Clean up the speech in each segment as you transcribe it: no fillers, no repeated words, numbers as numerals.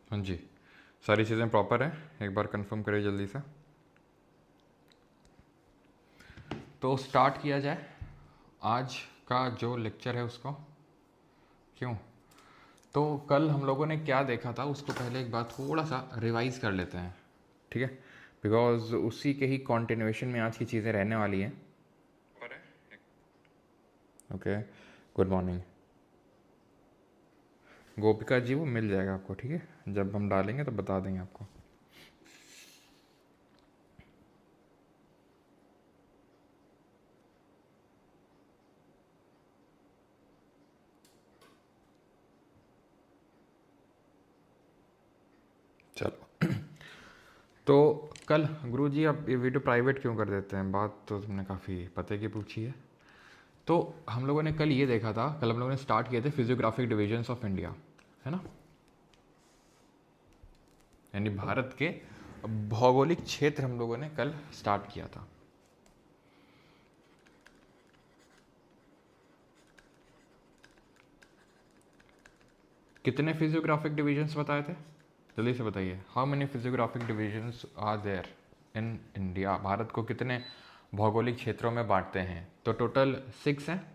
हाँ जी, सारी चीज़ें प्रॉपर हैं, एक बार कंफर्म करिए जल्दी से। तो स्टार्ट किया जाए आज का जो लेक्चर है उसको। क्यों? तो कल हम लोगों ने क्या देखा था उसको पहले एक बार थोड़ा सा रिवाइज कर लेते हैं, ठीक है? बिकॉज उसी के ही कॉन्टिन्यूएशन में आज की चीज़ें रहने वाली हैं। ओके, गुड मॉर्निंग गोपिका जी, वो मिल जाएगा आपको, ठीक है? जब हम डालेंगे तो बता देंगे आपको। चलो तो कल गुरुजी आप ये वीडियो प्राइवेट क्यों कर देते हैं? बात तो तुमने काफ़ी पते की पूछी है। तो हम लोगों ने कल ये देखा था, कल हम लोगों ने स्टार्ट किए थे फिजियोग्राफिक डिविजन्स ऑफ इंडिया, है ना? यानी भारत के भौगोलिक क्षेत्र हम लोगों ने कल स्टार्ट किया था। कितने फिजियोग्राफिक डिविजन्स बताए थे? जल्दी से बताइए, how many physiographic divisions are there in India? Bharat को कितने भौगोलिक क्षेत्रों में बांटते हैं? तो टोटल 6 हैं।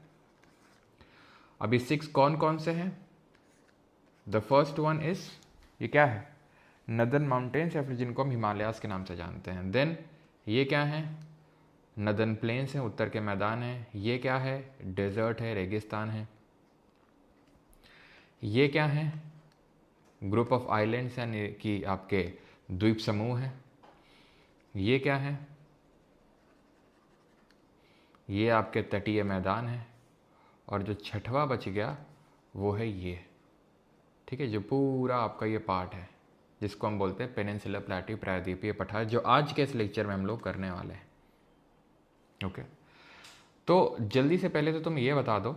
अभी 6 कौन कौन से हैं? द फर्स्ट वन इज, ये क्या है? नदर्न माउंटेन्स, या फिर जिनको हम हिमालयास के नाम से जानते हैं। देन ये क्या है? नदर्न प्लेन्स हैं, उत्तर के मैदान हैं। ये क्या है? डेजर्ट है, रेगिस्तान है। ये क्या है? ग्रुप ऑफ आइलैंड्स यानी कि आपके द्वीप समूह हैं। ये क्या है? ये आपके तटीय मैदान हैं। और जो छठवा बच गया वो है ये, ठीक है? जो पूरा आपका ये पार्ट है जिसको हम बोलते हैं पेनिनसुलर प्लेटू प्रायद्वीपीय पठार, जो आज के इस लेक्चर में हम लोग करने वाले हैं। ओके, तो जल्दी से पहले तो तुम ये बता दो,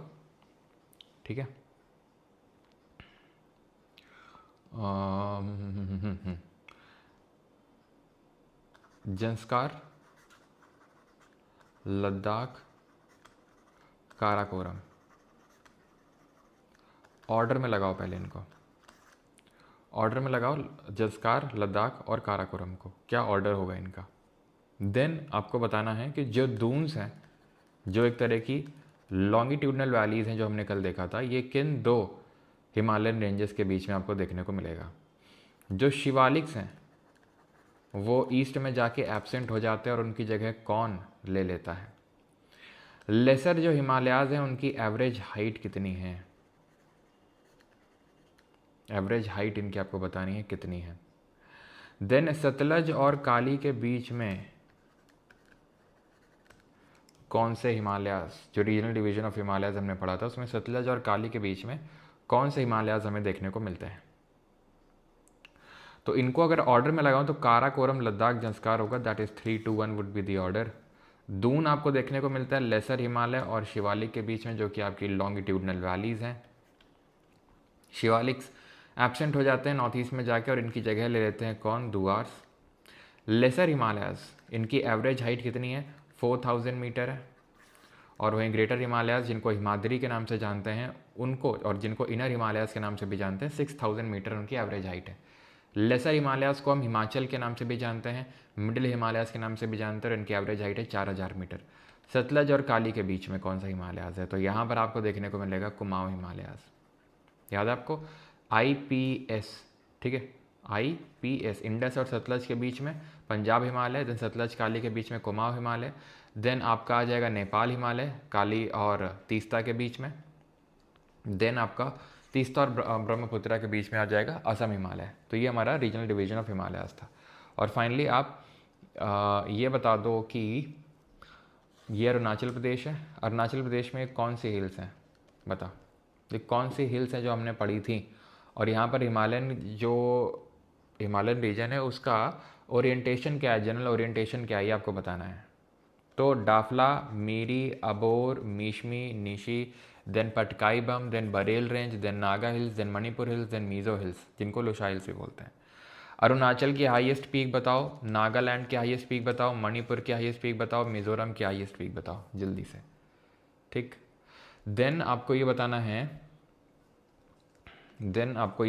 ठीक है? जंस्कार, लद्दाख, काराकोरम, ऑर्डर में लगाओ पहले इनको, ऑर्डर में लगाओ जंस्कार, लद्दाख और काराकोरम को, क्या ऑर्डर होगा इनका? देन आपको बताना है कि जो दून्स हैं, जो एक तरह की लॉन्गिट्यूडनल वैलीज़ हैं जो हमने कल देखा था, ये किन दो हिमालयन रेंजेस के बीच में आपको देखने को मिलेगा? जो शिवालिक्स हैं वो ईस्ट में जाके एब्सेंट हो जाते हैं और उनकी जगह कौन ले लेता है? लेसर जो हिमालयाज हैं उनकी एवरेज हाइट कितनी है? एवरेज हाइट इनकी आपको बतानी है कितनी है। देन सतलज और काली के बीच में कौन से हिमालयाज, जो रीजनल डिवीजन ऑफ हिमालयाज हमने पढ़ा था उसमें सतलज और काली के बीच में कौन से हिमालयाज हमें देखने को मिलते हैं? तो इनको अगर ऑर्डर में लगाऊं तो काराकोरम, लद्दाख, जंस्कार होगा। That is 3, 2, 1 would be the order. Doon आपको देखने को मिलता है लेसर हिमालय और शिवालिक के बीच में, जो कि आपकी लॉन्गिट्यूडनल वैलीज हैं। शिवालिक्स एब्सेंट हो जाते हैं नॉर्थ ईस्ट में जाके और इनकी जगह ले लेते हैं कौन? दुआर्स। लेसर हिमालयाज, इनकी एवरेज हाइट कितनी है? 4000 मीटर है। और वहीं ग्रेटर हिमालयाज, जिनको हिमाद्री के नाम से जानते हैं उनको, और जिनको इनर हिमालयाज के नाम से भी जानते हैं, 6000 मीटर उनकी एवरेज हाइट है। लेसर हिमालयाज को हम हिमाचल के नाम से भी जानते हैं, मिडिल हिमालयाज के नाम से भी जानते हैं, और इनकी एवरेज हाइट है 4000 मीटर। सतलज और काली के बीच में कौन सा हिमालयाज है? तो यहाँ पर आपको देखने को मिलेगा कुमाऊं हिमालयाज। याद है आपको? IPS, ठीक है? IPS, इंडस और सतलज के बीच में पंजाब हिमालय, देन सतलज काली के बीच में कुमाऊं हिमालय, देन आपका आ जाएगा नेपाल हिमालय काली और तीस्ता के बीच में, देन आपका तीस्ता और ब्रह्मपुत्रा के बीच में आ जाएगा असम हिमालय। तो ये हमारा रीजनल डिवीजन ऑफ हिमालयाज था। और फाइनली आप ये बता दो कि ये अरुणाचल प्रदेश है। अरुणाचल प्रदेश में कौन सी हिल्स हैं? बता, ये कौन सी हिल्स हैं जो हमने पढ़ी थी? और यहाँ पर हिमालयन रीजन है उसका ओरिएंटेशन क्या है, जनरल ओरिएंटेशन क्या है, ये आपको बताना है। तो Dafla, Miri, Abor, Mishmi, Nishi, then Patkai Bum, then Barail range, then Naga hills, then Manipur hills, then Mizo hills, जिनको लोशा हिल्स भी बोलते हैं। अरुणाचल की हाईएस्ट पीक बताओ, नागालैंड की हाईएस्ट पीक बताओ, मणिपुर की हाईएस्ट पीक बताओ, मिजोरम की हाईएस्ट पीक बताओ जल्दी से, ठीक? देन आपको ये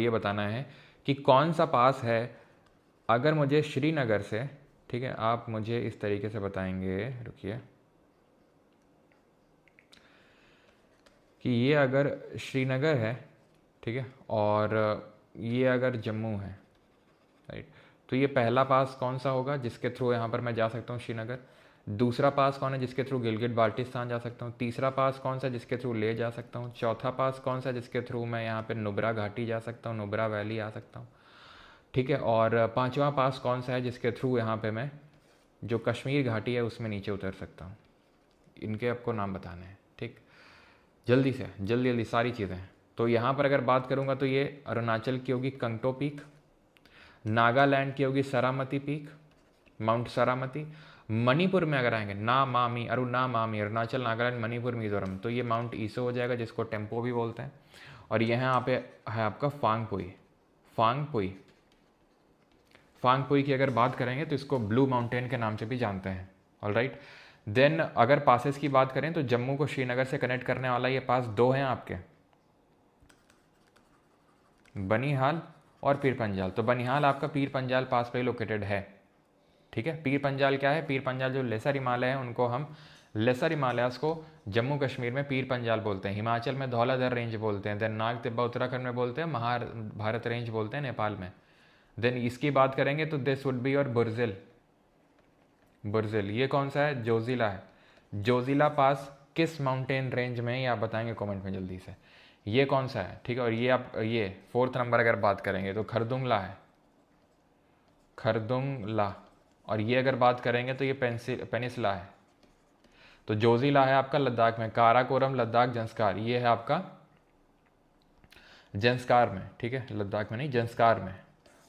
बताना है कि कौन सा पास है, अगर मुझे श्रीनगर से, ठीक है, आप मुझे इस तरीके से बताएंगे, रुकिए, कि ये अगर श्रीनगर है, ठीक है, और ये अगर जम्मू है, राइट, तो ये पहला पास कौन सा होगा जिसके थ्रू यहाँ पर मैं जा सकता हूँ श्रीनगर। दूसरा पास कौन है जिसके थ्रू गिलगित बाल्टिस्तान जा सकता हूँ। तीसरा पास कौन सा जिसके थ्रू ले जा सकता हूँ। चौथा पास कौन सा जिसके थ्रू मैं यहाँ पे नुब्रा घाटी जा सकता हूँ, नुब्रा वैली आ सकता हूँ, ठीक है। और पांचवा पास कौन सा है जिसके थ्रू यहाँ पे मैं जो कश्मीर घाटी है उसमें नीचे उतर सकता हूँ। इनके आपको नाम बताने हैं, ठीक, जल्दी से, जल्दी जल्दी सारी चीज़ें। तो यहाँ पर अगर बात करूँगा तो ये अरुणाचल की होगी कंगटो पीक, नागालैंड की होगी सरामती पीक, माउंट सरामती। मणिपुर में अगर आएंगे ना मामी, अरुणाचल, नागालैंड, मणिपुर, मिजोरम, तो ये माउंट ईसो हो जाएगा जिसको टेम्पो भी बोलते हैं। और यहाँ पे है आपका फांगपुई। फांगपुई की अगर बात करेंगे तो इसको ब्लू माउंटेन के नाम से भी जानते हैं। ऑलराइट, देन अगर पासेस की बात करें तो जम्मू को श्रीनगर से कनेक्ट करने वाला ये पास दो हैं आपके, बनिहाल और पीर पंजाल। तो बनिहाल आपका पीर पंजाल पास पे लोकेटेड है, ठीक है। पीर पंजाल क्या है, पीर पंजाल जो लेसर हिमालय है उनको हम लेसर हिमालयास को जम्मू कश्मीर में पीर पंजाल बोलते हैं, हिमाचल में धौलाधर रेंज बोलते हैं, देन नाग तिब्बा उत्तराखंड में बोलते हैं, महाभारत रेंज बोलते हैं नेपाल में। देन इसकी बात करेंगे तो दिस वुड बी और बुर्जिल। ये कौन सा है, जोजिला है। जोजिला पास किस माउंटेन रेंज में, ये आप बताएंगे कमेंट में जल्दी से, ये कौन सा है, ठीक है। और ये आप ये फोर्थ नंबर अगर बात करेंगे तो खरदुंगला है, खरदुंगला। और ये अगर बात करेंगे तो ये पेनिसला है। तो जोजिला है आपका लद्दाख में, काराकोरम लद्दाख जंस्कार, ये है आपका जंस्कार में, ठीक है, लद्दाख में नहीं, जंस्कार में।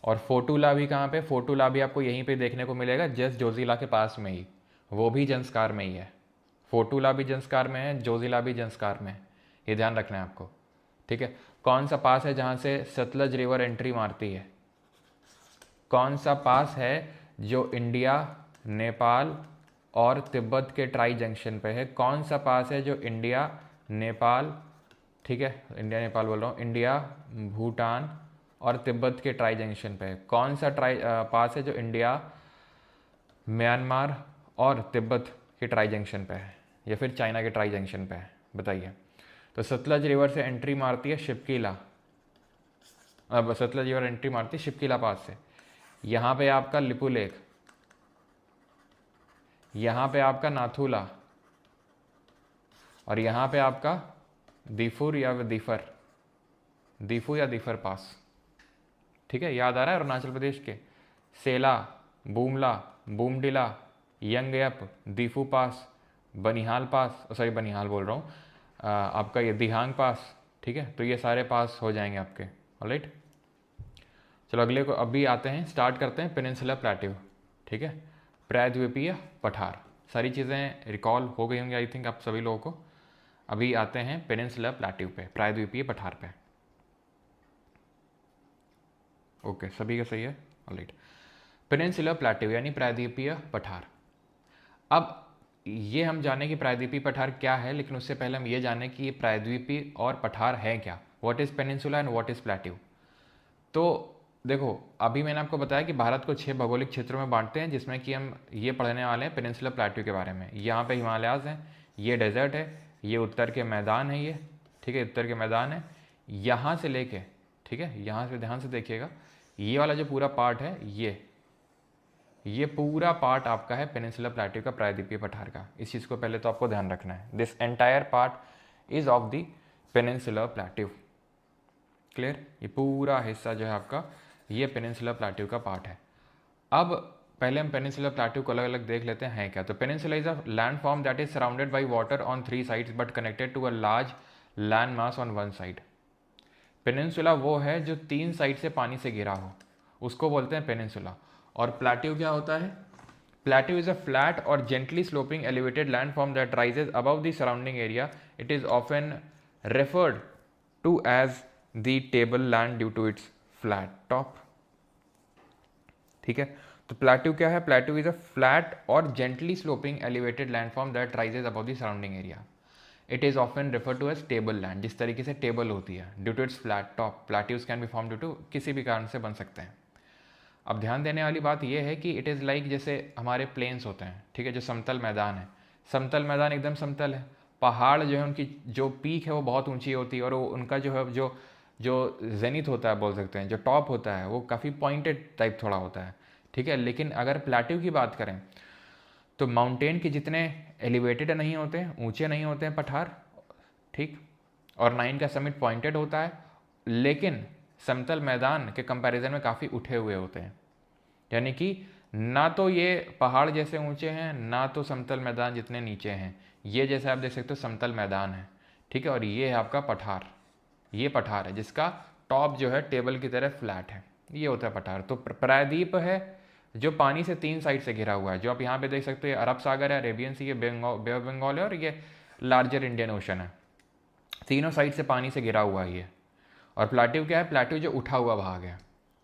और फोटूला भी कहाँ पे, फोटूला भी आपको यहीं पे देखने को मिलेगा, जस्ट जोजिला के पास में ही, वो भी जंस्कार में ही है। फोटूला भी जंस्कार में है, जोजिला भी जंस्कार में है, ये ध्यान रखना है आपको, ठीक है। कौन सा पास है जहाँ से सतलज रिवर एंट्री मारती है, कौन सा पास है जो इंडिया, नेपाल और तिब्बत के ट्राई जंक्शन पे है, कौन सा पास है जो इंडिया, नेपाल, ठीक है, इंडिया नेपाल बोल रहा हूँ, इंडिया, भूटान और तिब्बत के ट्राई जंक्शन पे है, कौन सा पास है जो इंडिया, म्यांमार और तिब्बत के ट्राई जंक्शन पे है, या फिर चाइना के ट्राई जंक्शन पे है, बताइए। तो सतलज रिवर से एंट्री मारती है शिपकीला, अब सतलज रिवर एंट्री मारती है शिपकीला पास से। यहाँ पे आपका लिपू लेक, यहाँ पे आपका नाथूला, और यहाँ पे आपका दीफू या दीफर पास, ठीक है, याद आ रहा है अरुणाचल प्रदेश के, सेला, बूमला, बूमडिला, यंगयप, दीफू पास, बनिहाल पास, सॉरी बनिहाल बोल रहा हूँ, आपका ये दिहांग पास, ठीक है। तो ये सारे पास हो जाएंगे आपके, ऑलराइट। चलो अगले को अभी आते हैं, स्टार्ट करते हैं पेनिनसुला प्लेट्यू, ठीक है, प्रायद्वीपीय पठार। सारी चीज़ें रिकॉल हो गई होंगी आई थिंक आप सभी लोगों को। अभी आते हैं पेनिनसुला प्लेट्यू पे, प्रायद्वीपीय पठार पे। ओके, सभी का सही है, ऑलराइट। पेनिनसुला प्लेट्यू यानी प्रायद्वीपीय पठार। अब ये हम जाने कि प्रायद्वीपीय पठार क्या है, लेकिन उससे पहले हम ये जाने कि ये प्रायद्वीपीय और पठार है क्या, what is peninsula and what is plateau. तो देखो, अभी मैंने आपको बताया कि भारत को 6 भौगोलिक क्षेत्रों में बांटते हैं, जिसमें कि हम ये पढ़ने वाले हैं पेनिनसुला प्लेट्यू के बारे में। यहाँ पे हिमालयाज हैं, ये डेजर्ट है, ये उत्तर के मैदान है, ये ठीक है, उत्तर के मैदान है, यहाँ से लेके, ठीक है, यहाँ से ध्यान से देखिएगा, ये वाला जो पूरा पार्ट है, ये पूरा पार्ट आपका है पेनिनसुला प्लेट्यू का, प्रायद्वीपीय पठार का। इस चीज़ को पहले तो आपको ध्यान रखना है, this entire part is of the peninsula plateau, clear. ये पूरा हिस्सा जो है आपका, ये पेनिनसुला प्लेट्यू का पार्ट है। अब पहले हम पेनिनसुला प्लेट्यू को अलग अलग देख लेते हैं क्या। तो peninsula is a land form that is surrounded by water on 3 sides but connected to a large land mass on 1 side. Peninsula वो है जो 3 साइड से पानी से घिरा हो, उसको बोलते हैं पेनिनसुला। और प्लेट्यू क्या होता है, प्लेट्यू इज अ फ्लैट और gently sloping elevated land form that rises above the surrounding area. It is often referred to as the table land due to its flat top, ठीक है। तो plateau क्या है, plateau is a flat और gently sloping elevated landform that rises above the surrounding area. It is often refer to as table land, जिस तरीके से table होती है, due to its flat top plateaus can be form due to किसी भी कारण से बन सकते हैं। अब ध्यान देने वाली बात यह है कि इट इज़ लाइक जैसे हमारे प्लेन्स होते हैं, ठीक है, जो समतल मैदान है, समतल मैदान एकदम समतल है, पहाड़ जो है उनकी जो पीक है वो बहुत ऊंची होती है, और वो उनका जो है जो जो जेनिथ होता है बोल सकते हैं, जो टॉप होता है वो काफ़ी पॉइंटेड टाइप थोड़ा होता है, ठीक है। लेकिन अगर प्लेट्यू की बात करें तो माउंटेन के जितने एलिवेटेड नहीं होते हैं, ऊंचे नहीं होते हैं पठार, ठीक, और ना इनका समिट पॉइंटेड होता है, लेकिन समतल मैदान के कंपैरिजन में काफ़ी उठे हुए होते हैं। यानी कि ना तो ये पहाड़ जैसे ऊंचे हैं, ना तो समतल मैदान जितने नीचे हैं। ये जैसे आप देख सकते हो समतल मैदान है, ठीक है, और ये है आपका पठार, ये पठार है जिसका टॉप जो है टेबल की तरह फ्लैट है, ये होता है पठार। तो प्रायद्वीप है जो पानी से 3 साइड से घिरा हुआ है, जो आप यहाँ पे देख सकते हो, अरब सागर है, अरेबियन सी है, बे ऑफ बंगाल है, और ये लार्जर इंडियन ओशन है, तीनों साइड से पानी से घिरा हुआ है ये। और प्लेट्यू क्या है, प्लेट्यू जो उठा हुआ भाग है,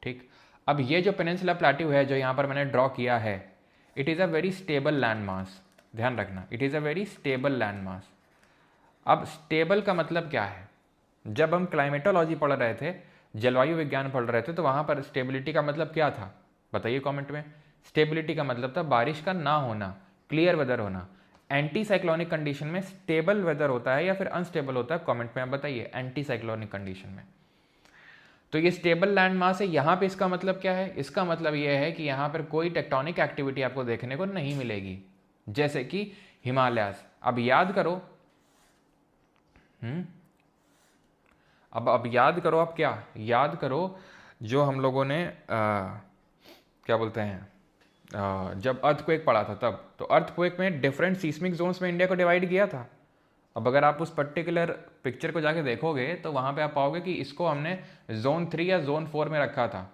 ठीक। अब ये जो पेनिनसुला प्लेट्यू है जो यहाँ पर मैंने ड्रॉ किया है, it is a very stable land mass, ध्यान रखना, it is a very stable land mass. अब स्टेबल का मतलब क्या है, जब हम क्लाइमेटोलॉजी पढ़ रहे थे, जलवायु विज्ञान पढ़ रहे थे, तो वहाँ पर स्टेबिलिटी का मतलब क्या था, बताइए कमेंट में। स्टेबिलिटी का मतलब था बारिश का ना होना, क्लियर वेदर होना। एंटी साइक्लोनिक कंडीशन में स्टेबल वेदर होता है या फिर अनस्टेबल होता है, कमेंट में आप बताइए, एंटी साइक्लोनिक कंडीशन में। तो ये स्टेबल लैंड मास है, यहाँ पे इसका मतलब क्या है, इसका मतलब ये है कि यहाँ पर कोई टेक्टोनिक एक्टिविटी आपको देखने को नहीं मिलेगी, जैसे कि हिमालयास। अब याद करो, अब याद करो, आप क्या याद करो, जो हम लोगों ने क्या बोलते हैं, जब अर्थक्वेक पढ़ा था तब, तो अर्थक्वेक में डिफरेंट सीस्मिक जोन्स में इंडिया को डिवाइड किया था। अब अगर आप उस पर्टिकुलर पिक्चर को जाके देखोगे तो वहाँ पे आप पाओगे कि इसको हमने जोन 3 या जोन 4 में रखा था।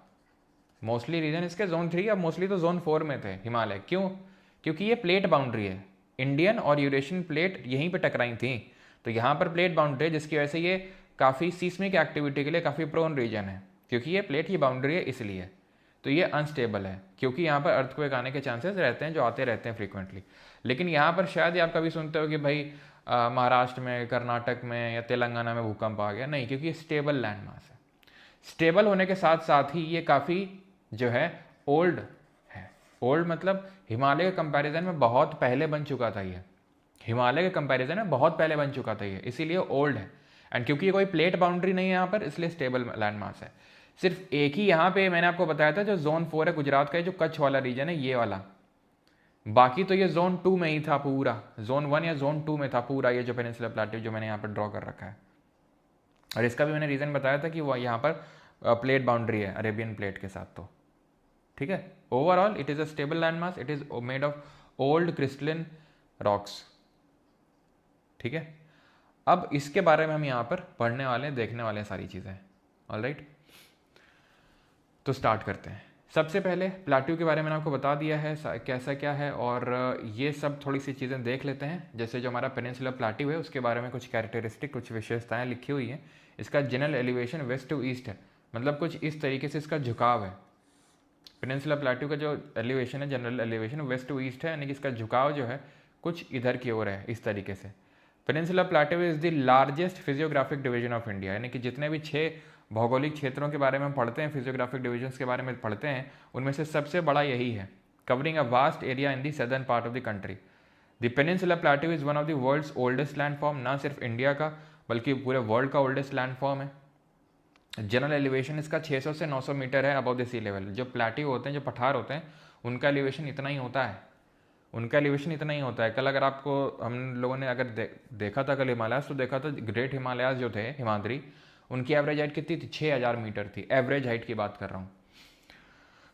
मोस्टली रीजन इसके जोन 3 या मोस्टली तो जोन 4 में थे हिमालय। क्यों? क्योंकि ये प्लेट बाउंड्री है, इंडियन और यूरेशियन प्लेट यहीं पर टकराई थी, तो यहाँ पर प्लेट बाउंड्री है, जिसकी वजह से ये काफ़ी सीस्मिक एक्टिविटी के लिए काफ़ी प्रोन रीजन है, क्योंकि ये प्लेट की बाउंड्री है इसलिए। तो ये अनस्टेबल है, क्योंकि यहाँ पर अर्थक्वेक आने के चांसेस रहते हैं, जो आते रहते हैं फ्रीक्वेंटली। लेकिन यहाँ पर शायद आप कभी सुनते हो कि भाई महाराष्ट्र में, कर्नाटक में या तेलंगाना में भूकंप आ गया, नहीं, क्योंकि ये स्टेबल लैंड मास है। स्टेबल होने के साथ साथ ही ये काफ़ी जो है ओल्ड है। ओल्ड मतलब हिमालय के कंपैरिजन में बहुत पहले बन चुका था ये, हिमालय के कंपैरिजन में बहुत पहले बन चुका था ये, इसीलिए ओल्ड है। एंड क्योंकि ये कोई प्लेट बाउंड्री नहीं है यहाँ पर, इसलिए स्टेबल लैंड मास है। सिर्फ एक ही यहाँ पे मैंने आपको बताया था जो जोन 4 है गुजरात का, जो कच्छ वाला रीजन है ये वाला, बाकी तो ये जोन 2 में ही था पूरा, जोन 1 या जोन 2 में था पूरा ये जो पेनिनसुला प्लेट्यू जो मैंने यहाँ पर ड्रॉ कर रखा है। और इसका भी मैंने रीजन बताया था कि वो यहाँ पर प्लेट बाउंड्री है अरेबियन प्लेट के साथ, तो ठीक है। Overall it is a stable land mass, it is made of old crystalline rocks, ठीक है। अब इसके बारे में हम यहाँ पर पढ़ने वाले हैं, देखने वाले हैं सारी चीज़ें, ऑलराइट। तो स्टार्ट करते हैं। सबसे पहले प्लेट्यू के बारे में मैंने आपको बता दिया है कैसा क्या है, और ये सब थोड़ी सी चीज़ें देख लेते हैं। जैसे जो हमारा पेनिनसुला प्लेट्यू है उसके बारे में कुछ कैरेक्टरिस्टिक, कुछ विशेषताएं लिखी हुई हैं। इसका general elevation west to east है, मतलब कुछ इस तरीके से इसका झुकाव है। पेनिनसुला प्लेट्यू का जो एलिवेशन है, general elevation west to east है, यानी कि इसका झुकाव जो है कुछ इधर की ओर है, इस तरीके से। Peninsula plateau is the largest physiographic division of India, यानी कि जितने भी 6 भौगोलिक क्षेत्रों के बारे में पढ़ते हैं, फिजियोग्राफिक डिविजन्स के बारे में पढ़ते हैं, उनमें से सबसे बड़ा यही है, covering a vast area in the southern part of the country. The peninsula plateau is one of the world's oldest landform, ना सिर्फ इंडिया का बल्कि पूरे वर्ल्ड का ओल्डेस्ट लैंडफॉर्म है। जनरल एलिवेशन इसका 600 से 900 मीटर है अबव द सी लेवल। जो प्लेट्यू होते हैं, जो पठार होते हैं, उनका एलिवेशन इतना ही होता है, उनका एलिवेशन इतना ही होता है। कल अगर आपको हम लोगों ने अगर देखा था कल हिमालयास, तो देखा था ग्रेट हिमालयास जो थे हिमाद्री, उनकी एवरेज हाइट कितनी थी? 6000 मीटर थी, एवरेज हाइट की बात कर रहा हूँ,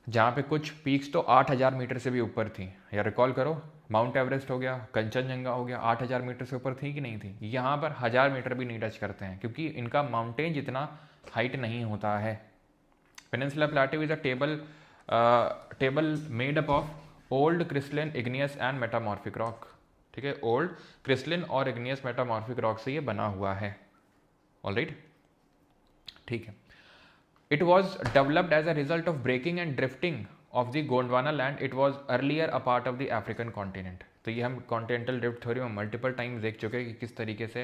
जहाँ पे कुछ पीक्स तो 8000 मीटर से भी ऊपर थी। या रिकॉल करो, माउंट एवरेस्ट हो गया, कंचनजंगा हो गया, 8000 मीटर से ऊपर थी कि नहीं थी? यहाँ पर 1000 मीटर भी नहीं टच करते हैं, क्योंकि इनका माउंटेन जितना हाइट नहीं होता है। Peninsula plateau is a table made up of old crystalline, igneous and metamorphic rock, ठीक है। ओल्ड क्रिस्टलिन और इग्नियस मेटामॉर्फिक रॉक से ये बना हुआ है, ऑलराइट, ठीक है। It was developed as a result of breaking and drifting of the Gondwana land. It was earlier a part of the African continent. तो ये हम कॉन्टिनेंटल ड्रिफ्ट थ्योरी में मल्टीपल टाइम्स देख चुके हैं कि किस तरीके से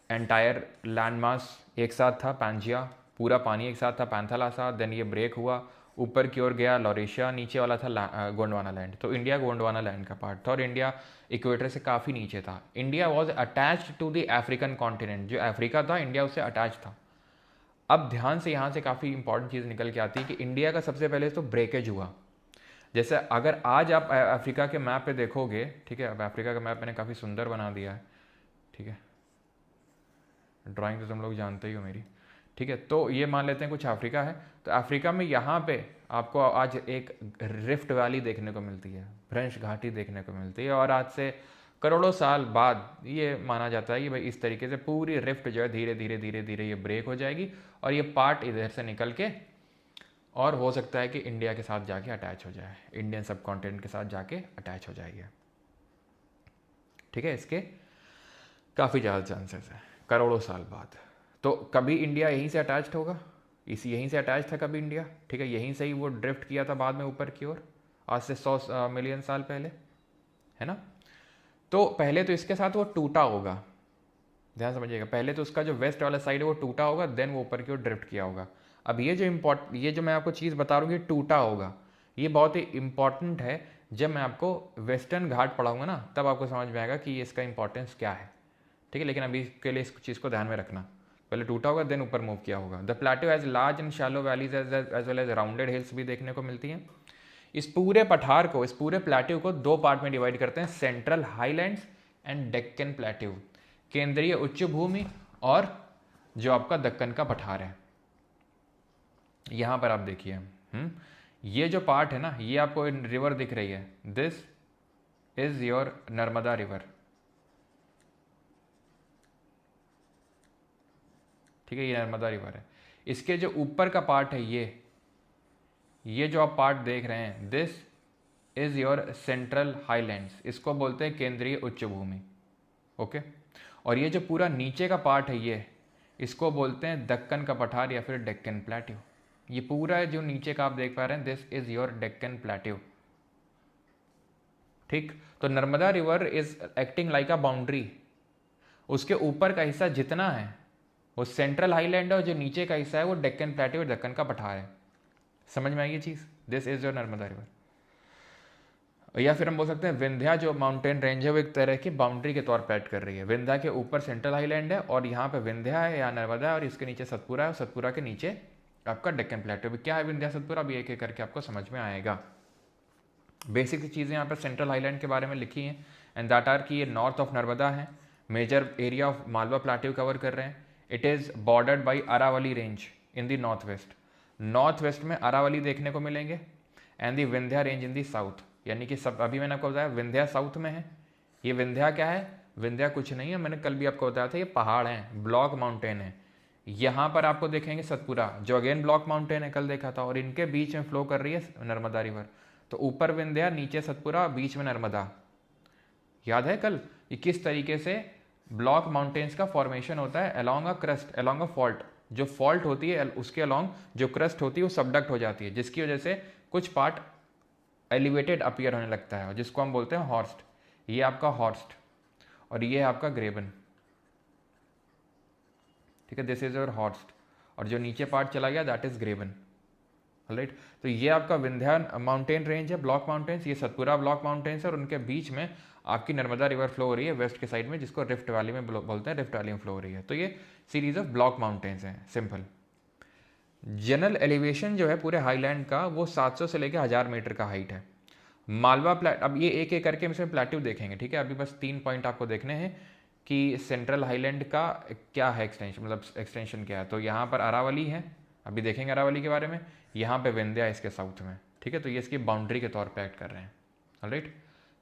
एंटायर लैंड मास एक साथ था, पैंजिया पूरा पानी एक साथ था, पैंथालासा, देन ये ब्रेक हुआ, ऊपर की ओर गया लॉरेशिया, नीचे वाला था गोंडवाना लैंड। तो इंडिया गोंडवाना लैंड का पार्ट था और इंडिया इक्वेटर से काफ़ी नीचे था। India was attached to the African continent, जो अफ्रीका था इंडिया उससे अटैच था। अब ध्यान से यहाँ से काफ़ी इंपॉर्टेंट चीज़ निकल के आती है कि इंडिया का सबसे पहले तो ब्रेकेज हुआ। जैसे अगर आज आप अफ्रीका के मैप पे देखोगे, ठीक है, अब अफ्रीका का मैप मैंने काफ़ी सुंदर बना दिया है, ठीक है, ड्राइंग तो तुम लोग जानते ही हो मेरी, ठीक है। तो ये मान लेते हैं कुछ अफ्रीका है, तो अफ्रीका में यहाँ पे आपको आज एक रिफ्ट वैली देखने को मिलती है, भ्रंश घाटी देखने को मिलती है, और आज से करोड़ों साल बाद ये माना जाता है कि भाई इस तरीके से पूरी रिफ्ट जो है धीरे धीरे धीरे धीरे ये ब्रेक हो जाएगी और ये पार्ट इधर से निकल के और हो सकता है कि इंडिया के साथ जाके अटैच हो जाए, इंडियन सब कॉन्टिनेंट के साथ जाके अटैच हो जाएगी, ठीक है। इसके काफ़ी ज़्यादा चांसेस है करोड़ों साल बाद। तो कभी इंडिया यहीं से अटैच्ड होगा, यहीं से अटैच था कभी इंडिया, ठीक है, यहीं से ही वो ड्रिफ्ट किया था बाद में ऊपर की ओर, आज से 100 मिलियन साल पहले, है ना। तो पहले तो इसके साथ वो टूटा होगा, ध्यान समझिएगा, पहले तो उसका जो वेस्ट वाला साइड है वो टूटा होगा, देन वो ऊपर की ओर ड्रिफ्ट किया होगा। अब ये जो मैं आपको चीज़ बता रहा हूँ, ये टूटा होगा, ये बहुत ही इंपॉर्टेंट है। जब मैं आपको वेस्टर्न घाट पढ़ाऊंगा ना, तब आपको समझ में आएगा कि इसका इंपॉर्टेंस क्या है, ठीक है। लेकिन अभी के लिए इस चीज़ को ध्यान में रखना, पहले टूटा होगा देन ऊपर मूव किया होगा। The plateau has large and shallow valleys as well as rounded hills भी देखने को मिलती हैं। इस पूरे पठार को, इस पूरे प्लेट्यू को दो पार्ट में डिवाइड करते हैं, central highlands and Deccan plateau, केंद्रीय उच्च भूमि और जो आपका दक्कन का पठार है। यहां पर आप देखिए, ये जो पार्ट है ना, ये आपको रिवर दिख रही है, this is your Narmada river, ठीक है, ये नर्मदा रिवर है। इसके जो ऊपर का पार्ट है, ये जो आप पार्ट देख रहे हैं, this is your central highlands, इसको बोलते हैं केंद्रीय उच्च भूमि, ओके। और ये जो पूरा नीचे का पार्ट है, ये इसको बोलते हैं दक्कन का पठार या फिर डेक्कन प्लेट्यू। ये पूरा जो नीचे का आप देख पा रहे हैं, this is your Deccan plateau, ठीक। तो Narmada river is acting like a boundary, उसके ऊपर का हिस्सा जितना है वो सेंट्रल हाईलैंड है और जो नीचे का हिस्सा है वो डेक्कन प्लेट्यू और दक्कन का पठार है। समझ में आई ये चीज़, this is your Narmada river. या फिर हम बोल सकते हैं विंध्या जो माउंटेन रेंज है वो एक तरह की बाउंड्री के तौर पर एक्ट कर रही है। विंध्या के ऊपर सेंट्रल हाईलैंड है और यहाँ पे विंध्या है या नर्मदा है, और इसके नीचे सतपुरा है, और सतपुरा के नीचे आपका डेक्कन प्लेट्यू। भी क्या है विंध्या सतपुरा, अभी एक एक करके आपको समझ में आएगा। बेसिक सी चीज़ें यहाँ पर सेंट्रल हाईलैंड के बारे में लिखी हैं, एंड दैट आर की ये नॉर्थ ऑफ नर्मदा है, major area of Malwa plateau cover कर रहे हैं। It is bordered by Aravalli range in the north west में अरावली देखने को मिलेंगे, and the Vindhya range in the south, यानी कि सब अभी मैंने आपको बताया विंध्या साउथ में है। ये विंध्या क्या है, विंध्या कुछ नहीं है, मैंने कल भी आपको बताया था, ये पहाड़ हैं, ब्लॉक माउंटेन है। यहाँ पर आपको देखेंगे सतपुरा जो अगेन ब्लॉक माउंटेन है, कल देखा था, और इनके बीच में फ्लो कर रही है नर्मदा रिवर। तो ऊपर विंध्या, नीचे सतपुरा, बीच में नर्मदा। याद है कल ये किस तरीके से ब्लॉक माउंटेन्स का फॉर्मेशन होता है, along a crust, along a fault. जो फॉल्ट होती है उसके अलोंग जो क्रस्ट होती है वो सबडक्ट हो जाती है, जिसकी वजह से कुछ पार्ट एलिवेटेड अपीयर होने लगता है, जिसको हम बोलते हैं हॉर्स्ट। ये आपका हॉर्स्ट और ये है आपका ग्रेबन, ठीक है, दिस इज योर हॉर्स्ट। और जो नीचे पार्ट चला गया दैट इज ग्रेबन, राइट। तो ये आपका विंध्या माउंटेन रेंज है, ब्लॉक माउंटेन्स, ये सतपुरा ब्लॉक माउंटेन्स है, और उनके बीच में आपकी नर्मदा रिवर फ्लो हो रही है वेस्ट के साइड में, जिसको रिफ्ट वैली में बोलते हैं, रिफ्ट वैली में फ्लो हो रही है। तो ये सीरीज ऑफ ब्लॉक माउंटेन्स हैं, सिंपल। जनरल एलिवेशन जो है पूरे हाईलैंड का वो 700 से लेकर 1000 मीटर का हाइट है। मालवा अब ये एक एक करके इसमें प्लेट्यू देखेंगे, ठीक है। अभी बस 3 पॉइंट आपको देखने हैं कि सेंट्रल हाईलैंड का क्या है एक्सटेंशन, मतलब एक्सटेंशन क्या है। तो यहाँ पर अरावली है, अभी देखेंगे अरावली के बारे में। यहाँ पे विंध्या इसके साउथ में, ठीक है। तो ये इसकी बाउंड्री के तौर पे एक्ट कर रहे हैं, ऑलराइट।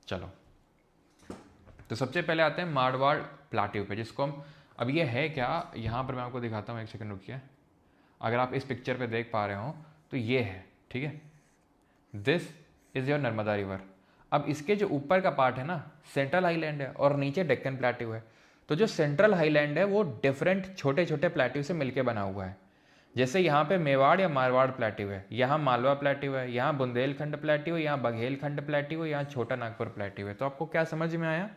चलो, तो सबसे पहले आते हैं मारवाड़ प्लेट्यू पे, जिसको हम, अब ये है क्या, यहाँ पर मैं आपको दिखाता हूँ, एक सेकंड रुकिए। अगर आप इस पिक्चर पे देख पा रहे हो तो ये है, ठीक है, this is your Narmada river. अब इसके जो ऊपर का पार्ट है ना, सेंट्रल हाईलैंड है और नीचे डेक्कन प्लेट्यू है। तो जो सेंट्रल हाईलैंड है वो डिफरेंट छोटे छोटे प्लेट्यू से मिलकर बना हुआ है। जैसे यहाँ पे मेवाड़ या मारवाड़ प्लेट्यू है, यहाँ मालवा प्लेट्यू है, यहाँ बुंदेलखंड प्लेट्यू है, यहाँ बघेलखंड प्लेट्यू है, यहाँ छोटा नागपुर प्लेट्यू है। तो आपको क्या समझ में आया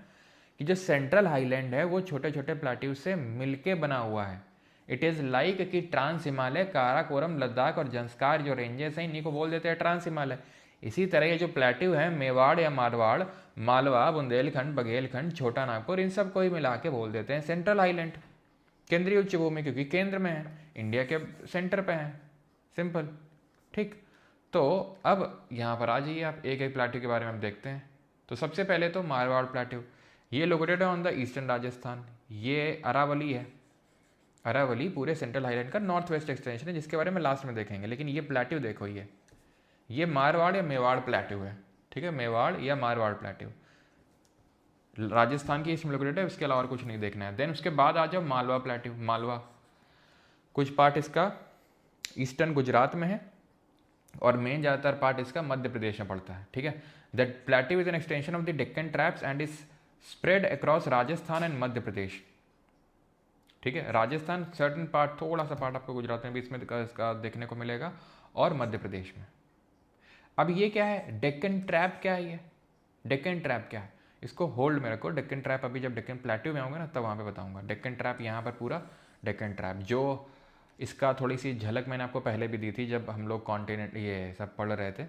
कि जो सेंट्रल हाईलैंड है वो छोटे छोटे प्लेट्यू से मिलके बना हुआ है। इट इज़ लाइक कि ट्रांस हिमालय, काराकोरम, लद्दाख और जंस्कार जो रेंजेस हैं इन्हीं को बोल देते हैं ट्रांस हिमालय। इसी तरह ये जो प्लेट्यू है मेवाड़ या मारवाड़, मालवा, बुंदेलखंड, बघेलखंड, छोटा नागपुर, इन सब को ही मिला के बोल देते हैं सेंट्रल हाईलैंड, केंद्रीय उच्च भूमि, क्योंकि केंद्र में है, इंडिया के सेंटर पे है। सिंपल, ठीक। तो अब यहाँ पर आ जाइए आप, एक एक प्लेट्यू के बारे में हम देखते हैं। तो सबसे पहले तो मारवाड़ प्लेट्यू, ये located on the eastern Rajasthan, ये अरावली है। अरावली पूरे सेंट्रल हाईलैंड का नॉर्थ वेस्ट एक्सटेंशन है, जिसके बारे में लास्ट में देखेंगे। लेकिन ये प्लेट्यू देखो, ये मारवाड़ या मेवाड़ प्लेट्यू है, ठीक है, मेवाड़ या मारवाड़ प्लेट्यू राजस्थान की इसमें लोकेटेड है, उसके अलावा और कुछ नहीं देखना है। देन उसके बाद आ जाओ मालवा प्लेट्यू। मालवा कुछ पार्ट इसका ईस्टर्न गुजरात में है और मेन ज़्यादातर पार्ट इसका मध्य प्रदेश में पड़ता है, ठीक है। That plateau is an extension of the Deccan traps and is spread across Rajasthan and Madhya Pradesh, ठीक है। राजस्थान सर्टन पार्ट, थोड़ा सा पार्ट आपको गुजरात में भी इसमें इसका देखने को मिलेगा, और मध्य प्रदेश में। अब ये क्या है, डेक्कन ट्रैप क्या है, ये डेक्कन ट्रैप क्या है, इसको होल्ड में रखो। डेक्कन ट्रैप अभी जब डेक्कन प्लेट्यू में आऊँगा ना तब वहाँ पे बताऊँगा। डेक्कन ट्रैप यहाँ पर पूरा डेक्कन ट्रैप, जो इसका थोड़ी सी झलक मैंने आपको पहले भी दी थी जब हम लोग कॉन्टिनेंट ये सब पढ़ रहे थे,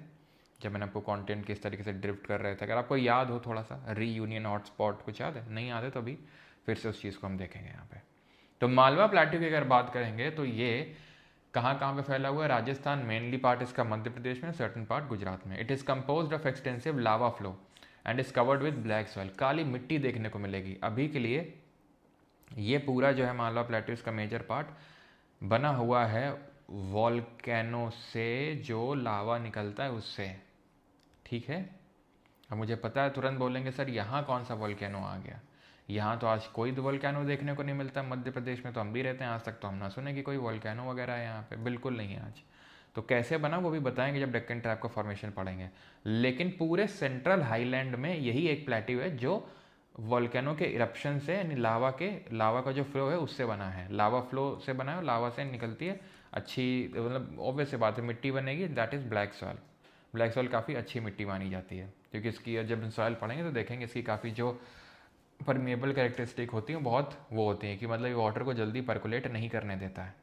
जब मैंने आपको कॉन्टिनेंट किस तरीके से ड्रिफ्ट कर रहे थे। अगर आपको याद हो थोड़ा सा, रीयूनियन हॉटस्पॉट कुछ याद है, नहीं याद है तो अभी फिर से उस चीज़ को हम देखेंगे यहाँ पे। तो मालवा प्लेट्यू की अगर बात करेंगे तो ये कहाँ कहाँ पे फैला हुआ है, राजस्थान मेनली पार्ट इसका, मध्य प्रदेश में, सर्टन पार्ट गुजरात में। It is composed of extensive lava flow and is covered with black soil, काली मिट्टी देखने को मिलेगी। अभी के लिए ये पूरा जो है मालवा प्लेट्यू इसका मेजर पार्ट बना हुआ है वॉल्केनो से, जो लावा निकलता है उससे, ठीक है। अब मुझे पता है तुरंत बोलेंगे सर यहाँ कौन सा वॉल्केनो आ गया, यहाँ तो आज कोई वॉल्केनो देखने को नहीं मिलता, मध्य प्रदेश में तो हम भी रहते हैं, आज तक तो हम ना सुने कि कोई वॉल्केनो वगैरह है यहाँ पे, बिल्कुल नहीं है आज। तो कैसे बना वो भी बताएंगे जब डेक्कन ट्रैप का फॉर्मेशन पढ़ेंगे। लेकिन पूरे सेंट्रल हाईलैंड में यही एक प्लेट्यू है जो वॉल्केनो के इरप्शन से, यानी लावा का जो फ्लो है उससे बना है, लावा फ्लो से बना है, लावा से निकलती है अच्छी, मतलब ऑब्वियस सी बात है मिट्टी बनेगी, that is black soil. Black soil काफ़ी अच्छी मिट्टी मानी जाती है, क्योंकि इसकी जब सॉइल पढ़ेंगे तो देखेंगे इसकी काफ़ी जो परमेबल कैरेक्टरिस्टिक होती हैं बहुत वो होती हैं कि मतलब ये वाटर को जल्दी परकुलेट नहीं करने देता है।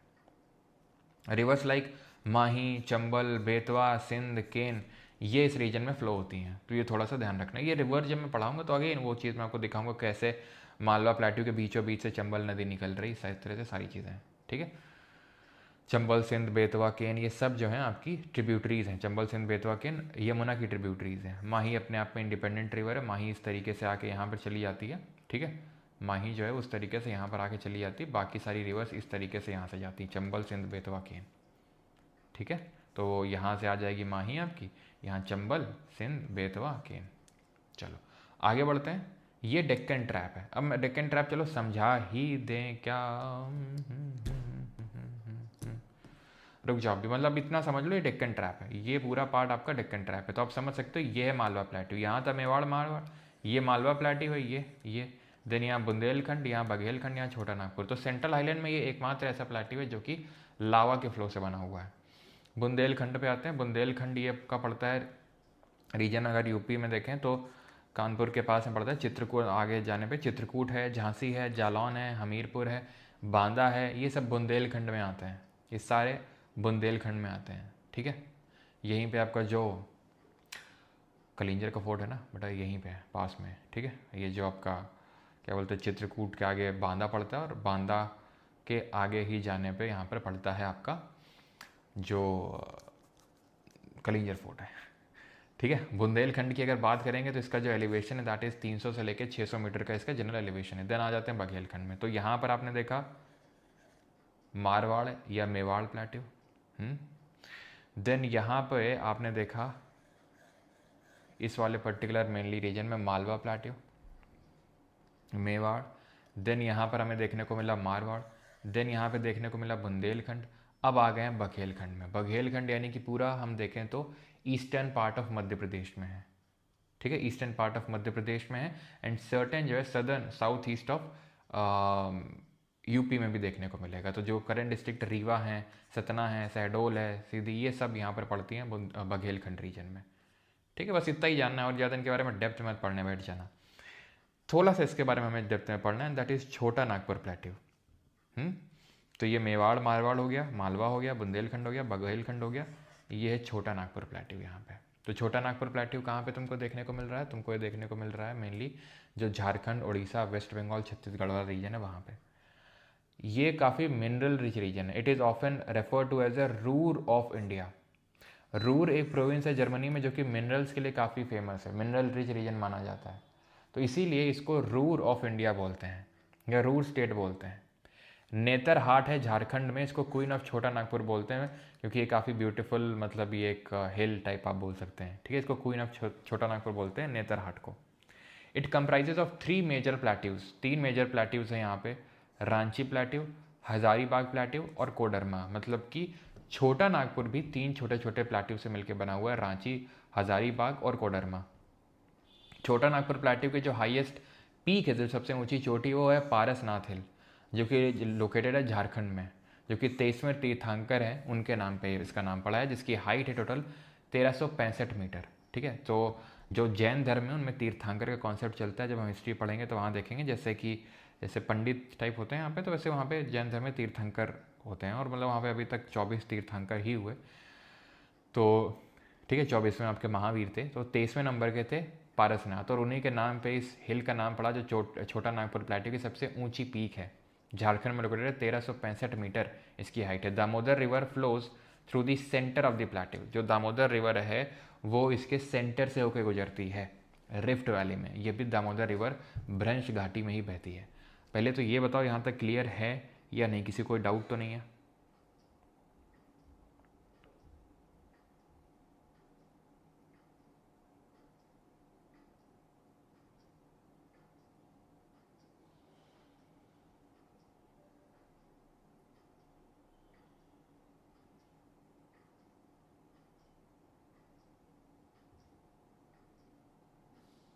रिवर्स लाइक माही, चंबल, बेतवा, सिंध, केन, ये इस रीजन में फ्लो होती हैं, तो ये थोड़ा सा ध्यान रखना। ये रिवर जब मैं पढ़ाऊंगा तो अगेन वो चीज़ मैं आपको दिखाऊंगा कैसे मालवा प्लेट्यू के बीचों बीच से चंबल नदी निकल रही, इस तरह से सारी चीज़ें, ठीक है। चंबल, सिंध, बेतवा, केन, ये सब जो हैं आपकी ट्रिब्यूटरीज़ हैं। चंबल, सिंध, बेतवा, केन यमुना की ट्रिब्यूटरीज़ हैं। माही अपने आप में इंडिपेंडेंट रिवर है, माही इस तरीके से आके यहाँ पर चली जाती है, ठीक है। माही जो है उस तरीके से यहाँ पर आके चली जाती है, बाकी सारी रिवर्स इस तरीके से यहाँ से जाती हैं, चंबल, सिंध, बेतवा, केन, ठीक है। तो यहाँ से आ जाएगी माही आपकी, यहाँ चंबल, सिंध, बेतवा, केन। चलो आगे बढ़ते हैं। ये डेक्कन ट्रैप है। अब मैं डेक्कन ट्रैप चलो समझा ही दें क्या, रुक जाओ भी, मतलब इतना समझ लो ये डेक्कन ट्रैप है, ये पूरा पार्ट आपका डेक्कन ट्रैप है। तो आप समझ सकते हो ये है मालवा प्लेट्यू, यहाँ था मेवाड़ मारवाड़, ये मालवा प्लेट्यू है, ये देन यहाँ बुंदेलखंड, यहाँ बघेलखंड, यहाँ छोटा नागपुर। तो सेंट्रल हाईलैंड में ये एकमात्र ऐसा प्लेट्यू है जो कि लावा के फ्लो से बना हुआ है। बुंदेलखंड पे आते हैं। बुंदेलखंड ये का पड़ता है रीजन, अगर यूपी में देखें तो कानपुर के पास में पड़ता है, चित्रकूट आगे जाने पे चित्रकूट है, झांसी है, जालौन है, हमीरपुर है, बांदा है, ये सब बुंदेलखंड में आते हैं, ये सारे बुंदेलखंड में आते हैं, ठीक है। यहीं पे आपका जो कलिंजर का फोर्ट है ना बेटा, यहीं पे है पास में, ठीक है। ये जो आपका क्या बोलते हैं, चित्रकूट के आगे बांदा पड़ता है, और बांदा के आगे ही जाने पे यहाँ पर पड़ता है आपका जो कलिंजर फोर्ट है, ठीक है। बुंदेलखंड की अगर बात करेंगे तो इसका जो एलिवेशन है दैट इज़ 300 से लेकर 600 मीटर का इसका जनरल एलिवेशन है। देन आ जाते हैं बघेलखंड में। तो यहाँ पर आपने देखा मारवाड़ या मेवाड़ प्लेट्यू, देन यहाँ पे आपने देखा इस वाले पर्टिकुलर मेनली रीजन में मालवा प्लेट्यू, मेवाड़, देन यहाँ पर हमें देखने को मिला मारवाड़, देन यहाँ पे देखने को मिला बुंदेलखंड। अब आ गए हैं बघेलखंड में। बघेलखंड यानी कि पूरा हम देखें तो ईस्टर्न पार्ट ऑफ मध्य प्रदेश में है, ठीक है, ईस्टर्न पार्ट ऑफ मध्य प्रदेश में है, एंड सर्टेन जो है southern south east of UP में भी देखने को मिलेगा। तो जो करंट डिस्ट्रिक्ट रीवा है, सतना है, शहडोल है, सीधी, ये सब यहाँ पर पड़ती हैं बघेलखंड रीजन में। ठीक है, बस इतना ही जानना है और ज़्यादा इनके बारे में डेप्थ में पढ़ने बैठ जाना। थोड़ा सा इसके बारे में हमें डेप्थ में पढ़ना है, दैट इज़ छोटा नागपुर प्लेट्यू। तो ये मेवाड़ मारवाड़ हो गया, मालवा हो गया, बुंदेलखंड हो गया, बघेलखंड हो गया, ये है छोटा नागपुर प्लेट्यू यहाँ पे। तो छोटा नागपुर प्लेट्यू कहाँ पे तुमको देखने को मिल रहा है? तुमको ये देखने को मिल रहा है मेनली जो झारखंड, उड़ीसा, वेस्ट बंगाल, छत्तीसगढ़ वाला रीजन है वहाँ पे। ये काफ़ी मिनरल रिच रीजन है। It is often refer to as a Ruhr of India. Ruhr एक प्रोविंस है जर्मनी में जो कि मिनरल्स के लिए काफ़ी फेमस है, मिनरल रिच रीजन माना जाता है। तो इसीलिए इसको रूर ऑफ इंडिया बोलते हैं या रूर स्टेट बोलते हैं। नेतरहाट है झारखंड में, इसको क्वीन ऑफ छोटा नागपुर बोलते हैं क्योंकि ये काफ़ी ब्यूटीफुल, मतलब ये एक हिल टाइप आप बोल सकते हैं। ठीक है, इसको क्वीन ऑफ छोटा नागपुर बोलते हैं नेतरहाट को। It comprises of 3 major plateaus, 3 major plateaus हैं यहाँ पे, रांची प्लेट्यू, हजारीबाग प्लेट्यू और कोडरमा। मतलब कि छोटा नागपुर भी 3 छोटे छोटे प्लेट्यू से मिलकर बना हुआ है, रांची, हजारीबाग और कोडरमा। छोटा नागपुर प्लेट्यू के जो हाईएस्ट पीक है, जो सबसे ऊंची चोटी, वो है पारसनाथ हिल, जो कि लोकेटेड है झारखंड में, जो कि 23वें तीर्थंकर हैं उनके नाम पे इसका नाम पड़ा है, जिसकी हाइट है टोटल 1365 मीटर। ठीक है, तो जो जैन धर्म है उनमें तीर्थंकर का कॉन्सेप्ट चलता है। जब हम हिस्ट्री पढ़ेंगे तो वहाँ देखेंगे जैसे पंडित टाइप होते हैं यहाँ पे, तो वैसे वहाँ पे जैन धर्म में तीर्थंकर होते हैं। और मतलब वहाँ पे अभी तक 24 तीर्थंकर ही हुए। तो ठीक है, 24वें आपके महावीर थे, तो 23वें नंबर के थे पारसनाथ, और उन्हीं के नाम पे इस हिल का नाम पड़ा जो छोटा नागपुर प्लेट्यू की सबसे ऊंची पीक है, झारखंड में लोकेटेड है। 1365 मीटर इसकी हाइट है। Damodar river flows through the centre of the plateau. जो दामोदर रिवर है वो इसके सेंटर से होकर गुजरती है रिफ्ट वैली में। ये भी दामोदर रिवर भ्रंश घाटी में ही बहती है। पहले तो ये बताओ यहाँ तक क्लियर है या नहीं, किसी कोई डाउट तो नहीं है?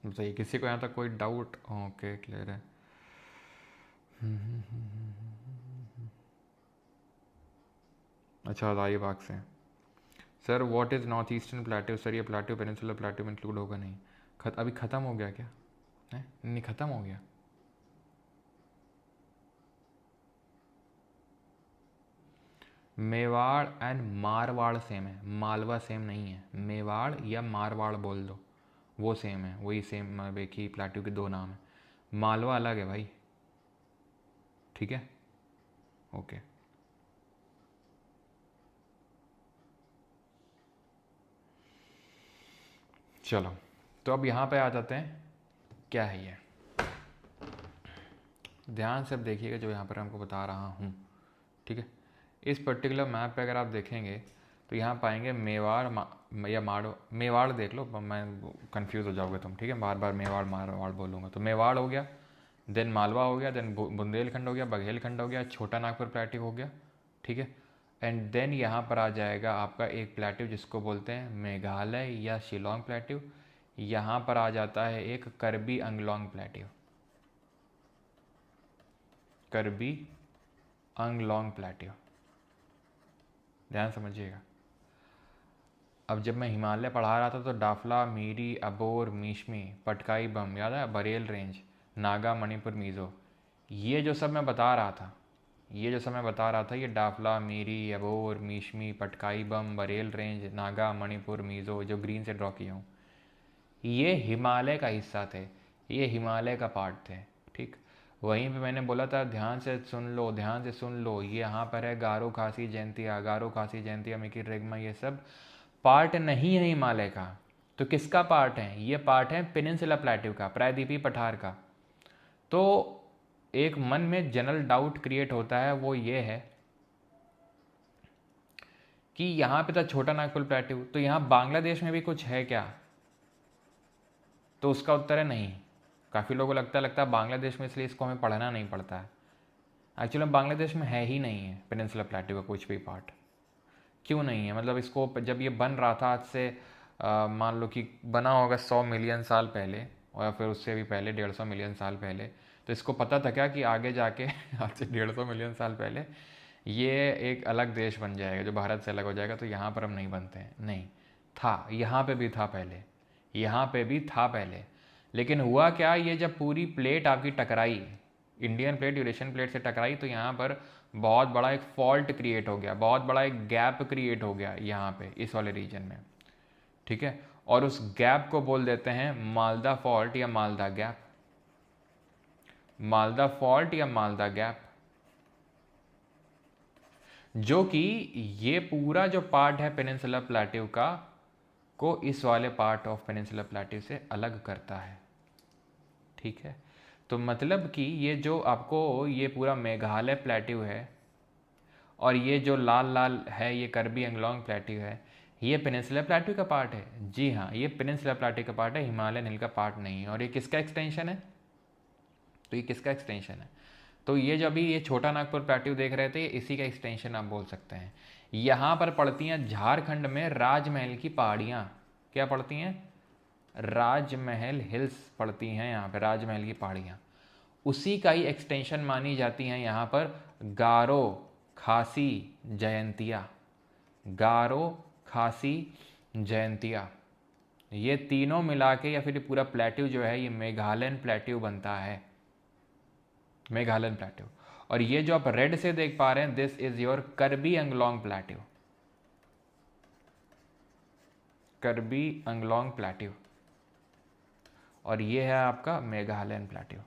बताइए, किसी को यहाँ तक कोई डाउट? ओके, क्लियर है। अच्छा, हजारीबाग से। Sir what is north eastern plateau? Sir ये प्लेट्यू पेनिनसुलर प्लेट्यू में इंक्लूड होगा नहीं? अभी ख़त्म हो गया क्या है? नहीं, ख़त्म हो गया। मेवाड़ एंड मारवाड़ सेम है, मालवा सेम नहीं है। मेवाड़ या मारवाड़ बोल दो, वो सेम है, वही सेम, एक ही प्लेट्यू के दो नाम है। मालवा अलग है भाई। ठीक है, ओके। चलो, तो अब यहाँ पे आ जाते हैं, क्या है ये, ध्यान से अब देखिएगा जो यहाँ पर हमको बता रहा हूँ। ठीक है, इस पर्टिकुलर मैप पे अगर आप देखेंगे तो यहाँ पाएंगे मेवाड़ या माड़, मेवाड़ देख लो, मैं कंफ्यूज हो जाओगे तुम। ठीक है, बार बार मेवाड़ मारवाड़ बोलूँगा। तो मेवाड़ हो गया, देन मालवा हो गया, देन बुंदेलखंड हो गया, बघेलखंड हो गया, छोटा नागपुर प्लेट्यू हो गया। ठीक है, एंड देन यहाँ पर आ जाएगा आपका एक प्लेट्यू जिसको बोलते हैं मेघालय या शिलोंग प्लेट्यू। यहाँ पर आ जाता है एक करबी अंगलोंग प्लेट्यू, करबी अंगलोंग प्लेट्यू, ध्यान समझिएगा। अब जब मैं हिमालय पढ़ा रहा था तो डाफला, मीरी, अबोर, मीशमी, पटकाई बम, याद है, बरेल रेंज, नागा, मणिपुर, मिज़ो, ये जो सब मैं बता रहा था, ये डाफला, मीरी, अबोर, मीशमी, पटकाई बम, बरेल रेंज, नागा, मणिपुर, मिज़ो, जो ग्रीन से ड्रॉ किया हूँ, ये हिमालय का हिस्सा थे, ये हिमालय का पार्ट थे। ठीक, वहीं पे मैंने बोला था ध्यान से सुन लो, ध्यान से सुन लो, ये यहाँ पर है गारो खासी जयंतिया, गारो खासी जयंतिया, मिकिर रेगमा, ये सब पार्ट नहीं है हिमालय का। तो किसका पार्ट है? ये पार्ट है पेनिनसुला प्लेट्यू का, प्रायद्वीपीय पठार का। तो एक मन में जनरल डाउट क्रिएट होता है, वो ये है कि यहाँ पे था छोटा नागपुर प्लेट्यू, तो यहाँ बांग्लादेश में भी कुछ है क्या? तो उसका उत्तर है नहीं। काफ़ी लोगों को लगता है बांग्लादेश में, इसलिए इसको हमें पढ़ना नहीं पड़ता है। एक्चुअली बांग्लादेश में है ही नहीं है पेनिनसुला प्लेट्यू का कुछ भी पार्ट। क्यों नहीं है? मतलब इसको जब ये बन रहा था, आज से मान लो कि बना होगा 100 मिलियन साल पहले, और फिर उससे भी पहले 150 मिलियन साल पहले, तो इसको पता था क्या कि आगे जाके आज से 150 मिलियन साल पहले ये एक अलग देश बन जाएगा जो भारत से अलग हो जाएगा, तो यहाँ पर हम नहीं बनते हैं। नहीं था, यहाँ पे भी था पहले, यहाँ पे भी था पहले। लेकिन हुआ क्या, ये जब पूरी प्लेट आपकी टकराई, इंडियन प्लेट यूरेशियन प्लेट से टकराई, तो यहाँ पर बहुत बड़ा एक फॉल्ट क्रिएट हो गया, बहुत बड़ा एक गैप क्रिएट हो गया यहाँ पे इस वाले रीजन में, ठीक है। और उस गैप को बोल देते हैं मालदा फॉल्ट या मालदा गैप, मालदा फॉल्ट या मालदा गैप, जो कि ये पूरा जो पार्ट है पेनिनसुला प्लेट्यू का को इस वाले पार्ट ऑफ पेनिनसुला प्लेट्यू से अलग करता है, ठीक है। तो मतलब कि ये जो आपको ये पूरा मेघालय प्लेट्यू है और ये जो लाल लाल है ये कर्बी एंगलोंग प्लेट्यू है, ये पेनिनसुला प्लेट्यू का पार्ट है। जी हाँ, ये पेनिनसुला प्लेट्यू का पार्ट है, हिमालयन हिल का पार्ट नहीं है। और ये किसका एक्सटेंशन है, तो ये किसका एक्सटेंशन है, तो ये जो अभी ये छोटा नागपुर प्लेट्यू देख रहे थे, इसी का एक्सटेंशन आप बोल सकते हैं। यहाँ पर पड़ती हैं झारखंड में राजमहल की पहाड़ियाँ, क्या पड़ती हैं, राजमहल हिल्स पड़ती हैं यहाँ पे, राजमहल की पहाड़ियाँ, उसी का ही एक्सटेंशन मानी जाती हैं यहाँ पर गारो खासी जयंतिया, गारो खासी जयंतिया, ये तीनों मिला के या फिर पूरा प्लेट्यू जो है ये मेघालयन प्लेट्यू बनता है, मेघालयन प्लेट्यू। और ये जो आप रेड से देख पा रहे हैं, this is your Kirby Anglong plateau, Kirby Anglong plateau, और ये है आपका मेघालयन प्लेट्यू,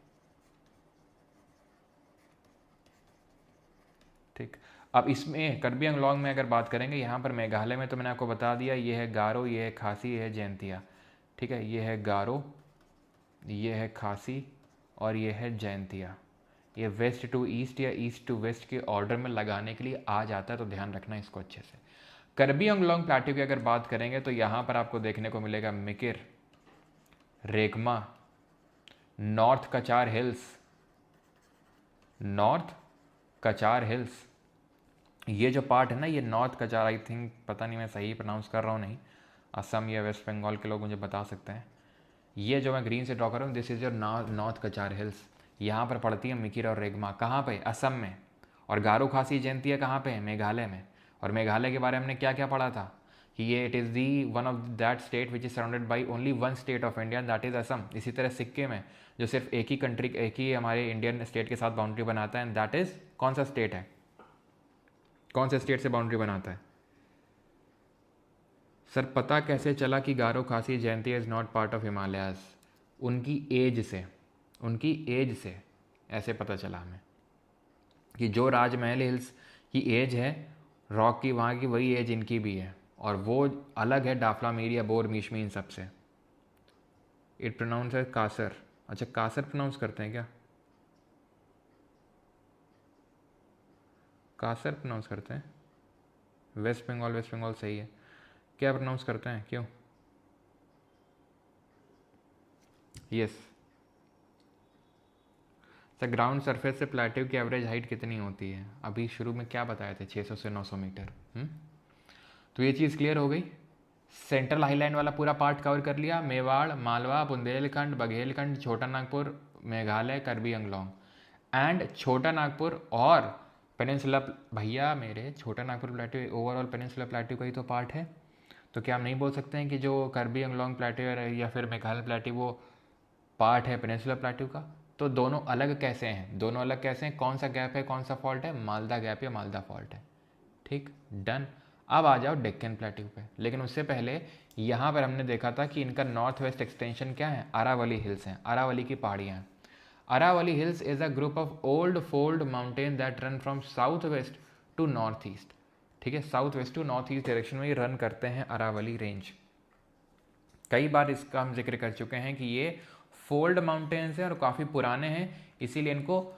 ठीक। अब इसमें कर्बी एंगलोंग में अगर बात करेंगे, यहाँ पर मेघालय में तो मैंने आपको बता दिया, ये है गारो, ये है खासी, ये है जयंतिया, ठीक है। ये है गारो, ये है खासी और ये है जयंतिया। ये वेस्ट टू ईस्ट या ईस्ट टू वेस्ट के ऑर्डर में लगाने के लिए आ जाता है, तो ध्यान रखना इसको अच्छे से। कर्बी एंगलोंग प्लेट्यू की अगर बात करेंगे तो यहाँ पर आपको देखने को मिलेगा Mikir, Rengma, north Cachar hills, north Cachar hills, ये जो पार्ट है ना, ये नॉर्थ कचार, आई थिंक, पता नहीं मैं सही प्रोनाउंस कर रहा हूँ नहीं, असम या वेस्ट बंगाल के लोग मुझे बता सकते हैं। ये जो मैं ग्रीन से ड्रॉ कर रहा हूँ, this is your north Cachar hills, यहाँ पर पड़ती है मिकिर और रेगमा, कहाँ पे, असम में। और गारो खासी जयंतिया कहाँ पे है, मेघालय में। और मेघालय के बारे में हमने क्या क्या पढ़ा था कि ये it is the one of that state which is surrounded by only one state of India, that is Assam. इसी तरह सिक्किम है जो सिर्फ एक ही कंट्री, एक ही हमारे इंडियन स्टेट के साथ बाउंड्री बनाता है, एंड दैट इज कौन सा स्टेट है, कौन से स्टेट से बाउंड्री बनाता है। सर पता कैसे चला कि गारो खासी Jaintia is not part of Himalayas, उनकी एज से, उनकी एज से ऐसे पता चला हमें कि जो राजमहल हिल्स की एज है रॉक की, वहाँ की वही एज इनकी भी है, और वो अलग है डाफला मीरिया बोर मीशमी इन सबसे। इट प्रोनाउंस है कासर, अच्छा कासर प्रोनाउंस करते हैं क्या, कासर प्रोनाउंस करते हैं, वेस्ट बंगाल, वेस्ट बंगाल सही है, क्या प्रोनाउंस करते हैं, क्यों, यस। सर ग्राउंड सरफेस से प्लेट्यू की एवरेज हाइट कितनी होती है, अभी शुरू में क्या बताए थे, 600 से 900 मीटर। तो ये चीज़ क्लियर हो गई। सेंट्रल हाईलैंड वाला पूरा पार्ट कवर कर लिया, मेवाड़, मालवा, बुंदेलखंड, बघेलखंड, छोटा नागपुर, मेघालय, कर्बी एंगलोंग, एंड छोटा नागपुर और पेनिनसुला, भैया मेरे छोटा Nagpur plateau overall peninsula plateau का ही तो पार्ट है। तो क्या हम नहीं बोल सकते हैं कि जो कर्बी एंगलोंग प्लेट्यू या फिर मेघालय प्लेट्यू वो पार्ट है पेनिनसुला प्लेट्यू का। तो दोनों अलग कैसे हैं, दोनों अलग कैसे हैं, कौन सा गैप है, कौन सा फॉल्ट है, मालदा गैप या मालदा फॉल्ट है, ठीक, डन। अब आ जाओ डेक्कन प्लेट्यू पे, लेकिन उससे पहले यहाँ पर हमने देखा था कि इनका नॉर्थ वेस्ट एक्सटेंशन क्या है, अरावली हिल्स हैं, अरावली की पहाड़ियाँ हैं। Aravalli hills is a group of old fold mountain that run from south west to north east, ठीक है, south west to north east direction में ये रन करते हैं अरावली रेंज। कई बार इसका हम जिक्र कर चुके हैं कि ये फोल्ड माउंटेन्स हैं और काफ़ी पुराने हैं, इसीलिए इनको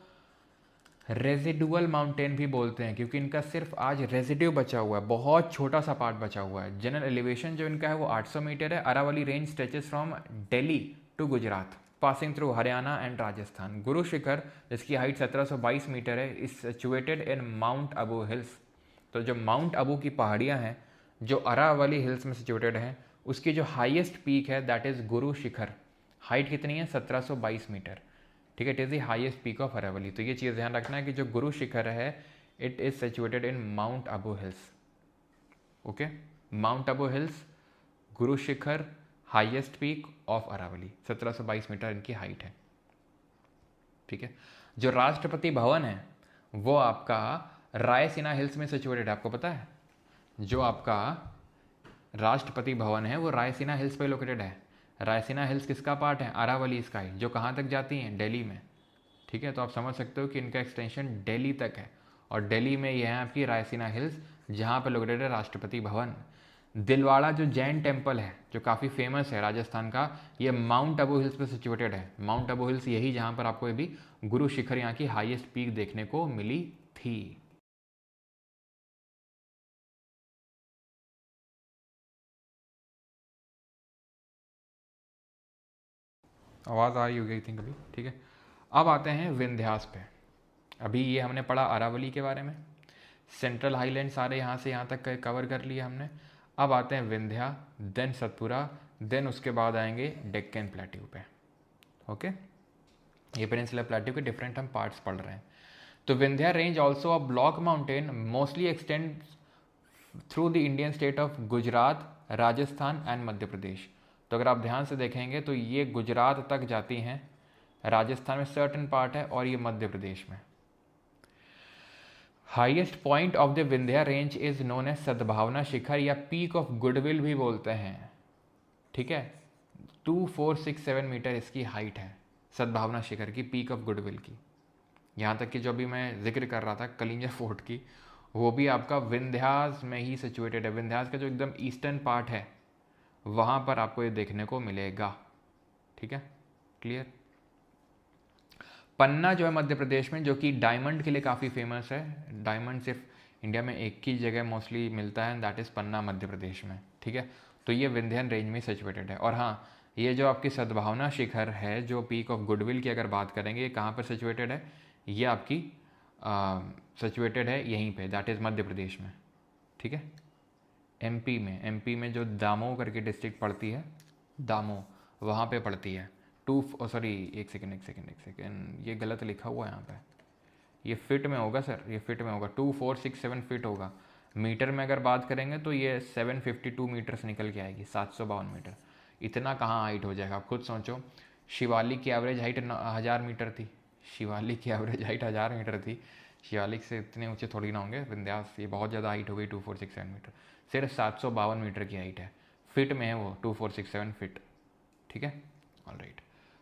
रेजिडुअल माउंटेन भी बोलते हैं, क्योंकि इनका सिर्फ आज रेजिड्यू बचा हुआ है, बहुत छोटा सा पार्ट बचा हुआ है। जनरल एलिवेशन जो इनका है वो 800 मीटर है। Aravalli range stretches from Delhi to Gujarat, passing through Haryana and Rajasthan. Guru Shikhar जिसकी हाइट 1722 मीटर है, is situated in Mount Abu hills. तो जो माउंट अबू की पहाड़ियाँ हैं जो अरावली हिल्स में सिचुएटेड हैं, उसकी जो हाईएस्ट पीक है that is Guru Shikhar. Height कितनी है, 1722 मीटर, ठीक है। It is the highest peak of Aravalli. तो ये चीज़ ध्यान रखना है कि जो गुरु शिखर है it is situated in Mount Abu hills. Okay, Mount Abu hills, Guru Shikhar, highest peak of Aravalli, 1722 metre इनकी हाइट है। ठीक है। जो राष्ट्रपति भवन है वो आपका रायसीना हिल्स में सिचुएटेड है, आपको पता है? जो आपका राष्ट्रपति भवन है वो रायसीना हिल्स पे लोकेटेड है। रायसीना हिल्स किसका पार्ट है? अरावली स्काई, जो कहाँ तक जाती हैं? दिल्ली में। ठीक है, तो आप समझ सकते हो कि इनका एक्सटेंशन दिल्ली तक है, और दिल्ली में यह है आपकी रायसीना हिल्स जहाँ पर लोकेटेड है राष्ट्रपति भवन। दिलवाड़ा जो जैन टेम्पल है जो काफ़ी फेमस है राजस्थान का, ये माउंट अबू हिल्स पे सिचुएटेड है। माउंट अबू हिल्स यही जहाँ पर आपको ये भी गुरु शिखर यहाँ की हाईएस्ट पीक देखने को मिली थी। आवाज़ आ रही होगी आई थिंक अभी। ठीक है, अब आते हैं विंध्यास पे। अभी ये हमने पढ़ा अरावली के बारे में, सेंट्रल हाईलैंड सारे यहाँ से यहाँ तक कवर कर लिए हमने। अब आते हैं विंध्या, देन सतपुरा, देन उसके बाद आएंगे डेक्कन प्लेट्यू पे। ओके, ये पेनिनसुलर प्लेट्यू के डिफरेंट हम पार्ट्स पढ़ रहे हैं। तो Vindhya range also a block mountain mostly extend through the Indian state of Gujarat, Rajasthan and Madhya Pradesh. तो अगर आप ध्यान से देखेंगे तो ये गुजरात तक जाती हैं, राजस्थान में सर्टेन पार्ट है, और ये मध्य प्रदेश में। Highest point of the Vindhya range is known as Sadbhavna Shikhar या पीक ऑफ गुडविल भी बोलते हैं। ठीक है, 2467 मीटर इसकी हाइट है, सद्भावना शिखर की, पीक ऑफ गुडविल की। यहाँ तक कि जो भी मैं जिक्र कर रहा था कलिंगा फोर्ट की, वो भी आपका विंध्यास में ही सिचुएटेड है। विंध्यास का जो एकदम ईस्टर्न पार्ट है वहाँ पर आपको ये देखने को मिलेगा। ठीक है, क्लियर। पन्ना जो है मध्य प्रदेश में, जो कि डायमंड के लिए काफ़ी फेमस है। डायमंड सिर्फ इंडिया में एक ही जगह मोस्टली मिलता है, दैट इज़ पन्ना मध्य प्रदेश में। ठीक है, तो ये विंध्यन रेंज में सिचुएटेड है। और हाँ, ये जो आपकी सद्भावना शिखर है, जो पीक ऑफ गुडविल की अगर बात करेंगे, ये कहाँ पर सिचुएटेड है? ये आपकी सिचुएटेड है यहीं पे, दैट इज़ मध्य प्रदेश में। ठीक है, एमपी में जो दामोह करके डिस्ट्रिक्ट पड़ती है, दामोह, वहाँ पे पड़ती है। एक सेकेंड, ये गलत लिखा हुआ है यहाँ पे। ये फिट में होगा सर, ये फिट में होगा, 2467 फिट होगा। मीटर में अगर बात करेंगे तो ये 752 मीटर्स निकल के आएगी, 752 मीटर। इतना कहाँ हाइट हो जाएगा, आप खुद सोचो। शिवालिक की एवरेज हाइट 1000 मीटर थी, शिवालिक की एवरेज हाइट 1000 मीटर थी। शिवालिक से इतने ऊंचे थोड़ी ना होंगे विंध्यास, ये बहुत ज़्यादा हाइट हो गई, 2467 मीटर। सिर्फ 752 मीटर की हाइट है, फिट में है वो, 2467 फिट। ठीक है, ऑलराइट,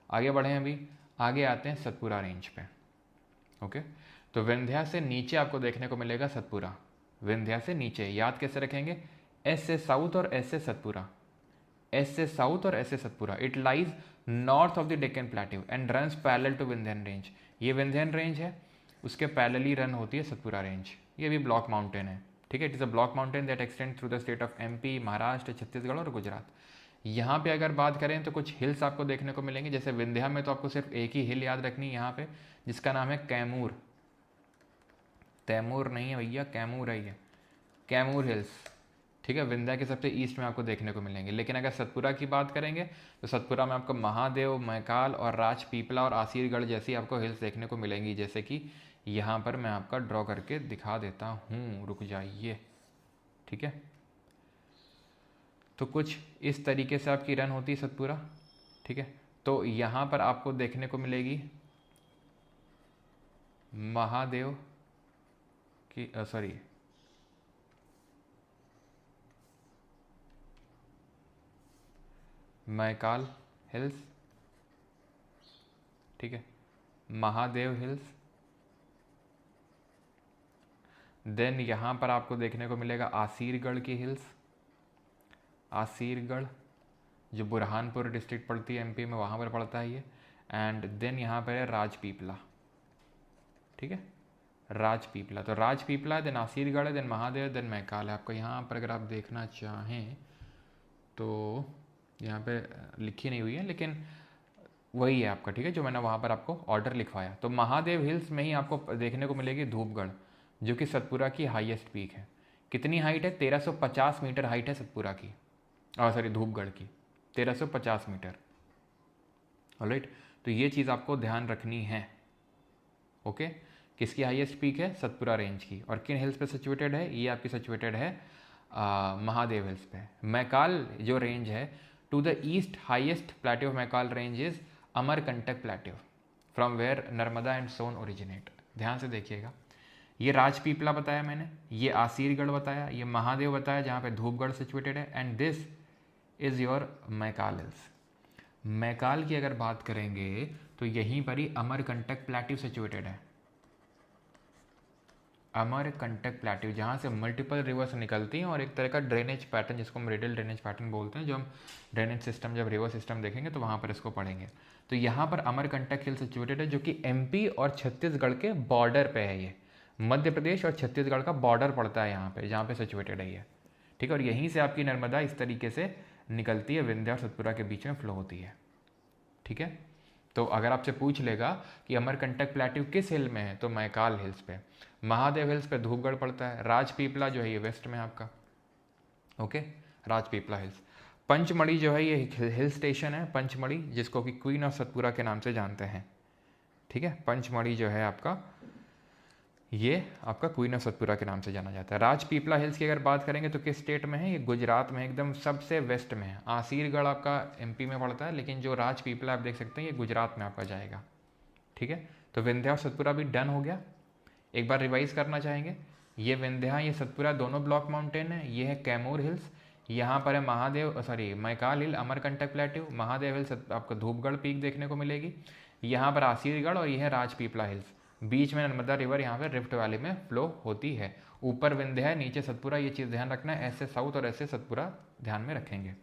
आगे बढ़े। अभी आगे आते हैं सतपुरा रेंज पे। ओके, तो विंध्या से नीचे आपको देखने को मिलेगा सतपुरा। विंध्या से नीचे याद कैसे रखेंगे? एस से साउथ और एस से सतपुरा, एस से साउथ और एस से Satpura. It lies north of the Deccan plateau and runs parallel to Vindhyan range. ये विंध्यन रेंज है, उसके पैरेलली रन होती है सतपुरा रेंज। ये भी ब्लॉक माउंटेन है। ठीक है, it is a block mountain that extend through the state of MP, Maharashtra, Chhattisgarh और गुजरात। यहाँ पे अगर बात करें तो कुछ हिल्स आपको देखने को मिलेंगे। जैसे विंध्या में तो आपको सिर्फ एक ही हिल याद रखनी है यहाँ पे, जिसका नाम है कैमूर। तैमूर नहीं है भैया, कैमूर है ये, कैमूर हिल्स। ठीक है, विंध्या के सबसे ईस्ट में आपको देखने को मिलेंगे। लेकिन अगर सतपुरा की बात करेंगे तो सतपुरा में आपको महादेव, मैकाल और राजपीपला और आसीरगढ़ जैसी आपको हिल्स देखने को मिलेंगी। जैसे कि यहाँ पर मैं आपका ड्रॉ करके दिखा देता हूँ, रुक जाइए। ठीक है, तो कुछ इस तरीके से आपकी रन होती है सतपुरा। ठीक है, तो यहाँ पर आपको देखने को मिलेगी महादेव की मैकाल हिल्स। ठीक है, महादेव हिल्स। देन यहाँ पर आपको देखने को मिलेगा आसीरगढ़ की हिल्स। आसीरगढ़ जो बुरहानपुर डिस्ट्रिक्ट पड़ती है एमपी में, वहाँ पर पड़ता है ये। एंड देन यहाँ पर है राजपीपला। ठीक है, राजपीपला, तो राजपीपला, देन आसीरगढ़ है, देन महादेव, देन मैकाल है। आपको यहाँ पर अगर आप देखना चाहें तो यहाँ पे लिखी नहीं हुई है, लेकिन वही है आपका। ठीक है, जो मैंने वहाँ पर आपको ऑर्डर लिखवाया। तो महादेव हिल्स में ही आपको देखने को मिलेगी धूपगढ़, जो कि सतपुरा की हाईएस्ट पीक है। कितनी हाइट है? 1350 मीटर हाइट है सतपुरा की, धूपगढ़ की 1350 मीटर। ऑलराइट, तो तो ये चीज़ आपको ध्यान रखनी है। ओके, किसकी हाईएस्ट पीक है? सतपुरा रेंज की। और किन हिल्स पे सिचुएटेड है? ये आपकी सिचुएटेड है महादेव हिल्स पे। मैकाल जो रेंज है, to the east highest plateau of Maikal range is Amarkantak plateau, from where Narmada and Son originate. ध्यान से देखिएगा, ये राजपीपला बताया मैंने, ये आसीरगढ़ बताया, ये महादेव बताया जहाँ पे धूपगढ़ सिचुएटेड है, and this is your Maikal hills. Maikal की अगर बात करेंगे तो यहीं पर ही अमरकंटक प्लेट्यू सिचुएटेड है। अमरकंटक प्लेट्यू जहाँ से मल्टीपल रिवर्स निकलती हैं और एक तरह का ड्रेनेज पैटर्न, जिसको हम रेडियल ड्रेनेज पैटर्न बोलते हैं, जो हम ड्रेनेज सिस्टम जब रिवर सिस्टम देखेंगे तो वहाँ पर इसको पढ़ेंगे। तो यहाँ पर अमरकंटक हिल सिचुएटेड है, जो कि एमपी और छत्तीसगढ़ के बॉर्डर पे है। ये मध्य प्रदेश और छत्तीसगढ़ का बॉर्डर पड़ता है यहाँ पे, जहाँ पे सिचुएटेड है ये। ठीक है, और यहीं से आपकी नर्मदा इस तरीके से निकलती है, विंध्या और सतपुरा के बीच में फ्लो होती है। ठीक है, तो अगर आपसे पूछ लेगा कि अमरकंटक प्लेट्यू किस हिल में है, तो मैकाल हिल्स पे। महादेव हिल्स पे धूपगढ़ पड़ता है। राजपीपला जो है ये वेस्ट में है आपका। Okay, Rajpipla hills. पंचमढ़ी जो है ये हिल स्टेशन है, पंचमढ़ी, जिसको कि क्वीन ऑफ सतपुरा के नाम से जानते हैं। ठीक है, पंचमढ़ी जो है आपका, ये आपका क्वीन ऑफ सतपुरा के नाम से जाना जाता है। राजपीपला हिल्स की अगर बात करेंगे तो किस स्टेट में है? ये गुजरात में, एकदम सबसे वेस्ट में है। आसीरगढ़ आपका एमपी में पड़ता है, लेकिन जो राजपीपला आप देख सकते हैं ये गुजरात में आपका जाएगा। ठीक है, तो विंध्या और सतपुरा भी डन हो गया। एक बार रिवाइज करना चाहेंगे, ये विंध्या ये सतपुरा दोनों ब्लॉक माउंटेन है। ये है कैमूर हिल्स, यहाँ पर है महादेव मैकाल हिल, अमरकंटक प्लेट्यू। महादेव हिल्स आपको धूपगढ़ पीक देखने को मिलेगी। यहाँ पर आसीरगढ़ और यह है राजपीपला हिल्स। बीच में नर्मदा रिवर यहाँ पे रिफ्ट वैली में फ्लो होती है। ऊपर विंध्या है, नीचे सतपुरा, ये चीज़ ध्यान रखना है। ऐसे साउथ और ऐसे सतपुरा ध्यान में रखेंगे।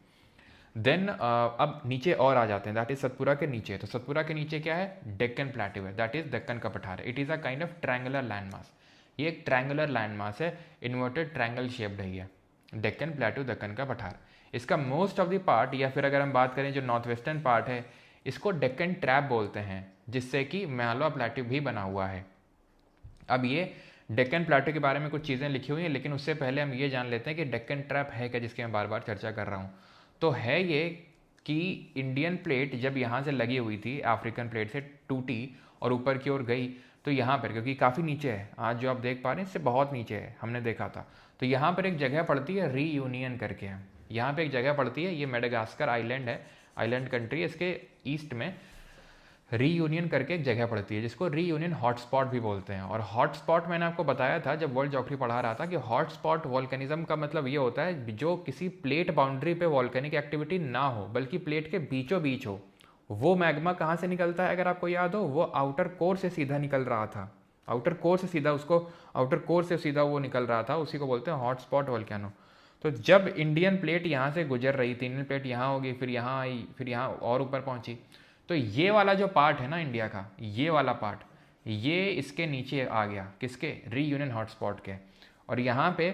देन अब नीचे और आ जाते हैं, दैट इज सतपुरा के नीचे। तो सतपुरा के नीचे क्या है? डेक्कन प्लेट्यू है, दैट इज दक्कन का पठार। It is a kind of triangular land मास। ये एक ट्रायंगुलर लैंड मास है, इन्वर्टेड ट्रायंगल शेप्ड है ये डेक्कन प्लेट्यू, दक्कन का पठार। इसका मोस्ट ऑफ द पार्ट, या फिर अगर हम बात करें जो नॉर्थ वेस्टर्न पार्ट है, इसको डेक्कन ट्रैप बोलते हैं, जिससे कि मालवा प्लेट्यू भी बना हुआ है। अब ये डेक्कन प्लेट्यू के बारे में कुछ चीज़ें लिखी हुई हैं, लेकिन उससे पहले हम ये जान लेते हैं कि डेक्कन ट्रैप है क्या, जिसकी मैं बार बार चर्चा कर रहा हूँ। तो है ये कि इंडियन प्लेट जब यहाँ से लगी हुई थी, अफ्रीकन प्लेट से टूटी और ऊपर की ओर गई, तो यहाँ पर, क्योंकि काफ़ी नीचे है, आज जो आप देख पा रहे हैं इससे बहुत नीचे है, हमने देखा था, तो यहाँ पर एक जगह पड़ती है रीयूनियन करके। यहाँ पे एक जगह पड़ती है, ये मेडागास्कर आइलैंड है, आइलैंड कंट्री, इसके ईस्ट में रीयूनियन करके एक जगह पड़ती है, जिसको रीयूनियन हॉटस्पॉट भी बोलते हैं। और हॉटस्पॉट मैंने आपको बताया था जब वर्ल्ड ज्योग्राफी पढ़ा रहा था कि हॉटस्पॉट वॉल्केनिज्म का मतलब ये होता है जो किसी प्लेट बाउंड्री पे वॉल्केनिक एक्टिविटी ना हो, बल्कि प्लेट के बीचों बीच हो। वो मैग्मा कहाँ से निकलता है अगर आपको याद हो? वो आउटर कोर से सीधा निकल रहा था, आउटर कोर से सीधा, उसको आउटर कोर से सीधा वो निकल रहा था, उसी को बोलते हैं हॉटस्पॉट वॉल्केनो। तो जब इंडियन प्लेट यहाँ से गुजर रही थी, इंडियन प्लेट यहाँ होगी, फिर यहाँ आई, फिर यहाँ और ऊपर पहुँची, तो ये वाला जो पार्ट है ना इंडिया का, ये वाला पार्ट, ये इसके नीचे आ गया, किसके? रीयूनियन हॉटस्पॉट के। और यहाँ पे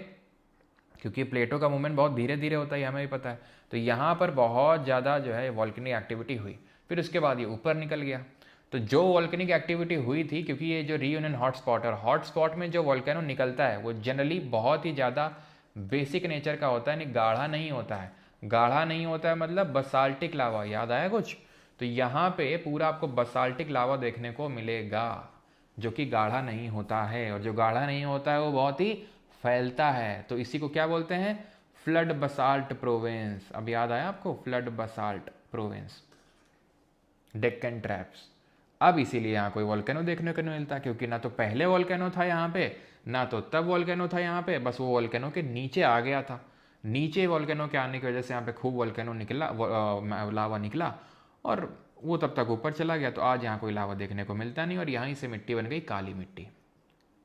क्योंकि प्लेटों का मूवमेंट बहुत धीरे धीरे होता है, हमें भी पता है, तो यहाँ पर बहुत ज़्यादा जो है वॉल्केनिक एक्टिविटी हुई, फिर उसके बाद ये ऊपर निकल गया। तो जो वॉल्केनिक एक्टिविटी हुई थी, क्योंकि ये जो रीयूनियन हॉटस्पॉट, और हॉटस्पॉट में जो वॉल्केनो निकलता है वो जनरली बहुत ही ज़्यादा बेसिक नेचर का होता है, यानी गाढ़ा नहीं होता है। गाढ़ा नहीं होता है मतलब बसाल्टिक लावा, याद आया कुछ? तो यहाँ पे पूरा आपको बसाल्टिक लावा देखने को मिलेगा, जो कि गाढ़ा नहीं होता है, और जो गाढ़ा नहीं होता है वो बहुत ही फैलता है। तो इसी को क्या बोलते हैं? Flood basalt Provence. अब याद आया आपको? Flood basalt Provence, Deccan traps. अब इसीलिए यहाँ कोई वॉल्केनो देखने को नहीं मिलता, क्योंकि ना तो पहले वॉल्केनो था यहाँ पे, ना तो तब वॉल्केनो था यहाँ पे, बस वो वॉल्केनो के नीचे आ गया था। नीचे वॉल्केनो के आने की वजह से यहाँ पे खूब वॉल्केनो निकला, लावा निकला, और वो तब तक ऊपर चला गया। तो आज यहाँ कोई लावा देखने को मिलता नहीं, और यहीं से मिट्टी बन गई काली मिट्टी।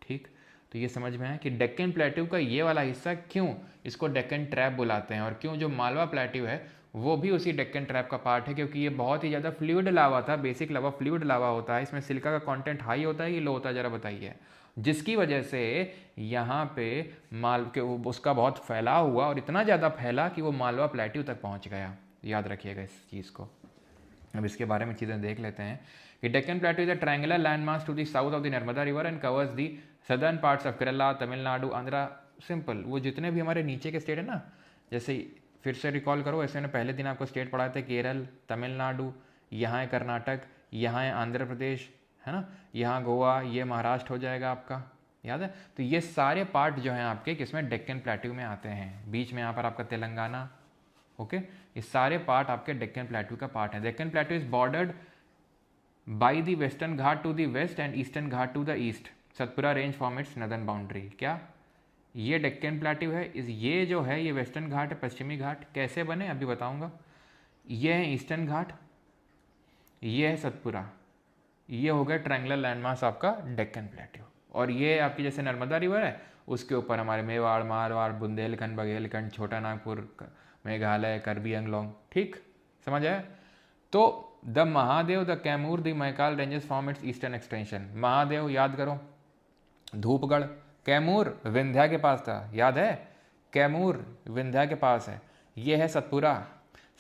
ठीक, तो ये समझ में है कि डेक्कन प्लेट्यू का ये वाला हिस्सा क्यों इसको डेक्कन ट्रैप बुलाते हैं, और क्यों जो मालवा प्लेट्यू है वो भी उसी डेक्कन ट्रैप का पार्ट है, क्योंकि ये बहुत ही ज़्यादा फ्लूइड लावा था। बेसिक लावा फ्लूइड लावा होता है, इसमें सिलिका का कंटेंट हाई होता है कि लो होता है, ज़रा बताइए। जिसकी वजह से यहाँ पे उसका बहुत फैलाव हुआ, और इतना ज़्यादा फैला कि वो मालवा प्लेट्यू तक पहुँच गया। याद रखिएगा इस चीज़ को। अब इसके बारे में चीज़ें देख लेते हैं कि Deccan plateau is a triangular land mass to the south of the Narmada river and covers the southern parts of Kerala, Tamil Nadu, Andhra. Simple, वो जितने भी हमारे नीचे के स्टेट है ना, जैसे फिर से रिकॉल करो, ऐसे मैंने पहले दिन आपको स्टेट पढ़ाए थे, केरल, तमिलनाडु, यहाँ है कर्नाटक, यहाँ है आंध्र प्रदेश, है ना, यहाँ गोवा, ये महाराष्ट्र हो जाएगा आपका, याद है। तो ये सारे पार्ट जो हैं आपके किसमें, डेक्कन प्लेट्यू में आते हैं। बीच में यहाँ पर आपका तेलंगाना, ओके, ये सारे पार्ट आपके डेक्कन प्लेट्यू का पार्ट है। Deccan plateau is bordered by the Western Ghat to the west and Eastern Ghat to the east. Satpura range form its northern boundary. क्या ये डेक्कन प्लेट्यू है, इस ये जो है ये वेस्टर्न घाट है, पश्चिमी घाट कैसे बने अभी बताऊंगा। ये है ईस्टर्न घाट, ये है सतपुरा, ये हो गया ट्रायंगुलर लैंडमास आपका डेक्कन प्लेट्यू। और ये आपकी जैसे नर्मदा रिवर है उसके ऊपर हमारे मेवाड़, मारवाड़, बुंदेलखंड, बघेलखंड, छोटा नागपुर, मेघालय, करबी अंगलोंग, ठीक समझ आया। तो the Mahadev, the Kaimur, the Maikal ranges form it's eastern extension. Mahadev याद करो धूपगढ़, कैमूर विंध्या के पास था, याद है, कैमूर विंध्या के पास है। ये है सतपुरा,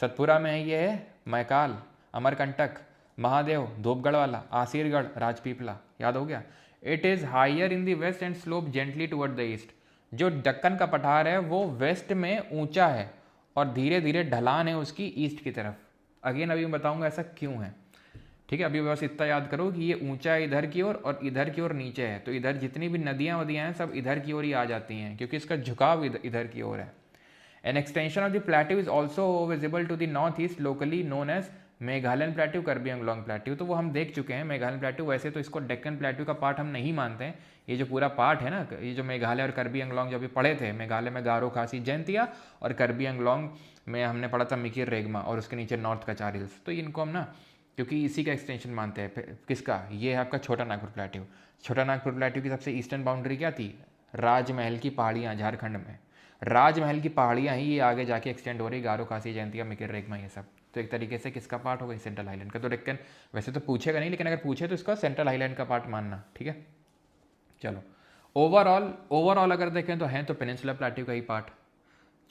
सतपुरा में है ये है मैकाल, अमरकंटक, महादेव धूपगढ़ वाला, आसीरगढ़ राजपीपला, याद हो गया। It is higher in the west and slope gently toward the east. जो दक्कन का पठार है वो वेस्ट में ऊंचा है और धीरे धीरे ढलान है उसकी ईस्ट की तरफ। अगेन अभी मैं बताऊंगा ऐसा क्यों है, ठीक है। अभी बस इतना याद करो कि ये ऊंचा है इधर की ओर और इधर की ओर नीचे है, तो इधर जितनी भी नदियां वदियां हैं सब इधर की ओर ही आ जाती हैं क्योंकि इसका झुकाव इधर की ओर है। An extension of the plateau is also visible to the north east locally known as Meghalayan plateau, Karbi Anglong plateau. तो वो हम देख चुके हैं मेघालयन प्लेट्यू। वैसे तो इसको डेक्कन प्लेट्यू का पार्ट हम नहीं मानते हैं, ये जो पूरा पार्ट है ना, ये जो मेघालय और कार्बी एंगलोंग जो अभी पढ़े थे, मेघालय में गारो, खासी, जयंतिया और कार्बी एंगलोंग में हमने पढ़ा था मिकिर रेगमा और उसके नीचे नॉर्थ कचार हिल्स। तो इनको हम ना क्योंकि इसी का एक्सटेंशन मानते हैं। किसका, ये है आपका छोटा नागपुर प्लेट्यू। छोटा नागपुर प्लेट्यू की सबसे ईस्टर्न बाउंड्री क्या थी, राजमहल की पहाड़ियाँ, झारखंड में राजमहल की पहाड़ियाँ ही ये आगे जाके एक्सटेंड हो रही, गारो, खासी, जयंतिया, मिकिर रेगमा, ये सब। तो एक तरीके से किसका पार्ट होगा, सेंट्रल हाईलैंड का। तो डेक्कन वैसे तो पूछेगा नहीं, लेकिन अगर पूछे तो इसका सेंट्रल हाईलैंड का पार्ट मानना, ठीक है। चलो ओवरऑल अगर देखें तो है तो पेनिनसुलर प्लेट्यू का ही पार्ट,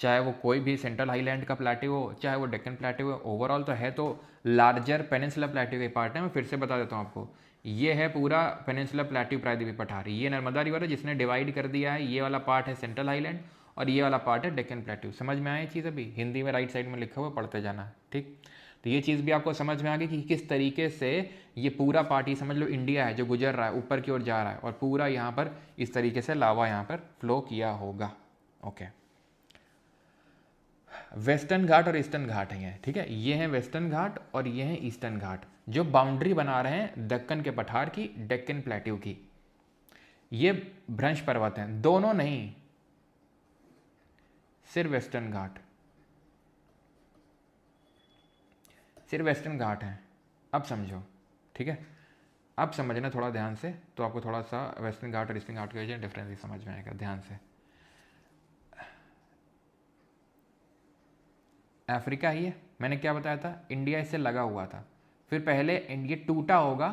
चाहे वो कोई भी सेंट्रल हाईलैंड का प्लेट्यू हो चाहे वो डेक्कन प्लेट्यू हो, ओवरऑल तो है तो लार्जर पेनिनसुलर प्लेट्यू का ही पार्ट है। मैं फिर से बता देता हूँ आपको, ये है पूरा पेनिनसुलर प्लेट्यू प्रायद्वीपीय पठार, ये नर्मदा रिवर है जिसने डिवाइड कर दिया है। ये वाला पार्ट है सेंट्रल हाईलैंड और ये वाला पार्ट है डेक्कन प्लेट्यू। समझ में आया चीज़, अभी हिंदी में राइट साइड में लिखा हुआ पढ़ते जाना, ठीक। तो ये चीज़ भी आपको समझ में आ गई कि किस तरीके से ये पूरा पार्ट, ही समझ लो इंडिया है जो गुजर रहा है, ऊपर की ओर जा रहा है और पूरा यहाँ पर इस तरीके से लावा यहाँ पर फ्लो किया होगा, ओके। वेस्टर्न घाट और ईस्टर्न घाट है ये, ठीक है। ये है वेस्टर्न घाट और ये है ईस्टर्न घाट जो बाउंड्री बना रहे हैं दक्कन के पठार की, डेक्कन प्लेट्यू की। ये भ्रंश पर्वत हैं, दोनों नहीं, सिर्फ वेस्टर्न घाट, सिर्फ वेस्टर्न घाट है। अब समझो, ठीक है, अब समझना थोड़ा ध्यान से, तो आपको थोड़ा सा वेस्टर्न घाट और ईस्टर्न घाट के वजह डिफरेंस समझ में आएगा ध्यान से। अफ्रीका ही है, मैंने क्या बताया था, इंडिया इससे लगा हुआ था, फिर पहले ये टूटा होगा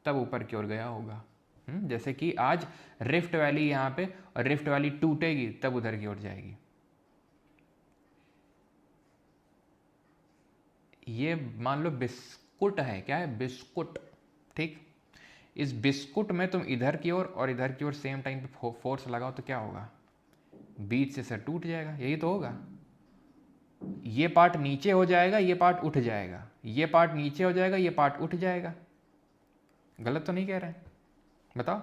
तब ऊपर की ओर गया होगा। जैसे कि आज रिफ्ट वैली यहाँ पे, और रिफ्ट वैली टूटेगी तब उधर की ओर जाएगी। ये मान लो बिस्कुट है, क्या है, बिस्कुट, ठीक। इस बिस्कुट में तुम इधर की ओर और इधर की ओर सेम टाइम पे फोर्स लगाओ तो क्या होगा, बीच से सर टूट जाएगा, यही तो होगा। ये पार्ट नीचे हो जाएगा, ये पार्ट उठ जाएगा, ये पार्ट नीचे हो जाएगा, ये पार्ट उठ जाएगा। गलत तो नहीं कह रहे हैं, बताओ,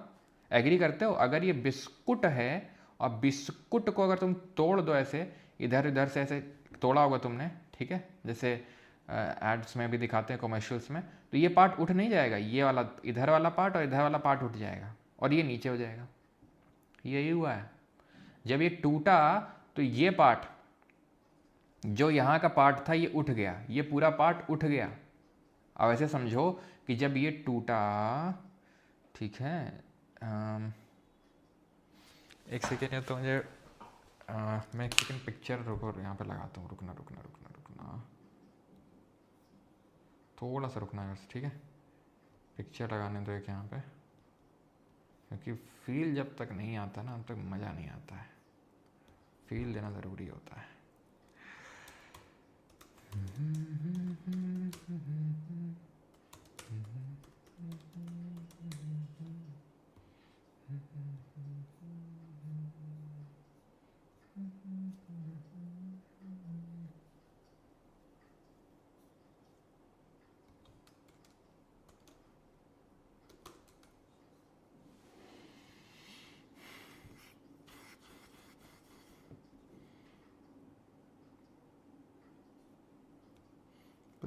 एग्री करते हो। अगर ये बिस्कुट है और बिस्कुट को अगर तुम तोड़ दो ऐसे, इधर इधर से ऐसे तोड़ा होगा तुमने, ठीक है, जैसे एड्स में भी दिखाते हैं, कॉमर्शियल्स में, तो ये पार्ट उठ नहीं जाएगा, ये वाला इधर वाला पार्ट और इधर वाला पार्ट उठ जाएगा और ये नीचे हो जाएगा। यही हुआ है, जब ये टूटा तो ये पार्ट जो यहाँ का पार्ट था ये उठ गया, ये पूरा पार्ट उठ गया। अब ऐसे समझो कि जब ये टूटा, ठीक है, एक सेकेंड है तो मुझे मैं एक सेकेंड पिक्चर रुको यहाँ पे लगाता हूँ, रुकना रुकना रुकना रुकना, थोड़ा सा रुकना है बस, ठीक है। पिक्चर लगाने दो एक यहाँ पे, क्योंकि फील जब तक नहीं आता ना तब तक मज़ा नहीं आता है, फील देना ज़रूरी होता है।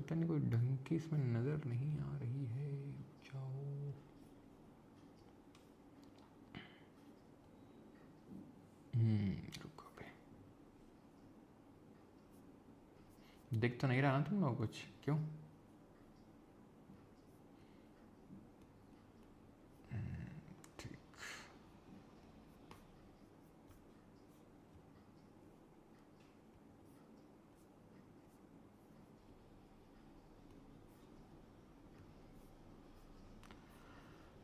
पता नहीं कोई ढंग की इसमें नज़र नहीं आ रही है। जाओ, रुको पे, दिख तो नहीं रहा ना तुम लोग कुछ, क्यों? ठीक,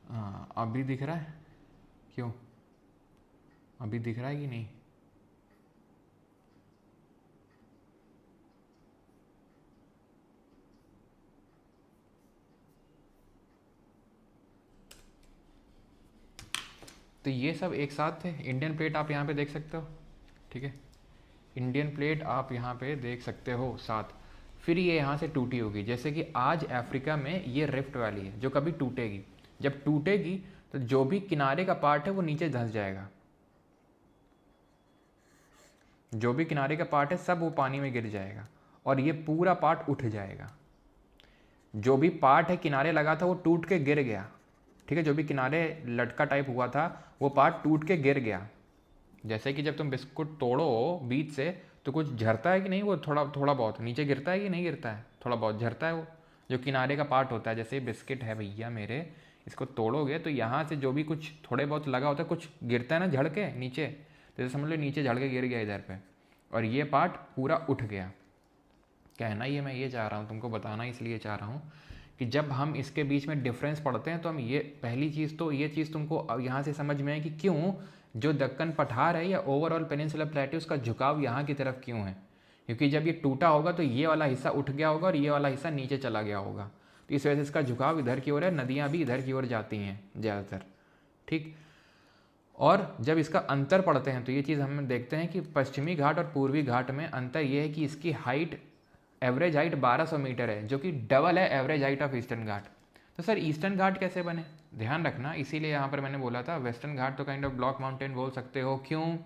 हाँ अभी दिख रहा है? क्यों, अभी दिख रहा है कि नहीं? तो ये सब एक साथ थे। इंडियन प्लेट आप यहाँ पे देख सकते हो, ठीक है, इंडियन प्लेट आप यहाँ पे देख सकते हो साथ। फिर ये यहाँ से टूटी होगी, जैसे कि आज अफ्रीका में ये रिफ्ट वैली है जो कभी टूटेगी। जब टूटेगी तो जो भी किनारे का पार्ट है वो नीचे धंस जाएगा, जो भी किनारे का पार्ट है सब वो पानी में गिर जाएगा और ये पूरा पार्ट उठ जाएगा। जो भी पार्ट है किनारे लगा था वो टूट के गिर गया, ठीक है, जो भी किनारे लटका टाइप हुआ था वो पार्ट टूट के गिर गया। जैसे कि जब तुम बिस्कुट तोड़ो बीच से तो कुछ झरता है कि नहीं, वो थोड़ा थोड़ा बहुत नीचे गिरता है कि नहीं गिरता है, थोड़ा बहुत झरता है वो जो किनारे का पार्ट होता है। जैसे बिस्किट है भैया मेरे, इसको तोड़ोगे तो यहाँ से जो भी कुछ थोड़े बहुत लगा होता है कुछ गिरता है ना झड़ के नीचे, जैसे समझ लो नीचे झड़ के गिर गया इधर पे और ये पार्ट पूरा उठ गया। कहना ये मैं ये चाह रहा हूँ, तुमको बताना इसलिए चाह रहा हूँ कि जब हम इसके बीच में डिफरेंस पढ़ते हैं तो हम ये पहली चीज़ तो ये चीज़ तुमको यहाँ से समझ में है कि क्यों जो दक्कन पठार है या ओवरऑल पेनिनसुलर प्लेटू उसका झुकाव यहाँ की तरफ क्यों है। क्योंकि जब ये टूटा होगा तो ये वाला हिस्सा उठ गया होगा और ये वाला हिस्सा नीचे चला गया होगा, तो इस वजह से इसका झुकाव इधर की ओर है। नदियाँ भी इधर की ओर जाती हैं ज़्यादातर, ठीक। और जब इसका अंतर पढ़ते हैं तो ये चीज़ हम देखते हैं कि पश्चिमी घाट और पूर्वी घाट में अंतर ये है कि इसकी हाइट, एवरेज हाइट 1200 मीटर है, जो कि डबल है एवरेज हाइट ऑफ ईस्टर्न घाट। तो सर ईस्टर्न घाट कैसे बने, ध्यान रखना, इसीलिए यहाँ पर मैंने बोला था वेस्टर्न घाट तो काइंड ऑफ ब्लॉक माउंटेन बोल सकते हो। क्यों?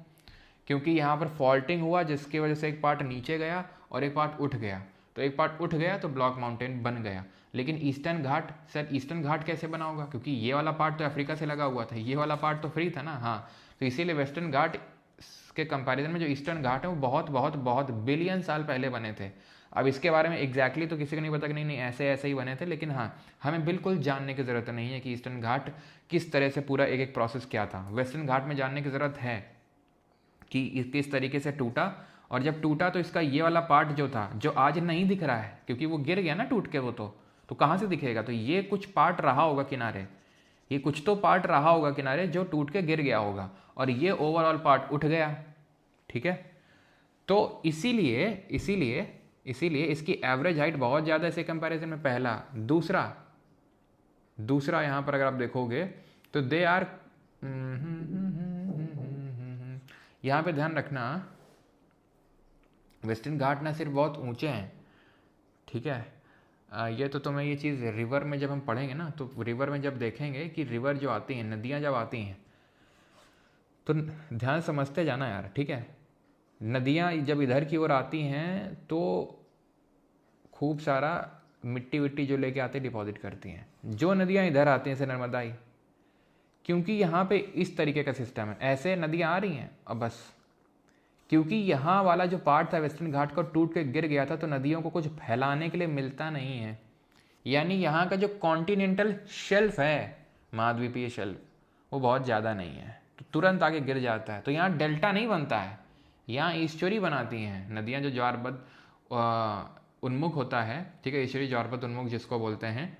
क्योंकि यहाँ पर फॉल्टिंग हुआ जिसकी वजह से एक पार्ट नीचे गया और एक पार्ट उठ गया, तो एक पार्ट उठ गया तो ब्लॉक माउंटेन बन गया। लेकिन ईस्टर्न घाट, सर ईस्टर्न घाट कैसे बना होगा, क्योंकि ये वाला पार्ट तो अफ्रीका से लगा हुआ था, ये वाला पार्ट तो फ्री था ना, हाँ, तो इसीलिए वेस्टर्न घाट के कंपैरिजन में जो ईस्टर्न घाट है वो बहुत बहुत बहुत बिलियन साल पहले बने थे। अब इसके बारे में एग्जैक्टली तो किसी को नहीं पता कि नहीं नहीं ऐसे ऐसे ही बने थे, लेकिन हाँ हमें बिल्कुल जानने की ज़रूरत नहीं है कि ईस्टर्न घाट किस तरह से पूरा एक एक प्रोसेस क्या था। वेस्टर्न घाट में जानने की ज़रूरत है कि किस तरीके से टूटा, और जब टूटा तो इसका ये वाला पार्ट जो था जो आज नहीं दिख रहा है क्योंकि वो गिर गया ना टूट के, वो तो कहाँ से दिखेगा, तो ये कुछ पार्ट रहा होगा किनारे, ये कुछ तो पार्ट रहा होगा किनारे जो टूट के गिर गया होगा और ये ओवरऑल पार्ट उठ गया, ठीक है। तो इसीलिए इसीलिए इसीलिए इसकी एवरेज हाइट बहुत ज़्यादा है इसे कंपैरिजन में, पहला। दूसरा यहाँ पर अगर आप देखोगे तो दे आर, यहाँ पे ध्यान रखना वेस्टर्न घाट ना सिर्फ बहुत ऊंचे हैं, ठीक है, ये तो तुम्हें ये चीज़ रिवर में जब हम पढ़ेंगे ना तो रिवर में जब देखेंगे कि रिवर जो आती हैं, नदियाँ जब आती हैं तो ध्यान समझते जाना यार, ठीक है। नदियाँ जब इधर की ओर आती हैं तो खूब सारा मिट्टी विट्टी जो लेके आते डिपॉजिट करती हैं। जो नदियाँ इधर आती हैं जैसे नर्मदाई, क्योंकि यहाँ पे इस तरीके का सिस्टम है, ऐसे नदियाँ आ रही हैं अब बस, क्योंकि यहाँ वाला जो पार्ट था वेस्टर्न घाट का टूट के गिर गया था तो नदियों को कुछ फैलाने के लिए मिलता नहीं है। यानी यहाँ का जो कॉन्टिनेंटल शेल्फ है, महाद्वीपीय शेल्फ, वो बहुत ज़्यादा नहीं है तो तुरंत आगे गिर जाता है, तो यहाँ डेल्टा नहीं बनता है, यहाँ ईश्वरी बनाती हैं नदियाँ। जो ज्वारबद्ध उन्मुख होता है, ठीक है, ईश्वरी ज्वारबद्ध उन्मुख जिसको बोलते हैं,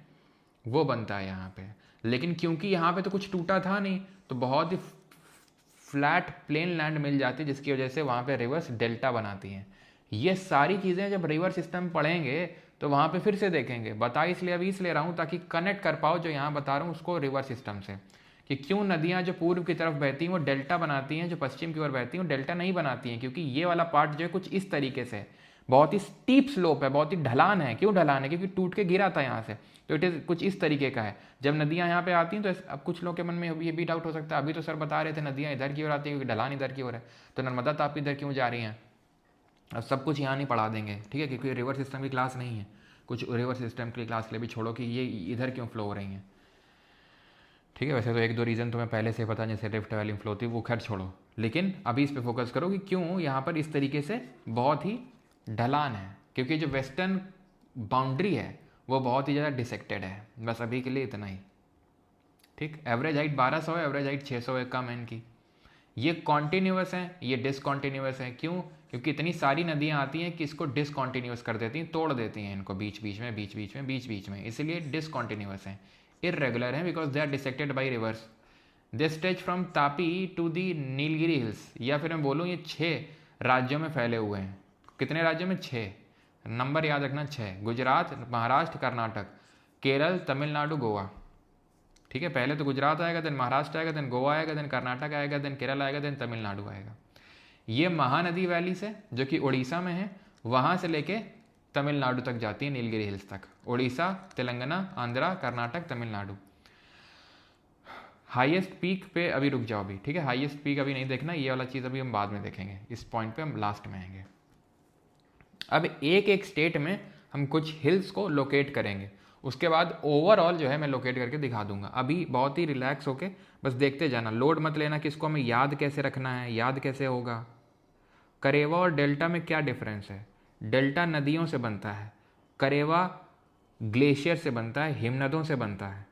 वो बनता है यहाँ पे। लेकिन क्योंकि यहाँ पे तो कुछ टूटा था नहीं तो बहुत ही फ्लैट प्लेन लैंड मिल जाती है, जिसकी वजह से वहाँ पे रिवर्स डेल्टा बनाती हैं। ये सारी चीज़ें जब रिवर सिस्टम पढ़ेंगे तो वहाँ पे फिर से देखेंगे, बता इसलिए अभी इसलिए रहा हूँ ताकि कनेक्ट कर पाओ जो यहाँ बता रहा हूँ उसको रिवर सिस्टम से, कि क्यों नदियाँ जो पूर्व की तरफ बहती हैं वो डेल्टा बनाती हैं, जो पश्चिम की ओर बहती हैं वो डेल्टा नहीं बनाती हैं, क्योंकि ये वाला पार्ट जो है कुछ इस तरीके से बहुत ही स्टीप स्लोप है, बहुत ही ढलान है। क्यों ढलान है? क्योंकि टूट के गिरा था यहाँ से, तो इट इज़ कुछ इस तरीके का है। जब नदियाँ यहाँ पे आती हैं तो अब कुछ लोगों के मन में ये भी डाउट हो सकता है, अभी तो सर बता रहे थे नदियाँ इधर की ओर आती है क्योंकि ढलान इधर की ओर है, तो नर्मदा ताप्ती इधर क्यों जा रही हैं? अब सब कुछ यहाँ नहीं पढ़ा देंगे, ठीक है, क्योंकि रिवर सिस्टम की क्लास नहीं है। कुछ रिवर सिस्टम की क्लास के लिए भी छोड़ो कि ये इधर क्यों फ्लो हो रही हैं, ठीक है। वैसे तो एक दो रीज़न तुम्हें पहले से पता, जैसे रिफ्ट वैली फ्लो थी, वो खैर छोड़ो, लेकिन अभी इस पे फोकस करो कि क्यों यहाँ पर इस तरीके से बहुत ही ढलान है, क्योंकि जो वेस्टर्न बाउंड्री है वो बहुत ही ज़्यादा डिसेक्टेड है। बस अभी के लिए इतना ही, ठीक। एवरेज हाइट 1200 है, एवरेज हाइट 600 है कम है इनकी। ये कॉन्टीन्यूअस है, ये डिसकॉन्टीन्यूअस है। क्यों? क्योंकि इतनी सारी नदियाँ आती हैं कि इसको डिसकॉन्टीन्यूअस कर देती हैं, तोड़ देती हैं इनको बीच बीच में, बीच बीच में, बीच बीच में, इसलिए डिसकॉन्टीन्यूअस हैं, इरेगुलर हैं, because they are dissected by rivers. They stretch from Tapi to the Nilgiri hills, या फिर मैं बोलूँ ये 6 राज्यों में फैले हुए हैं। कितने राज्यों में? 6 नंबर याद रखना, 6। गुजरात, महाराष्ट्र, कर्नाटक, केरल, तमिलनाडु, गोवा, ठीक है। पहले तो गुजरात आएगा, देन महाराष्ट्र आएगा, देन गोवा आएगा, देन कर्नाटक आएगा, देन केरल आएगा, देन तमिलनाडु आएगा। ये महानदी वैली से, जो कि उड़ीसा में है, वहाँ से लेके तमिलनाडु तक जाती है, नीलगिरी हिल्स तक। उड़ीसा, तेलंगाना, आंध्रा, कर्नाटक, तमिलनाडु। हाईएस्ट पीक पे अभी रुक जाओ अभी, ठीक है। हाईएस्ट पीक अभी नहीं देखना, ये वाला चीज़ अभी हम बाद में देखेंगे, इस पॉइंट पे हम लास्ट में आएंगे। अब एक एक स्टेट में हम कुछ हिल्स को लोकेट करेंगे, उसके बाद ओवरऑल जो है मैं लोकेट करके दिखा दूंगा। अभी बहुत ही रिलैक्स होके बस देखते जाना, लोड मत लेना कि इसको हमें याद कैसे रखना है, याद कैसे होगा। करेवा और डेल्टा में क्या डिफरेंस है? डेल्टा नदियों से बनता है, करेवा ग्लेशियर से बनता है, हिमनदों से बनता है।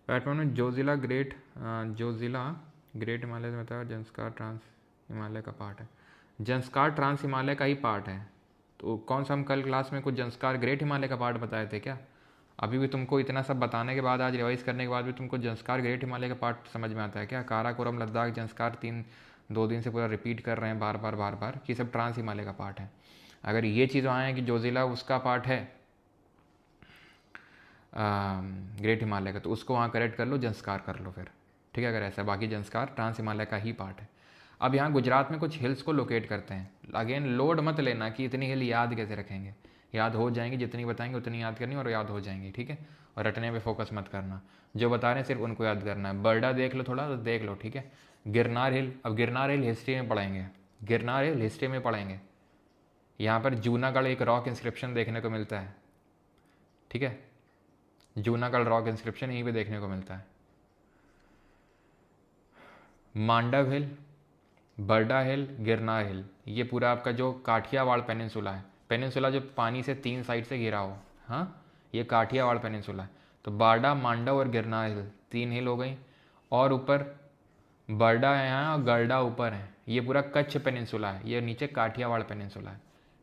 पैटर्न में जोजिला ग्रेट हिमालय से बताया, जंस्कार ट्रांस हिमालय का पार्ट है। जंस्कार ट्रांस हिमालय का ही पार्ट है। तो कौन सा हम कल क्लास में कुछ जंस्कार ग्रेट हिमालय का पार्ट बताए थे क्या? अभी भी तुमको इतना सब बताने के बाद, आज रिवाइज करने के बाद भी तुमको जंस्कार ग्रेट हिमालय का पार्ट समझ में आता है क्या? काराकोरम, लद्दाख, जंस्कार 2 दिन से पूरा रिपीट कर रहे हैं बार बार कि सब ट्रांस हिमालय का पार्ट है। अगर ये चीज़ वहाँ है कि जोजिला उसका पार्ट है ग्रेट हिमालय का, तो उसको वहाँ करेक्ट कर लो, जंस्कार कर लो फिर, ठीक है। अगर ऐसा, बाकी जंस्कार ट्रांस हिमालय का ही पार्ट है। अब यहाँ गुजरात में कुछ हिल्स को लोकेट करते हैं। अगेन लोड मत लेना कि इतनी हिल याद कैसे रखेंगे, याद हो जाएंगी, जितनी बताएंगे उतनी याद करनी और याद हो जाएंगी, ठीक है। और रटने पे फोकस मत करना, जो बता रहे हैं सिर्फ उनको याद करना है। बर्डा देख लो थोड़ा, तो देख लो, ठीक है। गिरनार हिल, अब गिरनार हिल हिस्ट्री में पढ़ेंगे, गिरनार हिल हिस्ट्री में पढ़ेंगे। यहाँ पर जूनागढ़ एक रॉक इंस्क्रिप्शन देखने को मिलता है, ठीक है। जूनागढ़ रॉक इंस्क्रिप्शन यहीं पे देखने को मिलता है। मांडव हिल, बर्डा हिल, गिरनार हिल, ये पूरा आपका जो काठियावाड़ पेनिनसुला है, पेनिनसुला जो पानी से 3 साइड से घिरा हो, हाँ, ये काठियावाड़ पेनिनसुला है। तो बारडा, मांडव और गिरनार हिल 3 हिल हो गई। और ऊपर बर्डा है यहाँ और गरडा ऊपर है, ये पूरा कच्छ पेनिनसुला है, ये नीचे काठियावाड़ पेनिनसुला है।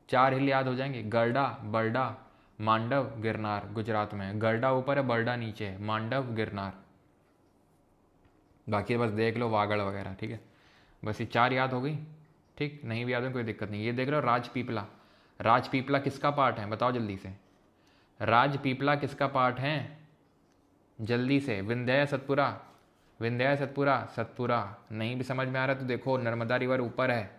4 हिल याद हो जाएंगे, गरडा, बर्डा, मांडव, गिरनार। गुजरात में गरडा ऊपर है, बर्डा नीचे है, मांडव, गिरनार। बाकी बस देख लो वागड़ वगैरह, ठीक है। बस ये 4 याद हो गई, ठीक। नहीं भी याद हो कोई दिक्कत नहीं। ये देख लो राजपीपला, राजपीपला किसका पार्ट है बताओ जल्दी से, राजपीपला किसका पार्ट है जल्दी से? विंध्य सतपुरा, विंध्य सतपुरा, सतपुरा। नहीं भी समझ में आ रहा तो देखो, नर्मदा रिवर ऊपर है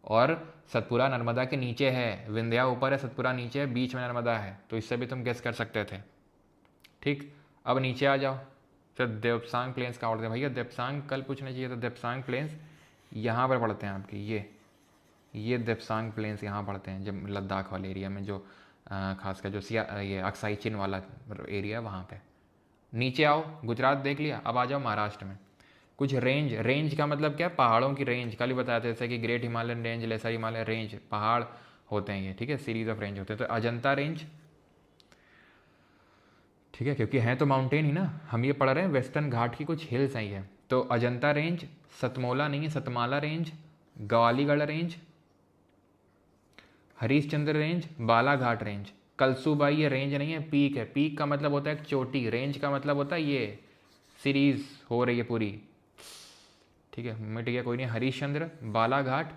और सतपुरा नर्मदा के नीचे है, विंध्या ऊपर है, सतपुरा नीचे है, बीच में नर्मदा है, तो इससे भी तुम गेस कर सकते थे, ठीक। अब नीचे आ जाओ, फिर देवसांग प्लेन्स कहाँ पड़ते हैं भैया? देवसांग कल पूछना चाहिए था। देवसांग प्लेन्स यहाँ पर पड़ते हैं आपके, ये देवसांग प्लेन्स यहाँ पड़ते हैं, जब लद्दाख वाले एरिया में, जो खासकर जो ये अक्साई चिन वाला एरिया वहाँ पे। नीचे आओ, गुजरात देख लिया, अब आ जाओ महाराष्ट्र में। कुछ रेंज, रेंज का मतलब क्या? पहाड़ों की रेंज। कल ही बताया था जैसे कि great Himalayan range, lesser Himalaya range, पहाड़ होते हैं ये, ठीक है, सीरीज ऑफ रेंज होते हैं। तो अजंता रेंज, ठीक है, क्योंकि हैं तो माउंटेन ही ना, हम ये पढ़ रहे हैं वेस्टर्न घाट की कुछ हिल्स हैं ये। तो अजंता रेंज, सतमोला नहीं है, Satmala range, Gwaligarh range, Harishchandra range, Balaghat range. Kalsubai ये रेंज नहीं है, पीक है। पीक का मतलब होता है चोटी, रेंज का मतलब होता है ये सीरीज हो रही है पूरी, ठीक है। मिट गया, कोई नहीं। हरीशचंद्र, बालाघाट,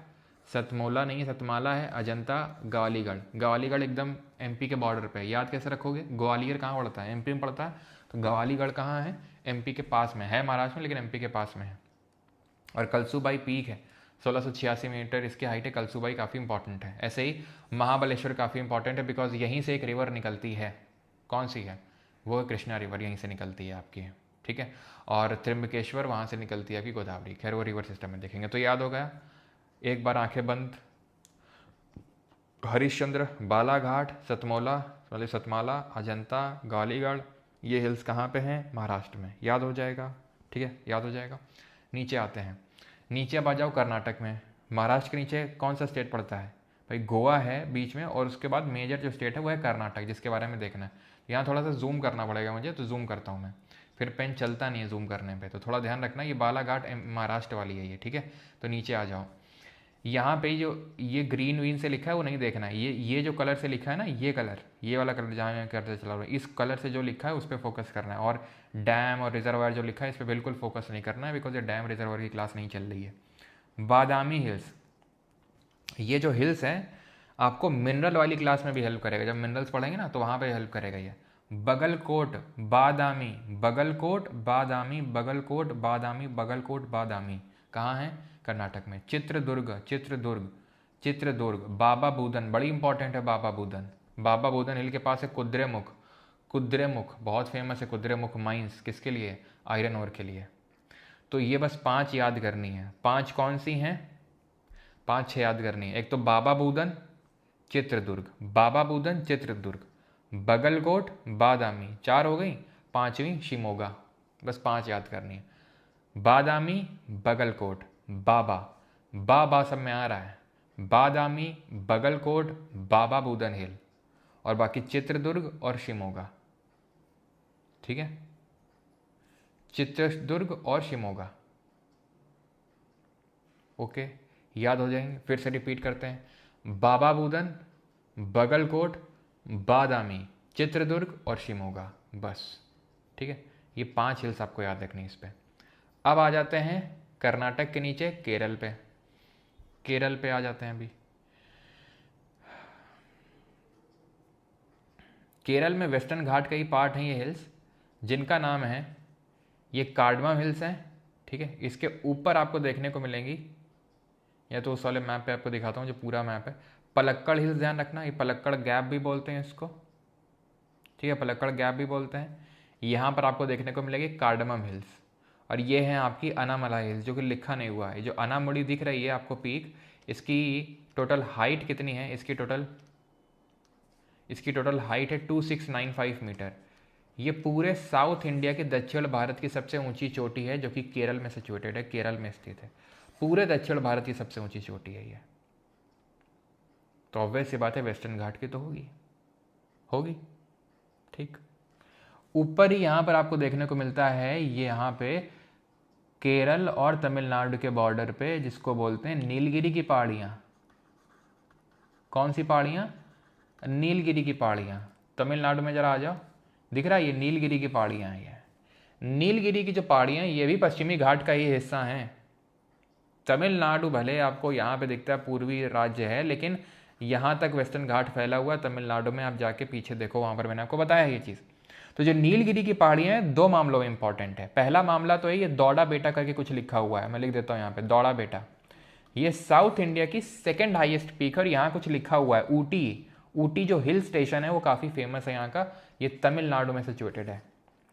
सतमोला नहीं है, सतमाला है, अजंता, ग्वालीगढ़। ग्वालीगढ़ एकदम एमपी के बॉर्डर पे है, याद कैसे रखोगे? ग्वालियर कहाँ पड़ता है? एमपी में पड़ता है, तो ग्वालीगढ़ कहाँ है? एमपी के पास में है, महाराष्ट्र में, लेकिन एमपी के पास में है। और कलसूबाई पीक है, 1686 मीटर इसकी हाइट है। कलसूबाई काफ़ी इंपॉर्टेंट है। ऐसे ही महाबलेश्वर काफ़ी इंपॉर्टेंट है, बिकॉज यहीं से एक रिवर निकलती है। कौन सी है वो? कृष्णा रिवर यहीं से निकलती है आपकी, ठीक है। और त्र्यंबकेश्वर वहाँ से निकलती है आपकी गोदावरी। खैर वो रिवर सिस्टम में देखेंगे तो याद हो गया। एक बार आंखें बंद। हरिश्चंद्र, बालाघाट, सतमौला मतलब सतमाला, अजंता, गालीगढ़, ये हिल्स कहाँ पे हैं? महाराष्ट्र में। याद हो जाएगा, ठीक है, याद हो जाएगा। नीचे आते हैं, नीचे अब आ जाओ कर्नाटक में। महाराष्ट्र के नीचे कौन सा स्टेट पड़ता है भाई? गोवा है बीच में, और उसके बाद मेजर जो स्टेट है वो है कर्नाटक, जिसके बारे में देखना है। यहाँ थोड़ा सा जूम करना पड़ेगा मुझे, तो जूम करता हूँ मैं, फिर पेन चलता नहीं है जूम करने पे, तो थोड़ा ध्यान रखना। ये बालाघाट महाराष्ट्र वाली है ये, ठीक है। तो नीचे आ जाओ, यहाँ पे जो ये ग्रीन वीन से लिखा है वो नहीं देखना है। ये जो कलर से लिखा है ना, ये कलर, ये वाला कलर जहाँ मैं करते चला रहा हूँ, इस कलर से जो लिखा है उस पर फोकस करना है। और डैम और रिजर्वायर जो लिखा है इस पर बिल्कुल फोकस नहीं करना है, बिकॉज ये डैम रिजर्वायर की क्लास नहीं चल रही है। बादामी हिल्स, ये जो हिल्स है आपको मिनरल वाली क्लास में भी हेल्प करेगा। जब मिनरल्स पढ़ेंगे ना तो वहाँ पे हेल्प करेगा ये। बगलकोट बादामी, बगलकोट बादामी, बगलकोट बादामी, बगलकोट बादामी कहाँ है? कर्नाटक में। चित्रदुर्ग, चित्रदुर्ग, चित्रदुर्ग, बाबा बूदन, बड़ी इंपॉर्टेंट है बाबा बूदन। बाबा बूदन हिल के पास है कुद्रेमुख, कुद्रेमुख बहुत फेमस है। कुद्रेमुख माइंस किसके लिए? आयरन ओर के लिए। तो ये बस 5 याद करनी है। 5 कौन सी हैं? 5-6 याद करनी है। एक तो बाबा बूदन, चित्रदुर्ग, बाबा बूदन, चित्रदुर्ग, बगलकोट, बादामी, 4 हो गई। 5वीं शिमोगा। बस 5 याद करनी है। बादामी, बगलकोट, बाबा, बाबा सब में आ रहा है। बादामी, बगलकोट, बाबा बूदन हिल, और बाकी चित्रदुर्ग और शिमोगा, ठीक है। चित्रदुर्ग और शिमोगा, ओके, याद हो जाएंगे। फिर से रिपीट करते हैं, बाबा बूदन, बगलकोट, बादामी, चित्रदुर्ग और शिमोगा, बस, ठीक है। ये 5 हिल्स आपको याद रखनी है इस पर। अब आ जाते हैं कर्नाटक के नीचे केरल पे। केरल पे आ जाते हैं अभी। केरल में वेस्टर्न घाट का ही पार्ट है ये हिल्स, जिनका नाम है, ये कार्डमम हिल्स हैं, ठीक है। इसके ऊपर आपको देखने को मिलेंगी, या तो उस वाले मैप पे आपको दिखाता हूँ जो पूरा मैप है। पलक्कड़ हिल्स, ध्यान रखना, ये पलक्कड़ गैप भी बोलते हैं इसको, ठीक है, पलक्कड़ गैप भी बोलते हैं। यहाँ पर आपको देखने को मिलेगी कार्डमम हिल्स, और ये है आपकी अनामलाई हिल्स, जो कि लिखा नहीं हुआ है। जो अनामुड़ी दिख रही है आपको पीक, इसकी टोटल हाइट कितनी है? इसकी टोटल हाइट है 2695 मीटर। ये पूरे साउथ इंडिया के दक्षिण भारत की सबसे ऊंची चोटी है, जो कि केरल में सिचुएटेड है, केरल में स्थित है। पूरे दक्षिण भारत की सबसे ऊंची चोटी है ये। तो ऑब्वियस सी बात है वेस्टर्न घाट की तो होगी, ठीक। ऊपर ही यहाँ पर आपको देखने को मिलता है, ये यहाँ पे केरल और तमिलनाडु के बॉर्डर पे, जिसको बोलते हैं नीलगिरी की पहाड़ियाँ। कौन सी पहाड़ियाँ? नीलगिरी की पहाड़ियाँ। तमिलनाडु में जरा आ जाओ, दिख रहा है ये नीलगिरी की पहाड़ियाँ हैं। ये नीलगिरी की जो पहाड़ियाँ ये भी पश्चिमी घाट का ही हिस्सा हैं। तमिलनाडु भले आपको यहाँ पे दिखता है पूर्वी राज्य है, लेकिन यहाँ तक वेस्टर्न घाट फैला हुआ है। तमिलनाडु में आप जाके पीछे देखो, वहाँ पर मैंने आपको बताया ये चीज़। तो जो नीलगिरी की पहाड़ियाँ हैं 2 मामलों में इंपॉर्टेंट है। पहला मामला तो है ये दौड़ा बेटा करके कुछ लिखा हुआ है, मैं लिख देता हूँ यहाँ पे, दौड़ा बेटा। ये साउथ इंडिया की 2nd हाईएस्ट पीक है, और यहाँ कुछ लिखा हुआ है ऊटी। ऊटी जो हिल स्टेशन है वो काफ़ी फेमस है यहाँ का, ये तमिलनाडु में सिचुएटेड है।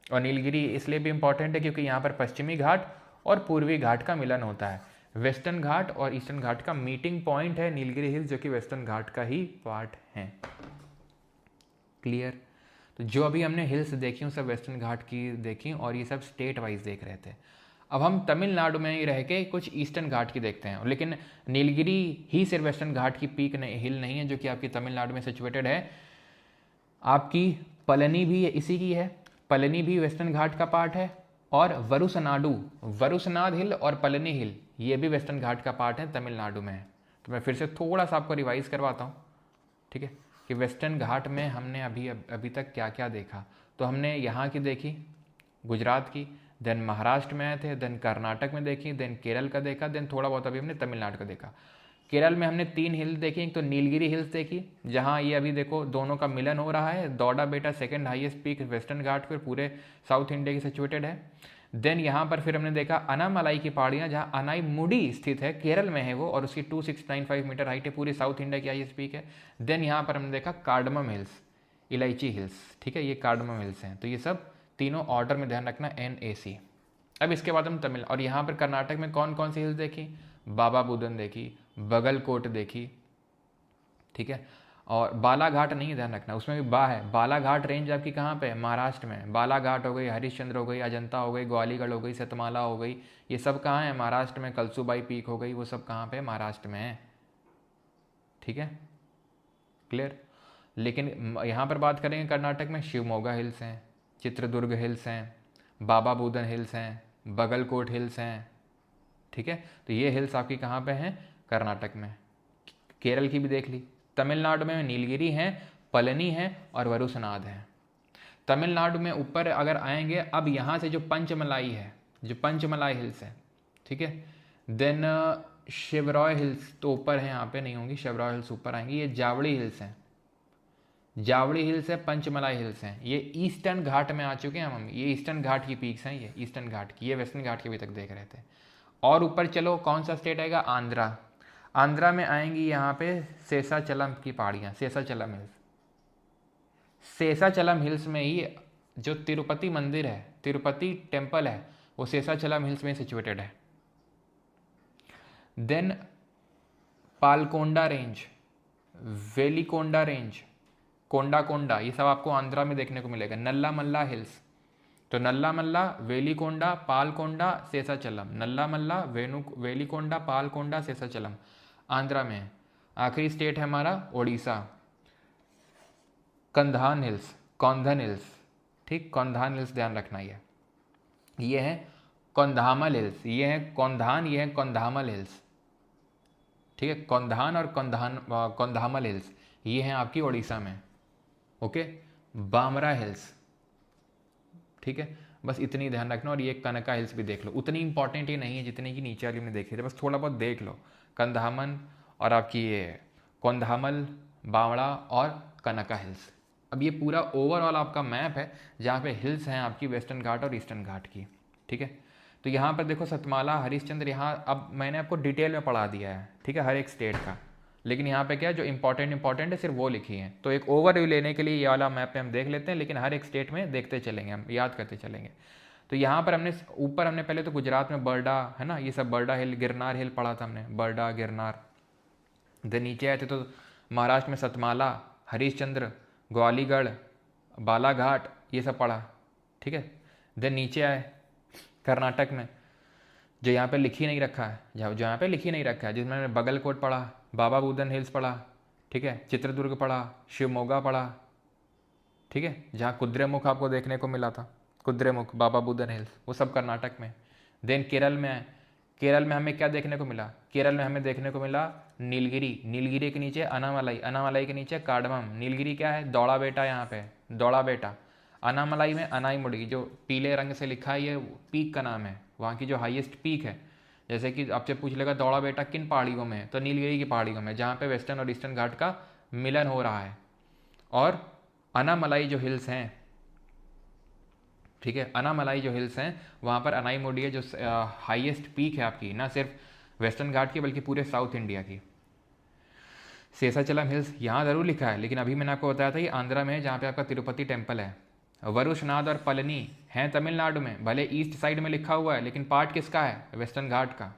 और नीलगिरी इसलिए भी इंपॉर्टेंट है क्योंकि यहाँ पर पश्चिमी घाट और पूर्वी घाट का मिलन होता है। वेस्टर्न घाट और ईस्टर्न घाट का मीटिंग पॉइंट है नीलगिरी हिल्स, जो कि वेस्टर्न घाट का ही पार्ट है। क्लियर? तो जो अभी हमने हिल्स देखी वो सब वेस्टर्न घाट की देखी, और ये सब स्टेट वाइज देख रहे थे। अब हम तमिलनाडु में ही रह के कुछ ईस्टर्न घाट की देखते हैं, लेकिन नीलगिरी ही सिर्फ वेस्टर्न घाट की पीक हिल नहीं है, जो कि आपकी तमिलनाडु में सिचुएटेड है। आपकी पलनी भी इसी की है, पलनी भी वेस्टर्न घाट का पार्ट है। और वरुसनाडु, वरुसनाड हिल और पलनी हिल, ये भी वेस्टर्न घाट का पार्ट है, तमिलनाडु में है। तो मैं फिर से थोड़ा सा आपको रिवाइज करवाता हूँ, ठीक है, कि वेस्टर्न घाट में हमने अभी तक क्या क्या देखा। तो हमने यहाँ की देखी, गुजरात की, देन महाराष्ट्र में आए थे, देन कर्नाटक में देखी, देन केरल का देखा, देन थोड़ा बहुत अभी हमने तमिलनाडु का देखा। केरल में हमने 3 हिल देखी, एक तो नीलगिरी हिल्स देखी, जहाँ ये अभी देखो दोनों का मिलन हो रहा है। दौड़ा बेटा 2nd हाईएस्ट पीक वेस्टर्न घाट पर पूरे साउथ इंडिया की सिचुएटेड है। देन यहाँ पर फिर हमने देखा अनामलाई की पहाड़ियाँ, जहाँ अनाईमुडी स्थित है, केरल में है वो, और उसकी 2695 मीटर हाइट है, पूरी साउथ इंडिया की हाईएस्ट पीक है। देन यहाँ पर हमने देखा कार्डमम हिल्स, इलायची हिल्स, ठीक है, ये कार्डमम हिल्स हैं। तो ये सब तीनों ऑर्डर में ध्यान रखना, NAC। अब इसके बाद हम तमिल, और यहाँ पर कर्नाटक में कौन कौन सी हिल्स देखी, बाबा बुदन देखी, बगलकोट देखी, ठीक है। और बालाघाट नहीं, ध्यान रखना उसमें भी बा है। बालाघाट रेंज आपकी कहाँ पे है, महाराष्ट्र में। बालाघाट हो गई, हरिश्चंद्र हो गई, अजंता हो गई, ग्वालीगढ़ हो गई, सतमाला हो गई, ये सब कहाँ है, महाराष्ट्र में। कलसूबाई पीक हो गई, वो सब कहाँ पे, महाराष्ट्र में है, ठीक है, क्लियर। लेकिन यहाँ पर बात करेंगे कर्नाटक में, शिवमोगा हिल्स हैं, चित्रदुर्ग हिल्स हैं, बाबा बुदन हिल्स हैं, बगलकोट हिल्स हैं, ठीक है। तो ये हिल्स आपकी कहाँ पे हैं, कर्नाटक में। केरल की भी देख ली। तमिलनाडु में नीलगिरी हैं, पलनी है और वरुसनाद है। तमिलनाडु में ऊपर अगर आएंगे, अब यहाँ से जो पंचमलाई है, जो पंचमलाई हिल्स है, ठीक है, देन शिवरॉय हिल्स तो ऊपर है, यहाँ पे नहीं होंगी, शिवरॉय हिल्स ऊपर आएंगी। ये जावड़ी हिल्स हैं, जावड़ी हिल्स है, पंचमलाई हिल्स हैं, ये ईस्टर्न घाट में आ चुके हैं हम। ये ईस्टर्न घाट की पीक्स हैं, ये ईस्टर्न घाट की, ये वेस्टर्न घाट की अभी तक देख रहे थे। और ऊपर चलो, कौन सा स्टेट आएगा, आंध्रा। आंध्रा में आएंगी यहाँ पे शेषाचलम की पहाड़ियाँ, शेषाचलम हिल्स। शेषाचलम हिल्स में ही जो तिरुपति मंदिर है, तिरुपति टेम्पल है, वो शेषाचलम हिल्स में सिचुएटेड है। Then Palkonda range, Velikonda range, Konda Konda, ये सब आपको आंध्रा में देखने को मिलेगा। नल्ला मल्ला हिल्स, तो नल्ला मल्ला, वेलिकोंडा, पालकोंडा, शेषाचलम, नल्ला मल्ला, वेलिकोंडा, पालकोंडा, शेषाचलम, आंध्रा में है। आखिरी स्टेट है हमारा ओडिशा, कंधान हिल्स, कौंधन हिल्स, ठीक, कौंधान हिल्स ध्यान रखना। ये है कौंधामल हिल्स, ये है कौंधान, ये है कौंधामल हिल्स, ठीक है। कौंधान और कौंधामल हिल्स ये हैं आपकी ओडिशा में, ओके। बामरा हिल्स, ठीक है, बस इतनी ध्यान रखना। और ये कनका हिल्स भी देख लो, उतनी इंपॉर्टेंट ये नहीं है जितनी की नीचे वाली हमने देखी थी, बस थोड़ा बहुत देख लो। कंधामन और आपकी ये कौंधामल, बावड़ा और कनका हिल्स। अब ये पूरा ओवरऑल आपका मैप है जहाँ पे हिल्स हैं आपकी वेस्टर्न घाट और ईस्टर्न घाट की, ठीक है। तो यहाँ पर देखो सतमाला, हरिश्चंद्र, यहाँ अब मैंने आपको डिटेल में पढ़ा दिया है, ठीक है, हर एक स्टेट का। लेकिन यहाँ पे क्या है, जो इंपॉर्टेंट है सिर्फ वो लिखी है। तो एक ओवरव्यू लेने के लिए ये वाला मैप पे हम देख लेते हैं, लेकिन हर एक स्टेट में देखते चलेंगे, हम याद करते चलेंगे। तो यहाँ पर हमने ऊपर हमने पहले तो गुजरात में बर्डा है ना, ये सब बर्डा हिल, गिरनार हिल पढ़ा था हमने, बर्डा, गिरनार। देन नीचे आए थे तो महाराष्ट्र में सतमाला, हरिश्चंद्र, ग्वालीगढ़, बालाघाट, ये सब पढ़ा, ठीक है। देन नीचे आए कर्नाटक में, जो यहाँ पे लिखी नहीं रखा है, जो यहाँ पे लिखी नहीं रखा है, जिसमें मैंने बगलकोट पढ़ा, बाबा बुदन हिल्स पढ़ा, ठीक है, चित्रदुर्ग पढ़ा, शिवमोगा पढ़ा, ठीक है, जहाँ कुद्रेमुख आपको देखने को मिला था, कुद्रेमुख, बाबा बुदन हिल्स, वो सब कर्नाटक में। देन केरल में, केरल में हमें क्या देखने को मिला, केरल में हमें देखने को मिला नीलगिरी, नीलगिरी के नीचे अनामलाई, अनामलाई के नीचे कार्डमम। नीलगिरी क्या है, दौड़ा बेटा, यहाँ पे दौड़ा बेटा। अनामलाई में अनाईमुड़ी, जो पीले रंग से लिखा है, ये पीक का नाम है, वहाँ की जो हाईएस्ट पीक है। जैसे कि आपसे पूछ लेगा दौड़ा बेटा किन पहाड़ियों में है, तो नीलगिरी की पहाड़ियों में, जहाँ पे वेस्टर्न और ईस्टर्न घाट का मिलन हो रहा है। और अनामलाई जो हिल्स हैं, ठीक है, अनामलाई जो हिल्स हैं, वहाँ पर अनाईमुड़ी है, जो हाईएस्ट पीक है आपकी, ना सिर्फ वेस्टर्न घाट की बल्कि पूरे साउथ इंडिया की। शेषाचलम हिल्स यहाँ ज़रूर लिखा है, लेकिन अभी मैंने आपको बताया था ये आंध्रा में है, जहाँ पे आपका तिरुपति टेम्पल है। वरुशनाद और पलनी हैं तमिलनाडु में, भले ईस्ट साइड में लिखा हुआ है, लेकिन पार्ट किसका है, वेस्टर्न घाट का।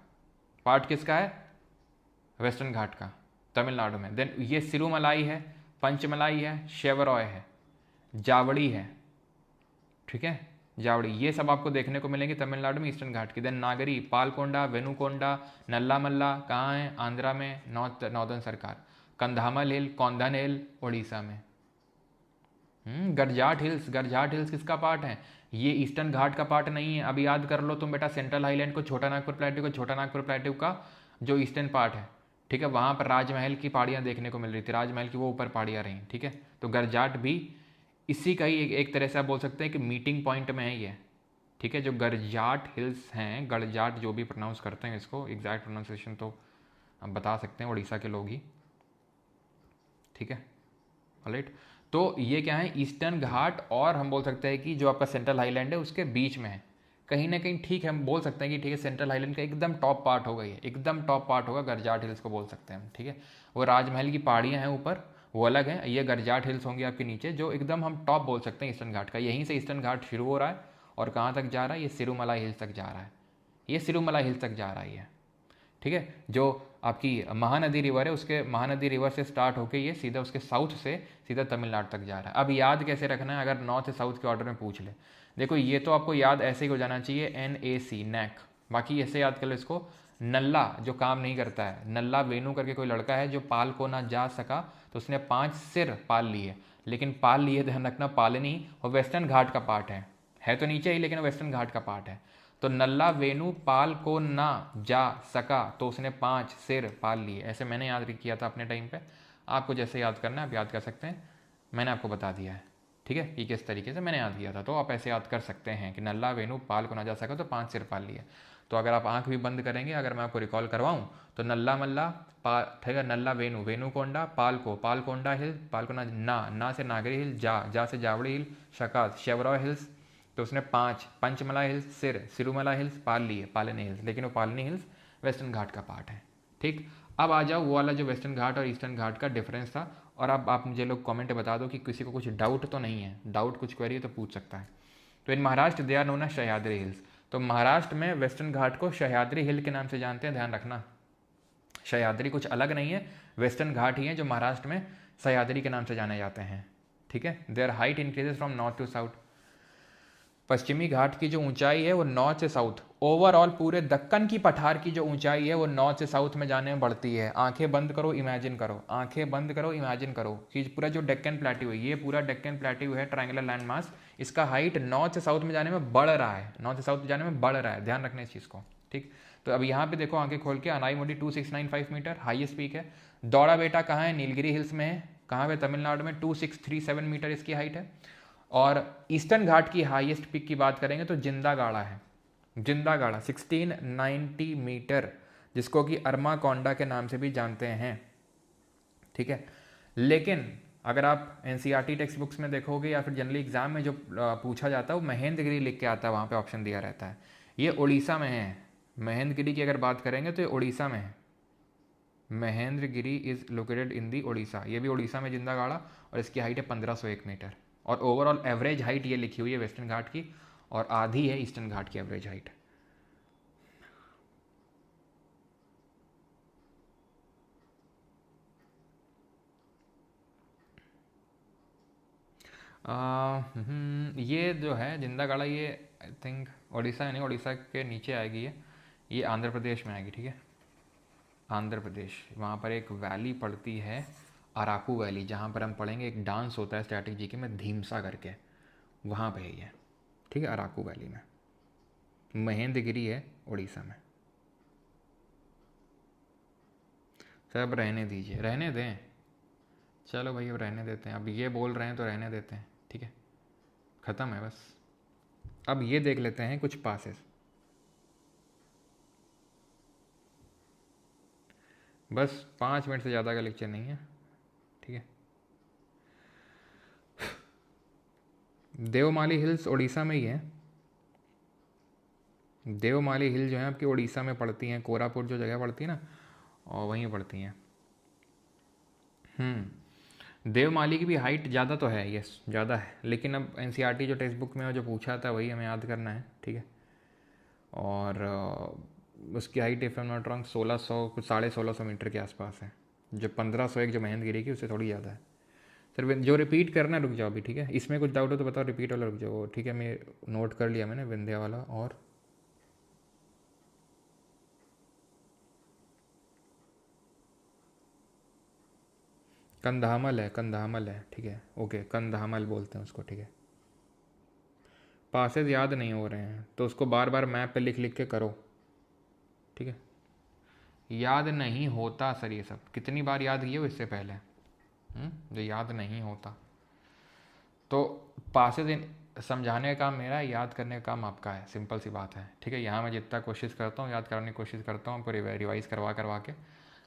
पार्ट किसका है, वेस्टर्न घाट का, तमिलनाडु में। देन ये सिरुमलाई है, पंचमलाई है, शेवरॉय है, जावड़ी है, ठीक है, जावड़ी, ये सब आपको देखने को मिलेंगे तमिलनाडु में ईस्टर्न घाट की। देन नागरी, पालकोंडा, वेनुकोंडा, नल्ला मल्ला कहाँ है, आंध्रा में, नॉर्दर्न सरकार। कंधामल हिल, कौंधन हिल, उड़ीसा में। गरजाट हिल्स, गरजाट हिल्स किसका पार्ट है, ये ईस्टर्न घाट का पार्ट नहीं है। अब याद कर लो तुम बेटा सेंट्रल हाईलैंड को, छोटा नागपुर प्लेट्यू को, छोटा नागपुर प्लेट्यू का जो ईस्टर्न पार्ट है, ठीक है, वहाँ पर राजमहल की पहाड़ियाँ देखने को मिल रही थी, राजमहल की वो ऊपर पहाड़ियाँ रहीं, ठीक है। तो गरजाट भी इसी का ही एक तरह से आप बोल सकते हैं कि मीटिंग पॉइंट में है ये, ठीक है। जो गरजाट हिल्स हैं, गरजाट जो भी प्रोनाउंस करते हैं इसको, एग्जैक्ट प्रोनाउंसिएशन तो आप बता सकते हैं उड़ीसा के लोग ही, ठीक है, ऑलराइट। तो ये क्या है, ईस्टर्न घाट, और हम बोल सकते हैं कि जो आपका सेंट्रल हाईलैंड है उसके बीच में है कहीं ना कहीं, ठीक है। हम बोल सकते हैं कि ठीक है सेंट्रल हाईलैंड का एकदम टॉप पार्ट होगा, ये एकदम टॉप पार्ट होगा, गरजाट हिल्स को बोल सकते हैं हम, ठीक है। वो राजमहल की पहाड़ियाँ हैं ऊपर, वो अलग है। ये गरजाट हिल्स होंगे आपके नीचे, जो एकदम हम टॉप बोल सकते हैं ईस्टर्न घाट का। यहीं से ईस्टर्न घाट शुरू हो रहा है और कहाँ तक जा रहा है, ये सिरुमला हिल्स तक जा रहा है। ये सिरुमला हिल्स तक जा रहा है ये, ठीक है। जो आपकी महानदी रिवर है, उसके महानदी रिवर से स्टार्ट होके ये सीधा उसके साउथ से सीधा तमिलनाडु तक जा रहा है। अब याद कैसे रखना है, अगर नॉर्थ से साउथ के ऑर्डर में पूछ ले, देखो ये तो आपको याद ऐसे ही हो जाना चाहिए, NAC नैक। बाकी ऐसे याद कर लो इसको, नल्ला जो काम नहीं करता है, नल्ला वेणु करके कोई लड़का है जो पाल को ना जा सका, तो उसने 5 सिर पाल लिए, लेकिन पाल लिए ध्यान रखना पालनी, और वेस्टर्न घाट का पार्ट है तो नीचे ही लेकिन वेस्टर्न घाट का पार्ट है। तो नल्ला वेणु पाल को ना जा सका, तो उसने 5 सिर पाल लिए। ऐसे मैंने याद किया था अपने टाइम पे, आपको जैसे याद करना है आप याद कर सकते हैं, मैंने आपको बता दिया है, ठीक है, कि किस तरीके से मैंने याद किया था। तो आप ऐसे याद कर सकते हैं कि नल्ला वेणु पाल को ना जा सका तो 5 सिर पाल लिए। तो अगर आप आंख भी बंद करेंगे, अगर मैं आपको रिकॉल करवाऊँ, तो नल्ला मल्ला पा, ठीक है, नल्ला वेणु, वेणु कोंडा, पाल कोंडा हिल, पाल को ना से नागरी हिल, जा से जावड़ी हिल, शकात शेवराव हिल्स, तो उसने 5 पंचमला हिल्स, सिरुमला हिल्स, पालनी हिल्स, लेकिन वो पालनी हिल्स वेस्टर्न घाट का पार्ट है, ठीक। अब आ जाओ वो वाला जो वेस्टर्न घाट और ईस्टर्न घाट का डिफरेंस था। और अब आप मुझे लोग कमेंट बता दो कि किसी को कुछ डाउट तो नहीं है, डाउट कुछ क्वेरी है तो पूछ सकता है। तो in Maharashtra they are known as Sahyadri hills. तो महाराष्ट्र में वेस्टर्न घाट को सह्याद्री हिल के नाम से जानते हैं, ध्यान रखना। सह्याद्री कुछ अलग नहीं है, वेस्टर्न घाट ही है जो महाराष्ट्र में सह्याद्री के नाम से जाने जाते हैं, ठीक है। Their height increases from north to south. पश्चिमी घाट की जो ऊंचाई है वो नॉर्थ से साउथ, ओवरऑल पूरे दक्कन की पठार की जो ऊंचाई है वो नॉर्थ से साउथ में जाने में बढ़ती है। आंखें बंद करो, इमेजिन करो, आंखें बंद करो, इमेजिन करो कि पूरा जो डेक्कन प्लेट्यू है, ये पूरा डेक्कन प्लेट्यू है, ट्रायंगुलर लैंड मास, इसका हाइट नॉर्थ से साउथ में जाने में बढ़ रहा है, नॉर्थ से साउथ में जाने में बढ़ रहा है, ध्यान रखना इस चीज़ को, ठीक। तो अब यहाँ पे देखो आंखें खोल के, अनाईमुडी 2695 मीटर हाईएस्ट पीक है। दौड़ा बेटा कहाँ है, नीलगिरी हिल्स में है, कहाँ पे, तमिलनाडु में, 2637 मीटर इसकी हाइट है। और ईस्टर्न घाट की हाईएस्ट पीक की बात करेंगे तो जिंदागाड़ा है, जिंदागाड़ा 1690 मीटर, जिसको कि अरमाकोंडा के नाम से भी जानते हैं, ठीक है। लेकिन अगर आप एनसीईआरटी टेक्स्ट बुक्स में देखोगे या फिर जनरली एग्जाम में जो पूछा जाता है वो महेंद्रगिरी लिख के आता है, वहाँ पे ऑप्शन दिया रहता है। ये उड़ीसा में है, महेंद्रगिरी की अगर बात करेंगे तो ये उड़ीसा में है। महेंद्रगिरी इज लोकेटेड इन दी उड़ीसा, ये भी उड़ीसा में जिंदागाड़ा, और इसकी हाइट है 1501 मीटर। और ओवरऑल एवरेज हाइट ये लिखी हुई है वेस्टर्न घाट की, और आधी है ईस्टर्न घाट की एवरेज हाइट। ये जो है जिंदागाड़ा, ये आई थिंक उड़ीसा नहीं, उड़ीसा के नीचे आएगी ये आंध्र प्रदेश में आएगी, ठीक है, आंध्र प्रदेश। वहाँ पर एक वैली पड़ती है अराकू वैली, जहाँ पर हम पढ़ेंगे एक डांस होता है स्टैटिक जीके में धीमसा करके, वहाँ पे है ये, ठीक है, अराकू वैली में। महेंद्रगिरी है उड़ीसा में। सब रहने दीजिए, रहने दें, चलो भाई अब रहने देते हैं, अब ये बोल रहे हैं तो रहने देते हैं, ठीक है, ख़त्म है बस। अब ये देख लेते हैं कुछ पासेस, बस 5 मिनट से ज़्यादा का लेक्चर नहीं है, ठीक है। देवमाली हिल्स उड़ीसा में ही है, देवमाली हिल जो है आपकी उड़ीसा में पड़ती हैं, कोरापुट जो जगह पड़ती है ना, और वहीं पड़ती हैं। देवमाली की भी हाइट ज़्यादा तो है, यस ज़्यादा है, लेकिन अब एनसीईआरटी जो टेक्स्ट बुक में जो पूछा था वही हमें याद करना है, ठीक है। और उसकी हाइट इफ नॉट रॉन्ग 1600 कुछ 1650 मीटर के आसपास है, जो 1501 जो महेंद्रगिरी की उससे थोड़ी ज़्यादा है। सर जो रिपीट करना रुक जाओ अभी, ठीक है, इसमें कुछ डाउट हो तो बताओ, रिपीट वाला रुक जाओ, ठीक है, मैं नोट कर लिया मैंने विंध्या वाला। और कंधामल है, कंधामल है, ठीक है, ओके, कंधामल बोलते हैं उसको, ठीक है। पासेज याद नहीं हो रहे हैं तो उसको बार बार मैप पे लिख लिख के करो, ठीक है। याद नहीं होता सर, ये सब कितनी बार याद किए हो इससे पहले, जो याद नहीं होता। तो पासेज समझाने का काम मेरा है, याद करने का काम आपका है, सिंपल सी बात है, ठीक है। यहाँ मैं जितना कोशिश करता हूँ याद करने की कोशिश करता हूँ, आपको रिवाइज करवा करवा के,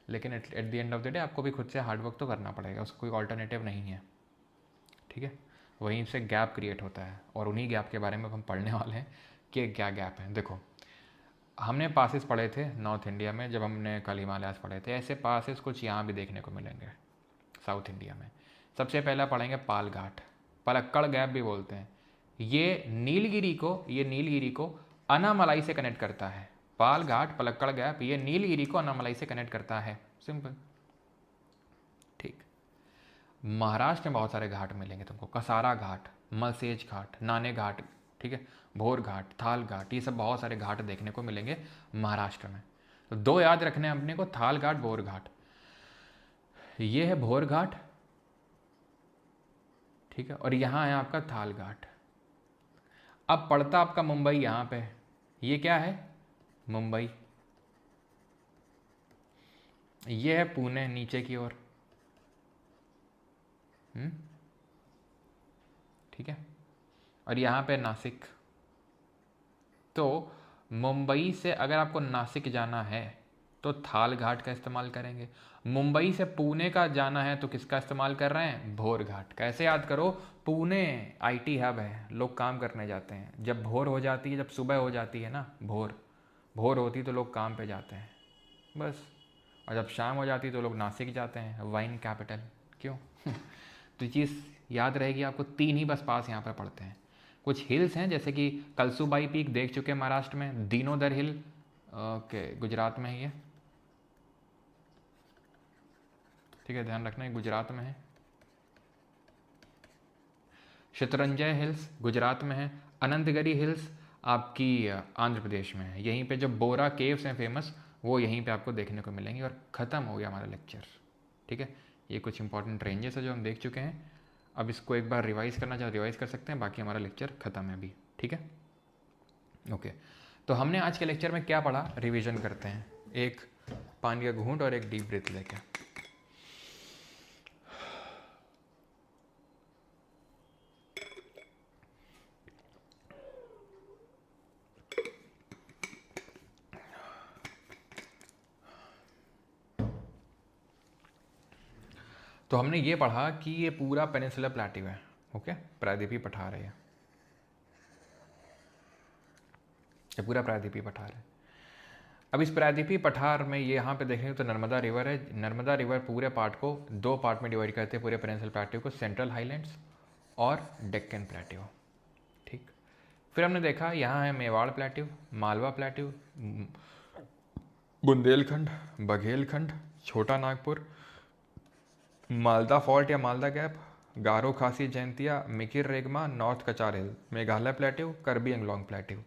लेकिन at the end of the day आपको भी खुद से हार्डवर्क तो करना पड़ेगा, उसका कोई ऑल्टरनेटिव नहीं है, ठीक है। वहीं से गैप क्रिएट होता है, और उन्हीं गैप के बारे में हम पढ़ने वाले हैं कि क्या गैप है। देखो हमने पासेस पढ़े थे नॉर्थ इंडिया में, जब हमने कल हिमालयास पढ़े थे, ऐसे पासेस कुछ यहाँ भी देखने को मिलेंगे। साउथ इंडिया में। सबसे पहला पढ़ेंगे पाल घाट, पलक्कड़ गैप भी बोलते हैं। ये नीलगिरी को अनामलाई से कनेक्ट करता है। पाल घाट, पलक्कड़ गैप, ये नीलगिरी को अनामलाई से कनेक्ट करता है। सिंपल, ठीक। महाराष्ट्र में बहुत सारे घाट मिलेंगे तुमको, कसारा घाट, मलसेज घाट, नाने घाट, ठीक है, भोर घाट, थाल घाट, ये सब बहुत सारे घाट देखने को मिलेंगे महाराष्ट्र में। तो दो याद रखने हैं अपने को, थाल घाट, भोर घाट। ये है भोर घाट, ठीक है, और यहाँ है आपका थाल घाट। अब पड़ता आपका मुंबई यहाँ पे, ये क्या है, मुंबई। ये है पुणे नीचे की ओर, ठीक है, और यहाँ पे नासिक। तो मुंबई से अगर आपको नासिक जाना है तो थाल घाट का इस्तेमाल करेंगे। मुंबई से पुणे का जाना है तो किसका इस्तेमाल कर रहे हैं, भोर घाट। कैसे याद करो, पुणे आईटी हब है, लोग काम करने जाते हैं। जब भोर हो जाती है, जब सुबह हो जाती है ना, भोर होती है तो लोग काम पे जाते हैं बस। और जब शाम हो जाती है तो लोग नासिक जाते हैं, वाइन कैपिटल, क्यों तो चीज़ याद रहेगी आपको। 3 ही बस पास यहाँ पर पड़ते हैं। कुछ हिल्स हैं जैसे कि कलसूबाई पीक देख चुके हैं महाराष्ट्र में, दीनोदर हिल ओके गुजरात में ही है, ठीक है, ध्यान रखना है गुजरात में है। शतरंजय हिल्स गुजरात में है। अनंतगिरी हिल्स आपकी आंध्र प्रदेश में है। यहीं पे जो बोरा केव्स हैं फेमस, वो यहीं पे आपको देखने को मिलेंगे। और ख़त्म हो गया हमारा लेक्चर, ठीक है। ये कुछ इंपॉर्टेंट रेंजेस है जो हम देख चुके हैं। अब इसको एक बार रिवाइज करना चाहे रिवाइज कर सकते हैं, बाकी हमारा लेक्चर ख़त्म है अभी, ठीक है, ओके। तो हमने आज के लेक्चर में क्या पढ़ा, रिवीजन करते हैं। एक पानी का घूंट और एक डीप ब्रीथ लेके। तो हमने ये पढ़ा कि ये पूरा पेनिनसुलर प्लेट्यू है, ओके, प्रायद्वीपीय पठार है ये पूरा प्रायद्वीपीय पठार है। अब इस प्रायद्वीपीय पठार में ये यहाँ पे देखेंगे तो नर्मदा रिवर है। नर्मदा रिवर पूरे पार्ट को 2 पार्ट में डिवाइड करते हैं, पूरे पेनिनसुलर प्लेट्यू को, सेंट्रल हाईलैंड्स और डेक्कन प्लेट्यू, ठीक। फिर हमने देखा यहाँ है मेवाड़ प्लेट्यू, मालवा प्लेट्यू, बुंदेलखंड, बघेलखंड, छोटा नागपुर, मालदा फॉल्ट या मालदा गैप, गारो खासी जयंतिया, मिकिर रेगमा, नॉर्थ कचार हिल, मेघालय प्लेट्यू, करबी एंगलोंग प्लेट्यू।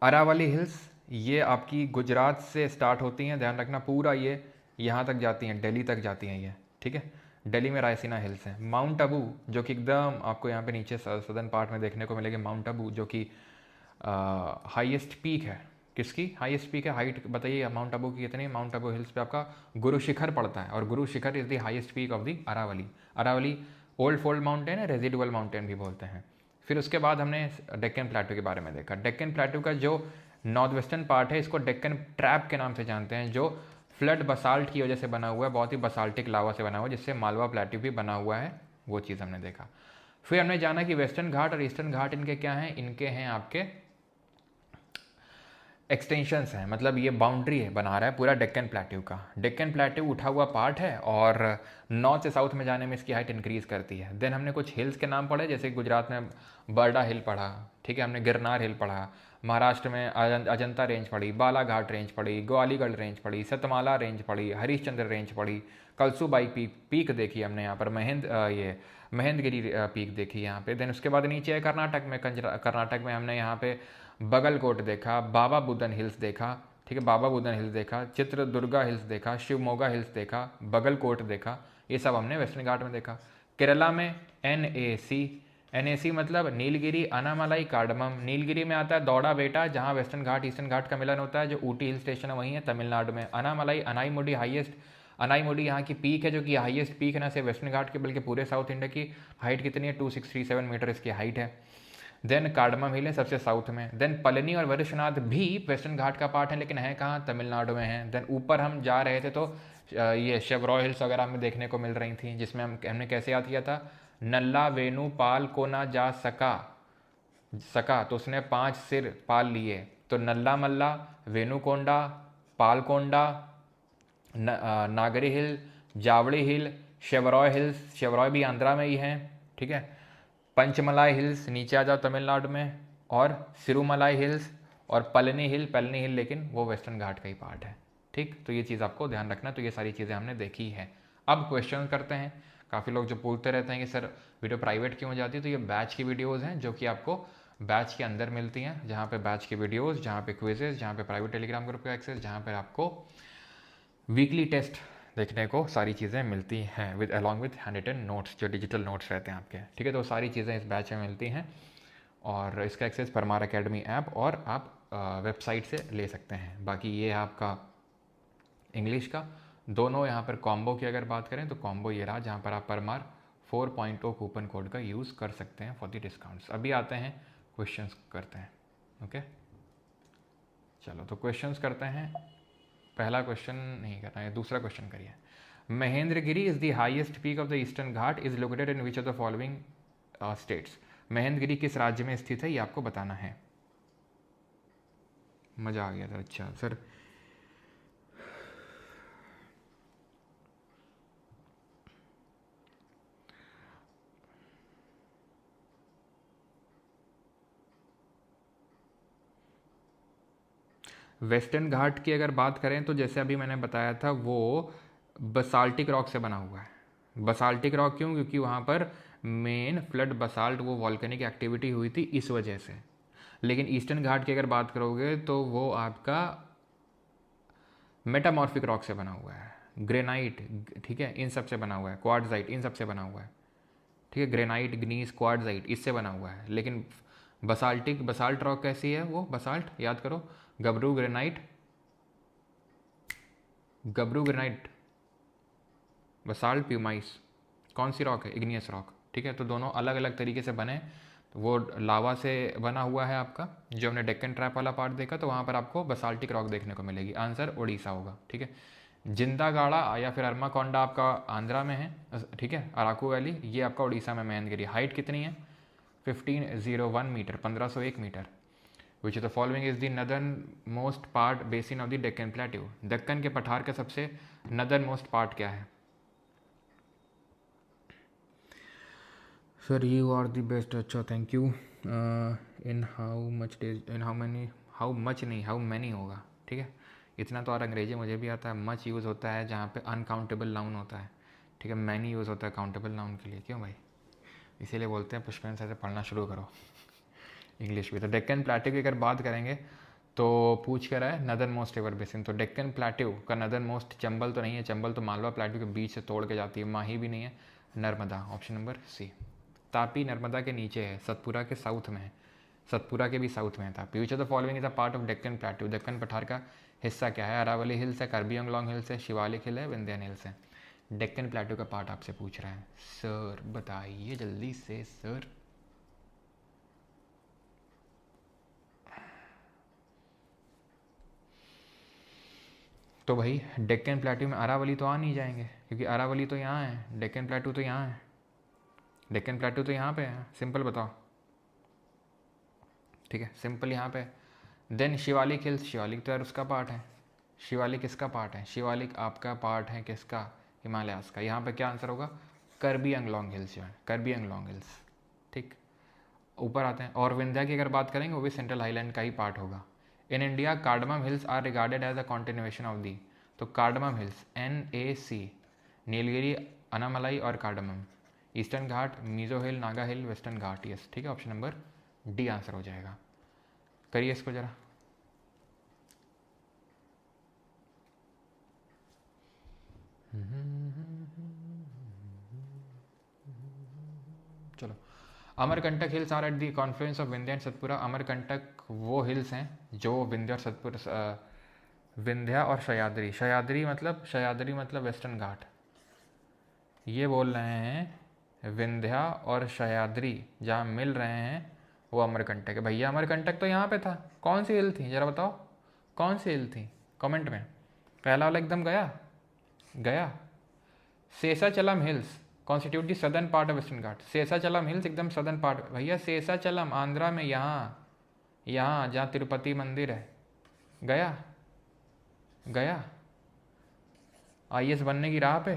अरावली हिल्स ये आपकी गुजरात से स्टार्ट होती हैं, ध्यान रखना, पूरा ये यहाँ तक जाती हैं, दिल्ली तक जाती हैं ये, ठीक है। दिल्ली में रायसीना हिल्स हैं। माउंट आबू जो कि एकदम आपको यहाँ पे नीचे सदर्न पार्ट में देखने को मिलेगी, माउंट आबू जो कि हाईएस्ट पीक है। किसकी हाईएस्ट पीक है, हाइट बताइए माउंट आबू की कितनी। माउंट आबू हिल्स पे आपका गुरु शिखर पड़ता है, और Guru Shikhar is the highest peak of the Aravalli. Aravalli old fold mountain है, रेजिडुअल माउंटेन भी बोलते हैं। फिर उसके बाद हमने डेक्कन प्लेट्यू के बारे में देखा। डेक्कन प्लेट्यू का जो नॉर्थ वेस्टर्न पार्ट है, इसको डेक्कन ट्रैप के नाम से जानते हैं, जो फ्लड बसाल्ट की वजह से बना हुआ है, बहुत ही बसाल्टिक लावा से बना हुआ है, जिससे मालवा प्लेट्यू भी बना हुआ है, वो चीज़ हमने देखा। फिर हमने जाना कि वेस्टर्न घाट और ईस्टर्न घाट इनके क्या हैं, इनके हैं आपके एक्सटेंशंस हैं, मतलब ये बाउंड्री है बना रहा है पूरा डेक्कन प्लेट्यू का। डेक्कन प्लेट्यू उठा हुआ पार्ट है और नॉर्थ से साउथ में जाने में इसकी हाइट इंक्रीज करती है। देन हमने कुछ हिल्स के नाम पढ़े, जैसे गुजरात में बर्डा हिल पढ़ा, ठीक है, हमने गिरनार हिल पढ़ा। महाराष्ट्र में अजंता रेंज पढ़ी, बालाघाट रेंज पढ़ी, ग्वालीगढ़ रेंज पढ़ी, सतमाला रेंज पढ़ी, हरिश्चंद्र रेंज पढ़ी, कलसूबाई पीक देखी हमने यहाँ पर, महेंद्रगिरी पीक देखी यहाँ पे। देन उसके बाद नीचे है कर्नाटक में, कर्नाटक में हमने यहाँ पे बगलकोट देखा, बाबा बुदन हिल्स देखा, ठीक है, बाबा बुदन हिल्स देखा, चित्रदुर्गा हिल्स देखा, शिवमोगा हिल्स देखा, बगलकोट देखा, ये सब हमने वेस्टर्न घाट में देखा। केरला में NAC मतलब नीलगिरी, अनामलाई, कार्डमम। नीलगिरी में आता है दौड़ा बेटा, जहाँ वेस्टर्न घाट ईस्टर्न घाट का मिलन होता है, जो ऊटी हिल स्टेशन है वहीं है तमिलनाडु में। अनामलाई, अनाईमुडी हाईएस्ट, अनाईमुडी यहाँ की पीक है, जो कि हाईएस्ट पीक है ना सिर्फ वेस्टर्न घाट की बल्कि पूरे साउथ इंडिया की। हाइट कितनी है, 2637 मीटर इसकी हाइट है। देन कार्डमम हिल है सबसे साउथ में। देन पलनी और वरिष्ठनाथ भी वेस्टर्न घाट का पार्ट है, लेकिन है कहाँ, तमिलनाडु में है। देन ऊपर हम जा रहे थे तो ये शेवरॉय हिल्स वगैरह हमें देखने को मिल रही थी, जिसमें हमने कैसे याद किया था, नल्ला वेणु पाल को ना जा सका तो उसने 5 सिर पाल लिए, तो नल्ला मल्ला, वेणुकोंडा, पालकोंडा, नागरी हिल, जावड़ी हिल, शेवरॉय हिल्स, शेवरॉय भी आंध्रा में ही है, ठीक है। पंचमलाई हिल्स नीचे आ जाओ तमिलनाडु में, और सिरुमलाई हिल्स और पलनी हिल लेकिन वो वेस्टर्न घाट का ही पार्ट है, ठीक। तो ये चीज़ आपको ध्यान रखना। तो ये सारी चीज़ें हमने देखी है। अब क्वेश्चन करते हैं। काफ़ी लोग जो पूछते रहते हैं कि सर वीडियो प्राइवेट क्यों हो जाती है, तो ये बैच की वीडियोज़ हैं जो कि आपको बैच के अंदर मिलती हैं, जहाँ पे बैच की वीडियोज़, जहाँ पे क्विजेज, जहाँ पे प्राइवेट टेलीग्राम ग्रुप का एक्सेस, जहाँ पर आपको वीकली टेस्ट देखने को सारी चीज़ें मिलती हैं with along with handwritten notes, जो डिजिटल नोट्स रहते हैं आपके, ठीक है। तो सारी चीज़ें इस बैच में मिलती हैं और इसका एक्सेस परमार एकेडमी ऐप और आप वेबसाइट से ले सकते हैं। बाकी ये है आपका इंग्लिश का। दोनों यहाँ पर कॉम्बो की अगर बात करें तो कॉम्बो ये रहा, जहाँ पर आप परमार 4.0 कूपन कोड का यूज़ कर सकते हैं फॉर द डिस्काउंट्स। अभी आते हैं क्वेश्चंस करते हैं, ओके। चलो तो क्वेश्चंस करते हैं। पहला क्वेश्चन नहीं करना है, दूसरा क्वेश्चन करिए। Mahendragiri is the highest peak of the Eastern Ghat, is located in which of the following states. Mahendragiri किस राज्य में स्थित है, ये आपको बताना है। मज़ा आ गया सर। अच्छा सर, वेस्टर्न घाट की अगर बात करें तो जैसे अभी मैंने बताया था, वो बसाल्टिक रॉक से बना हुआ है। बसाल्टिक रॉक क्यों? क्योंकि वहाँ पर मेन फ्लड बसाल्ट, वो वॉल्केनिक एक्टिविटी हुई थी इस वजह से। लेकिन ईस्टर्न घाट की अगर बात करोगे तो वो आपका मेटामॉर्फिक रॉक से बना हुआ है, ग्रेनाइट, ठीक है, इन सब से बना हुआ है, क्वार्ट्जाइट, इन सब से बना हुआ है, ठीक है। ग्रेनाइट, ग्नीस, क्वार्ट्जाइट, इससे बना हुआ है। लेकिन बसाल्ट रॉक कैसी है? वो बसाल्ट याद करो, गबरू ग्रेनाइट, बसाल्ट, प्यूमाइस। कौन सी रॉक है? इग्नियस रॉक, ठीक है। तो दोनों अलग अलग तरीके से बने। तो वो लावा से बना हुआ है आपका, जो हमने डेक्कन ट्रैप वाला पार्ट देखा, तो वहाँ पर आपको बसाल्टिक रॉक देखने को मिलेगी। आंसर उड़ीसा होगा, ठीक है। जिंदागाड़ा या फिर अर्माकोंडा आपका आंध्रा में है, ठीक है। अराकू वैली ये आपका उड़ीसा में महेंद्रगिरी। हाइट कितनी है? 1501 metre, 1501 metre. Which is the following is the northernmost part basin of the Deccan plateau. Deccan के पठार का सबसे नदर्न मोस्ट पार्ट क्या है? Sir you are the best. अच्छा thank you. In how much days, in how many, how much नहीं, how many होगा, ठीक है। इतना तो और अंग्रेजी मुझे भी आता है। मच यूज़ होता है जहाँ पे अनकाउंटेबल नाउन होता है, ठीक है। मैनी यूज़ होता है काउंटेबल नाउन के लिए। क्यों भाई? इसीलिए बोलते हैं पुष्पेंद्र सर से पढ़ना शुरू करो इंग्लिश भी। तो डेक्कन प्लेट्यू की अगर बात करेंगे तो पूछ कर रहा है नदर्न मोस्ट रिवर बेसिन। तो डेक्कन प्लेट्यू का नदर्न मोस्ट चंबल तो नहीं है, चंबल तो मालवा प्लेट्यू के बीच से तोड़ के जाती है। माही भी नहीं है। Narmada, option number C. Tapi Narmada के नीचे है, सतपुरा के साउथ में है, सतपुरा के भी साउथ में है तापी। विच of the following is a part of Deccan plateau. Deccan पठार का हिस्सा क्या है? अरावली हिल्स है, कार्बी आंगलोंग हिल्स है, शिवालिक हिल है, विंध्यान हिल्स है। डेक्कन प्लेट्यू का पार्ट आपसे पूछ रहा है। सर बताइए जल्दी से सर। तो भाई डेक्कन प्लेट्यू में अरावली तो आ नहीं जाएंगे, क्योंकि अरावली तो यहाँ है, डेक्कन प्लेट्यू तो यहाँ है, डेक्कन प्लेट्यू तो यहाँ पे है। सिंपल बताओ, ठीक है, सिंपल यहाँ पे। देन शिवालिक हिल्स, शिवालिक तो यार उसका पार्ट है। शिवालिक किसका पार्ट है? शिवालिक आपका पार्ट है किसका? हिमालयास का। यहाँ पे क्या आंसर होगा? कार्बी आंगलोंग हिल्स जो है, कार्बी आंगलोंग हिल्स, ठीक। ऊपर आते हैं। और विंध्या की अगर बात करेंगे वो भी सेंट्रल हाईलैंड का ही पार्ट होगा। In India Cardamom Hills are regarded as a continuation of the. तो Cardamom Hills, NAC, Nilgiri, Anamalai और cardamom. Eastern Ghat, Mizo hill, Naga hill, Western Ghat, yes, ठीक है। ऑप्शन नंबर डी आंसर हो जाएगा। करिए इसको जरा। चलो, Amarkantak hills are at the confluence of Vindhya and Satpura. Amarkantak वो हिल्स हैं जो विंध्या और सतपुरा, विंध्या और सह्याद्री, सह्याद्री मतलब वेस्टर्न घाट। ये बोल रहे हैं विंध्या और सह्याद्री जहाँ मिल रहे हैं वो अमरकंटक है। भैया अमरकंटक तो यहाँ पे था। कौन सी हिल थी जरा बताओ, कौन सी हिल थी? कमेंट में। पहला वाला एकदम गया। Seshachalam hills constitute the southern part of Western Ghat. Seshachalam hills एकदम सदर्न पार्ट। भैया शेषाचलम आंध्रा में, यहाँ जहाँ तिरुपति मंदिर है। गया IAS बनने की राह पे।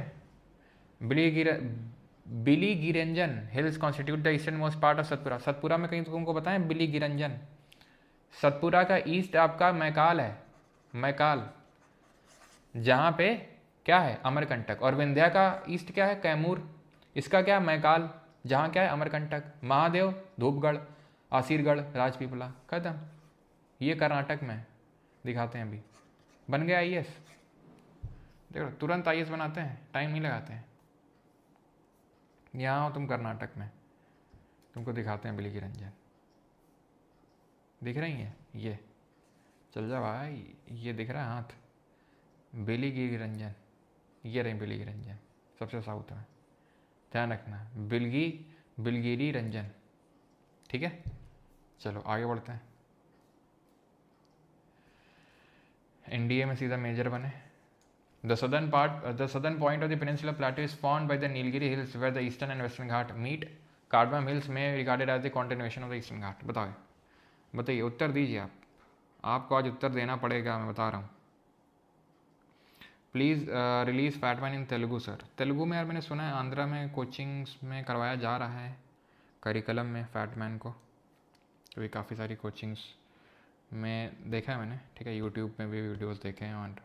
Biligirirangan hills constitute the easternmost part of Satpura. Satpura में कहीं तुमको बताएं बिलीगिरंजन। सतपुरा का ईस्ट आपका मैकाल है, मैकाल, जहाँ पे क्या है अमरकंटक, और विंध्या का ईस्ट क्या है कैमूर, इसका क्या मैकाल, जहाँ क्या है अमरकंटक, महादेव, धूपगढ़, आसीरगढ़, राजपीपला, खत्म। ये कर्नाटक में दिखाते हैं। अभी बन गया आईएएस, देखो तुरंत आईएएस बनाते हैं, टाइम नहीं लगाते हैं। यहाँ हो तुम कर्नाटक में, तुमको दिखाते हैं बिलीगिरंजन, दिख रही है ये, चल जा भाई, ये दिख रहा है हाथ, बिलीगिरंजन, ये रही बिलीगिरंजन सबसे साउथ में, ध्यान रखना, बिलगिरी रंजन, ठीक है। चलो आगे बढ़ते हैं। एनडीए में सीधा मेजर बने। The southern point of the peninsular plateau is formed by the Nilgiri Hills, where the eastern and western Ghat meet. Cardamom Hills may be regarded as the continuation of the eastern Ghat. बताइए उत्तर दीजिए आप, आपको आज उत्तर देना पड़ेगा, मैं बता रहा हूँ। Please release Fatman in Telugu sir. Telugu में यार मैंने सुना है आंध्रा में कोचिंग्स में करवाया जा रहा है करिकुलम में फैटमैन को, तो ये काफ़ी सारी कोचिंग्स में देखा है मैंने, ठीक है, यूट्यूब में भी वीडियोस देखे हैं और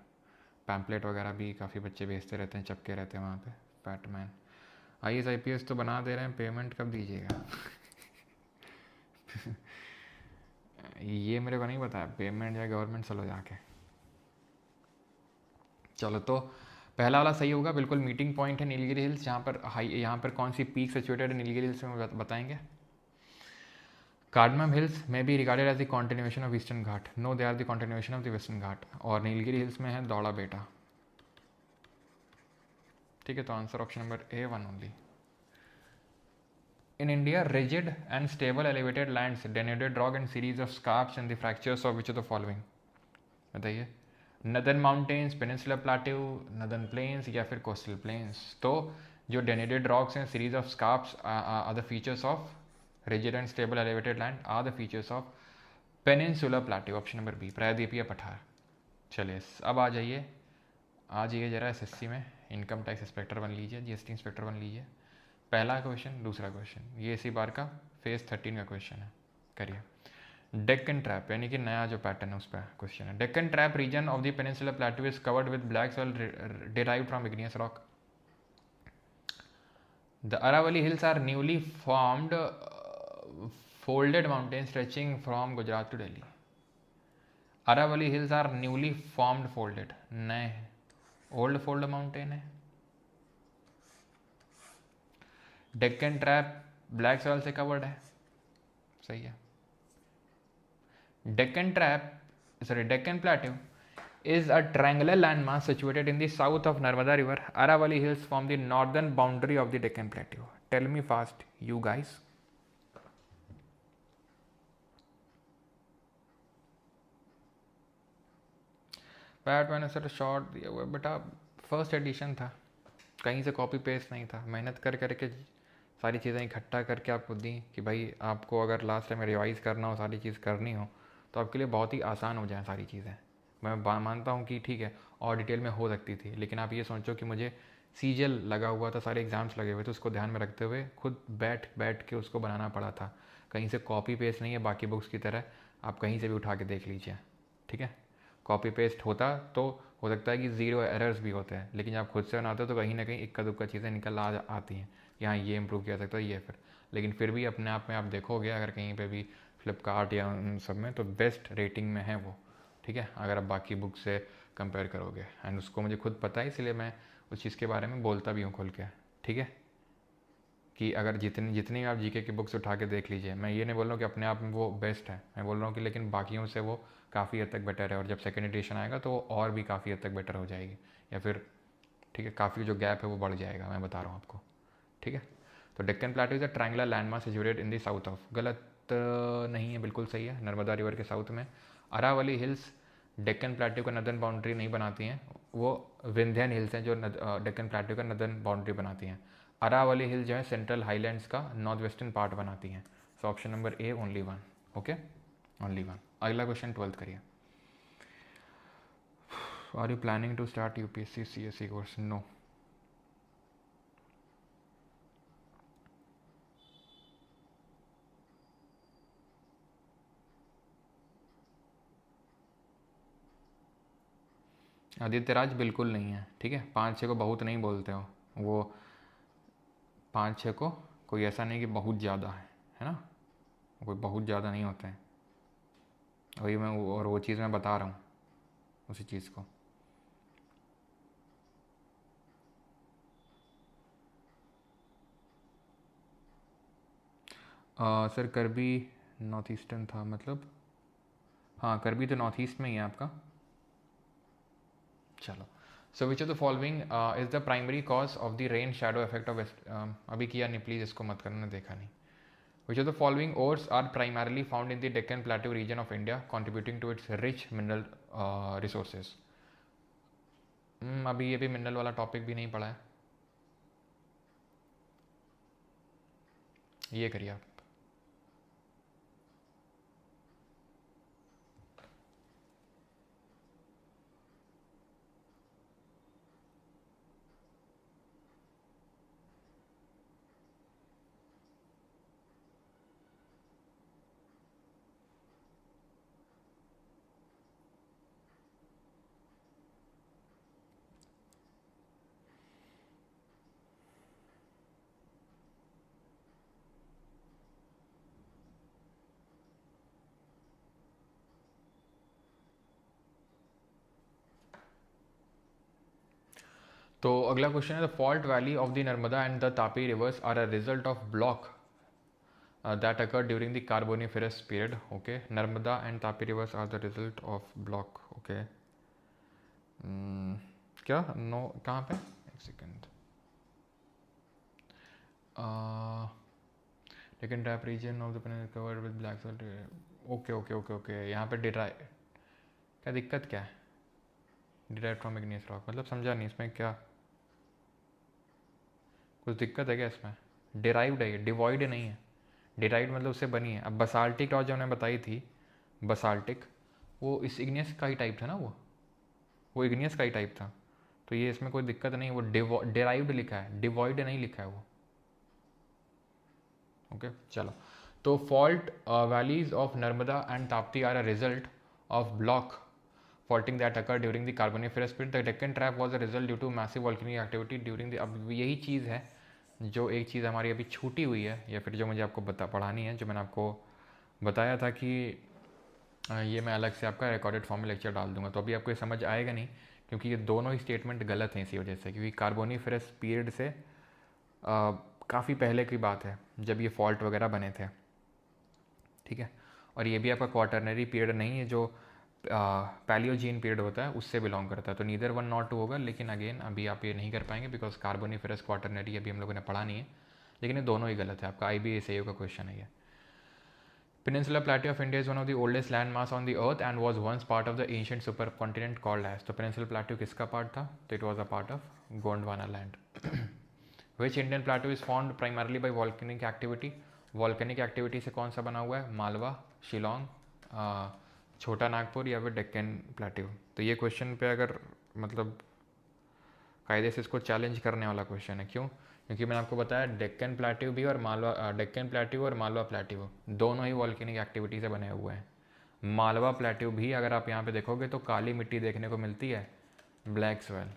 पैम्पलेट वगैरह भी काफ़ी बच्चे भेजते रहते हैं, चपके रहते हैं वहाँ पे। फैटमैन आईएएस आईपीएस तो बना दे रहे हैं, पेमेंट कब दीजिएगा? ये मेरे को नहीं पता है, पेमेंट या गवर्नमेंट चलो जाके। चलो तो पहला वाला सही होगा बिल्कुल, मीटिंग पॉइंट है नीलगिरी हिल्स, यहाँ पर कौन सी पीक सिचुएटेड है नीलगिरी हिल्स में बताएंगे। Cardamom Hills may be regarded as the continuation of Eastern Ghat. No, they are the continuation of the Western Ghat. और नीलगिरी हिल्स में है दौड़ा बेटा, ठीक है। तो answer option number A1 only. In India, rigid and stable elevated lands, denuded rock and series of scarps and the fractures of which of the following? बताइए, northern mountains, peninsular plateau, northern plains या फिर coastal plains. तो जो denuded rocks हैं, series of scarps are the features of rigid and stable elevated land are the features of peninsular plateau. Option number B, प्रायद्वीप या पठार। चलिए अब आ जाइए जरा एसएससी में इनकम टैक्स इंस्पेक्टर बन लीजिए, जीएसटी इंस्पेक्टर बन लीजिए। पहला क्वेश्चन, दूसरा क्वेश्चन, ये इसी बार का फेज 13 का क्वेश्चन है, करिए। डेक्कन ट्रैप, यानी कि नया जो पैटर्न है उस पर क्वेश्चन है। Deccan trap region of the peninsular plateau is covered with black soil derived from igneous rock. The Aravalli hills are newly formed folded mountains stretching from Gujarat to Delhi. Aravalli hills are newly formed folded, नए हैं, old fold mountain है। Deccan trap black soil से covered है, सही है। Deccan plateau is a triangular landmass situated in the south of Narmada River. Aravalli hills form the northern boundary of the Deccan Plateau. Tell me fast, you guys. PAT मैंने sir short दिया हुआ बेटा, first edition था, कहीं से copy paste नहीं था, मेहनत कर करके सारी चीज़ें इकट्ठा करके आपको दी कि भाई आपको अगर लास्ट टाइम रिवाइज़ करना हो, सारी चीज़ करनी हो, तो आपके लिए बहुत ही आसान हो जाए सारी चीज़ें। मैं मानता हूँ कि ठीक है और डिटेल में हो सकती थी, लेकिन आप ये सोचो कि मुझे सीजल लगा हुआ था, सारे एग्ज़ाम्स लगे हुए थे, उसको ध्यान में रखते हुए खुद बैठ के उसको बनाना पड़ा था। कहीं से कॉपी पेस्ट नहीं है, बाकी बुक्स की तरह आप कहीं से भी उठा के देख लीजिए, ठीक है। कॉपी पेस्ट होता तो हो सकता है कि ज़ीरो एरर्स भी होते हैं, लेकिन आप खुद से बनाते हो तो कहीं ना कहीं इक्का दुक्का चीज़ें निकल आती हैं, यहाँ ये इम्प्रूव किया सकता है ये फिर, लेकिन फिर भी अपने आप में आप देखोगे अगर कहीं पे भी फ्लिपकार्ट या उन सब में तो बेस्ट रेटिंग में है वो, ठीक है, अगर आप बाकी बुक से कंपेयर करोगे। एंड उसको मुझे खुद पता है, इसलिए मैं उस चीज़ के बारे में बोलता भी हूँ खुल के, ठीक है, कि अगर जितनी आप जीके की बुक्स उठा के देख लीजिए, मैं ये नहीं बोल रहा हूँ कि अपने आप में वो बेस्ट है, मैं बोल रहा हूँ कि लेकिन बाकियों से वो काफ़ी हद तक बेटर है, और जब सेकेंड एडिशन आएगा तो वो और भी काफ़ी हद तक बेटर हो जाएगी, या फिर ठीक है काफ़ी जो गैप है वो बढ़ जाएगा, मैं बता रहा हूँ आपको, ठीक है। तो Deccan प्लेटू is a triangular landmass situated in the south of, गलत नहीं है, बिल्कुल सही है, नर्मदा रिवर के साउथ में। अरावली हिल्स डेक्कन प्लेटू का नदर्न बाउंड्री नहीं बनाती हैं, वो विंध्यन हिल्स हैं जो डेक्कन प्लेटू का नदर्न बाउंड्री बनाती हैं। अरावली हिल जो है सेंट्रल हाईलैंड्स का नॉर्थ वेस्टर्न पार्ट बनाती हैं। So option number A only one, okay, only one. अगला क्वेश्चन 12th करिए। Are you planning to start UPSC CSC course? No, Adityaraj बिल्कुल नहीं है, ठीक है। 5-6 को बहुत नहीं बोलते हो, वो 5-6 को कोई ऐसा नहीं कि बहुत ज़्यादा है ना, कोई बहुत ज़्यादा नहीं होते हैं। वही मैं और वो चीज़ मैं बता रहा हूँ उसी चीज़ को। सर करबी नॉर्थ ईस्टर्न था मतलब, हाँ करबी तो नॉर्थ ईस्ट में ही है आपका। चलो, so which of the following is the primary cause of the rain shadow effect of west, अभी किया नहीं प्लीज़, इसको मत करना, देखा नहीं। Which of the following ores are primarily found in the Deccan plateau region of India contributing to its rich mineral resources. अभी ये भी मिनरल वाला टॉपिक भी नहीं पढ़ा है, ये करिए आप। तो अगला क्वेश्चन है, the fault valley of the Narmada and the Tapi rivers are a result of block that occurred during the Carboniferous period. Okay, Narmada and Tapi rivers are the result of block. Okay, क्या नो कहाँ पे, एक second. लेकिन trap region of the peninsula covered with black salt. Okay okay okay okay, यहाँ पे derive, क्या दिक्कत क्या है, डिराइव फ्रॉम इग्नियस रॉक मतलब समझा नहीं इसमें क्या, कुछ दिक्कत है क्या इसमें? डिराइव्ड है ये, डिवॉइड नहीं है। डिराइव्ड मतलब उससे बनी है। अब बसाल्टिक रॉक जो हमने बताई थी, बसाल्टिक, वो इस इग्नियस का ही टाइप था ना, वो इग्नियस का ही टाइप था। तो ये इसमें कोई दिक्कत नहीं, वो डिराइव्ड लिखा है, डिवॉइड नहीं लिखा है वो। ओके चलो, तो fault valleys of Narmada and Tapti are a result of block faulting that occurred during the Carboniferous period. The Deccan Trap was a result due to massive volcanic activity during the, अब यही चीज़ है जो एक चीज़ हमारी अभी छूटी हुई है, या फिर जो मुझे आपको पढ़ानी है, जो मैंने आपको बताया था कि ये मैं अलग से आपका रिकॉर्डेड फॉर्म में लेक्चर डाल दूंगा, तो अभी आपको ये समझ आएगा नहीं, क्योंकि ये दोनों ही स्टेटमेंट गलत हैं इसी वजह से, क्योंकि कार्बोनीफेरस पीरियड से काफ़ी पहले की बात है जब ये फॉल्ट वगैरह बने थे, ठीक है। और ये भी आपका क्वार्टरनरी पीरियड नहीं है जो पैलियोजीन पीरियड होता है उससे बिलोंग करता है, तो नीदर 1 नॉट 2 होगा। लेकिन अगेन अभी आप ये नहीं कर पाएंगे बिकॉज कार्बोनीफेरस क्वार्टरनरी अभी हम लोगों ने पढ़ा नहीं है, लेकिन ये दोनों ही गलत है, आपका IBSAU का क्वेश्चन है ये। Peninsula Plateau of India is one of the oldest land mass on the earth and was once part of the ancient supercontinent called as, तो Peninsula Plateau किसका पार्ट था? तो it was a part of Gondwana land. Which Indian plateau is formed primarily by volcanic activity? Volcanic activity से कौन सा बना हुआ है? मालवा, शिलोंग, छोटा नागपुर या फिर डेक्कन प्लेट्यू। तो ये क्वेश्चन पे अगर मतलब कायदे से इसको चैलेंज करने वाला क्वेश्चन है, क्यों? क्योंकि मैंने आपको बताया डेक्कन प्लेट्यू भी और मालवा, डेक्कन प्लेट्यू और मालवा प्लेट्यू दोनों ही वॉल्केनिक एक्टिविटी से बने हुए हैं। मालवा प्लेट्यू भी अगर आप यहाँ पे देखोगे तो काली मिट्टी देखने को मिलती है, ब्लैक सॉइल,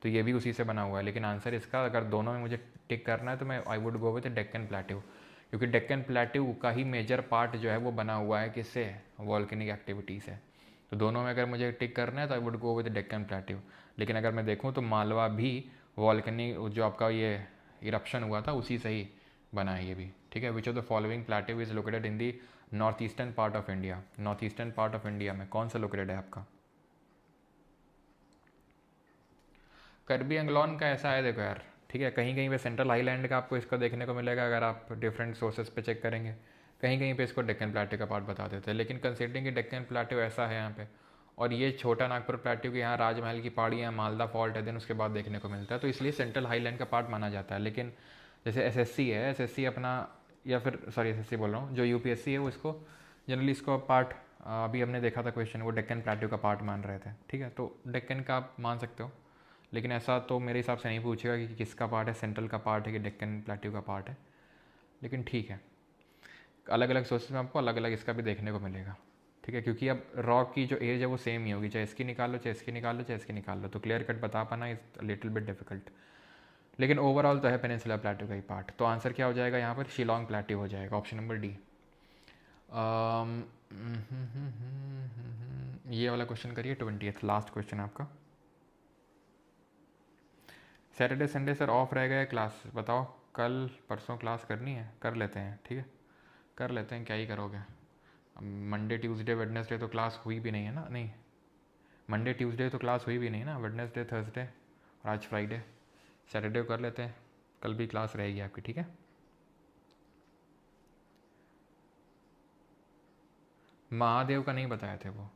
तो ये भी उसी से बना हुआ है। लेकिन आंसर इसका अगर दोनों में मुझे टिक करना है तो मैं I would go with Deccan plateau, क्योंकि डेक्कन प्लेट्यू का ही मेजर पार्ट जो है वो बना हुआ है किससे? वॉल्केनिक एक्टिविटी से। तो दोनों में अगर मुझे टिक करना है तो I would go with Deccan plateau. लेकिन अगर मैं देखूँ तो मालवा भी वॉल्केनिक जो आपका ये इरप्शन हुआ था उसी से ही बना है ये भी, ठीक है। विच of the following plateau is located in the north eastern part of India? North eastern part of India में कौन सा लोकेटेड है आपका? करबी एंगलॉन का ऐसा है, देखो यार, ठीक है, कहीं कहीं पे सेंट्रल आइलैंड का आपको इसका देखने को मिलेगा अगर आप डिफरेंट सोर्सेज पे चेक करेंगे, कहीं कहीं पे इसको डेक्कन प्लेट्यू का पार्ट बता देते हैं। लेकिन कंसिडरिंग कि डेक्कन प्लेट्यू ऐसा है यहाँ पे, और ये छोटा नागपुर प्लेट्यू के यहाँ राजमहल की पहाड़ियाँ, मालदा फॉल्ट है, देन उसके बाद देखने को मिलता है, तो इसलिए सेंट्रल हाईलैंड का पार्ट माना जाता है। लेकिन जैसे SSC है, SSC अपना, या फिर सॉरी SSC बोल रहा हूँ, जो UPSC है वो इसको जनरली इसको पार्ट, अभी हमने देखा था क्वेश्चन, वो डेक्कन प्लेट्यू का पार्ट मान रहे थे, ठीक है। तो डेक्कन का आप मान सकते हो, लेकिन ऐसा तो मेरे हिसाब से नहीं पूछेगा कि किसका पार्ट है, सेंट्रल का पार्ट है कि डेक्कन प्लेट्यू का पार्ट है। लेकिन ठीक है, अलग अलग सोर्सेज में आपको अलग अलग इसका भी देखने को मिलेगा, ठीक है, क्योंकि अब रॉक की जो एज है वो सेम ही होगी, चाहे इसकी निकाल लो, चाहे इसकी निकाल लो, चाहे इसकी निकाल लो, तो क्लियर कट बता पाना इज लिटिल बिट डिफिकल्ट। लेकिन ओवरऑल तो है पेनिनसुला प्लेट्यू का ही पार्ट। तो आंसर क्या हो जाएगा यहाँ पर? शिलोंग प्लेट्यू हो जाएगा, ऑप्शन नंबर डी। ये वाला क्वेश्चन करिए, 20th लास्ट क्वेश्चन आपका। सैटरडे संडे सर ऑफ रह गया क्लास, बताओ कल परसों क्लास करनी है? कर लेते हैं, ठीक है कर लेते हैं, क्या ही करोगे। मंडे ट्यूसडे वेडनेसडे तो क्लास हुई भी नहीं है ना, नहीं मंडे ट्यूसडे तो क्लास हुई भी नहीं ना, वेडनेसडे थर्सडे और आज फ्राइडे, सैटरडे को कर लेते हैं, कल भी क्लास रहेगी आपकी, ठीक है। महादेव का नहीं बताए थे वो,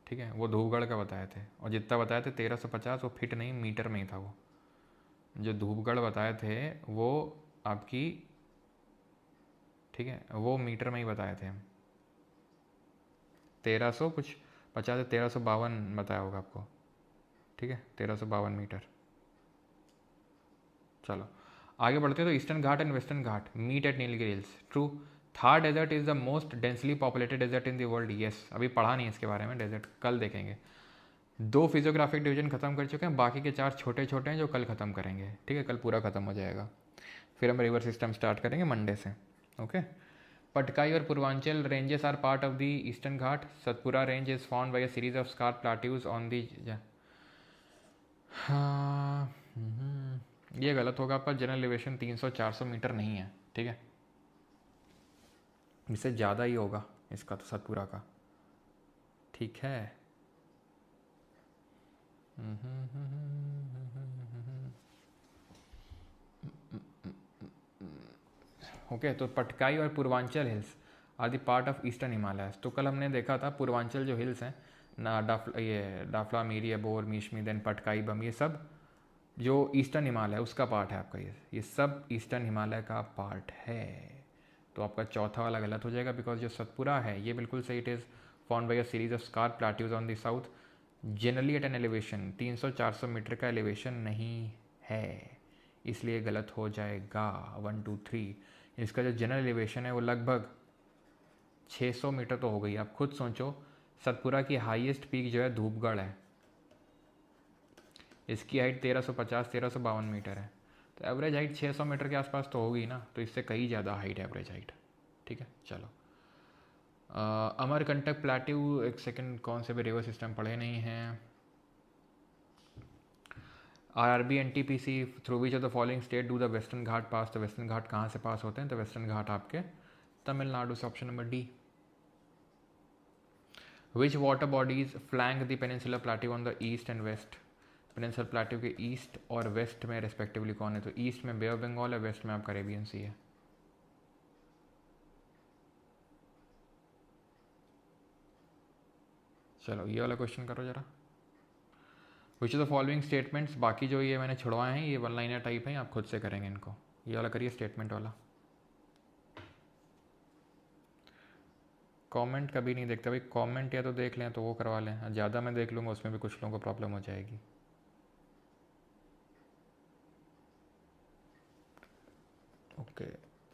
ठीक है, वो धूपगढ़ का बताए थे, और जितना बताए थे 1350 वो फिट नहीं मीटर में ही था। वो जो धूपगढ़ बताए थे वो आपकी, ठीक है, वो मीटर में ही बताए थे हम। 1300 कुछ 50 1352 बताया होगा आपको, ठीक है 1352 मीटर। चलो आगे बढ़ते हैं। तो Eastern Ghat and Western Ghat meet at Nilgiri hills, true. Thar desert is the most densely populated desert in the world, yes. अभी पढ़ा नहीं इसके बारे में, डेजर्ट कल देखेंगे। 2 फिजियोग्राफिक डिवीजन खत्म कर चुके हैं, बाकी के 4 छोटे छोटे हैं जो कल खत्म करेंगे, ठीक है, कल पूरा खत्म हो जाएगा। फिर हम रिवर सिस्टम स्टार्ट करेंगे मंडे से, ओके। पटकाई और Purvanchal ranges are part of the Eastern Ghat. Satpura range is found by a series of scarp plateaus on the, ये गलत होगा, पर जनरल एलिवेशन 300-400 मीटर नहीं है, ठीक है, इससे ज़्यादा ही होगा इसका तो सतपुरा का, ठीक है। ओके, तो पटकाई और Purvanchal hills are the part of eastern Himalayas. तो कल हमने देखा था पूर्वांचल जो हिल्स हैं ना, ये डाफला, मीरी, अबोर, मीशमी, देन पटकाई, बम, ये सब जो ईस्टर्न हिमालय उसका पार्ट है आपका, ये सब ईस्टर्न हिमालय का पार्ट है। तो आपका चौथा वाला गलत हो जाएगा, बिकॉज जो सतपुरा है ये बिल्कुल सही, it is found by a series of scarp plateaus on the south, generally at an elevation 300-400 metre का एलिवेशन नहीं है, इसलिए गलत हो जाएगा 1 2 3। इसका जो जनरल एलिवेशन है वो लगभग 600 मीटर तो हो गई। आप खुद सोचो, सतपुरा की हाईएस्ट पीक जो है धूपगढ़ है, इसकी हाइट 1350-1352 मीटर है, तो एवरेज हाइट 600 मीटर के आसपास तो होगी ना, तो इससे कहीं ज़्यादा हाइट एवरेज हाइट, ठीक है। चलो अमरकंटक प्लेट्यू, एक सेकंड, कौन से भी रिवर सिस्टम पढ़े नहीं हैं। RRB NTPC through which of the following state do the Western Ghat pass. तो वेस्टर्न घाट कहाँ से पास होते हैं? तो वेस्टर्न घाट आपके तमिलनाडु से, option number D. Which water bodies flank the peninsular plateau on the east and west. Peninsular plateau के east और वेस्ट में रेस्पेक्टिवली कौन है? तो ईस्ट में बे ऑफ बंगाल है, वेस्ट में आपका अरेबियन सी है। चलो ये वाला क्वेश्चन करो जरा। विच ऑफ द फॉलोइंग स्टेटमेंट्स, बाकी जो ये मैंने छुड़वाए हैं ये वन लाइनर टाइप हैं, आप खुद से करेंगे इनको। ये वाला करिए स्टेटमेंट वाला। कमेंट कभी नहीं देखते भाई, कमेंट या तो देख लें तो वो करवा लें, ज़्यादा मैं देख लूँगा उसमें भी कुछ लोगों को प्रॉब्लम हो जाएगी। ओके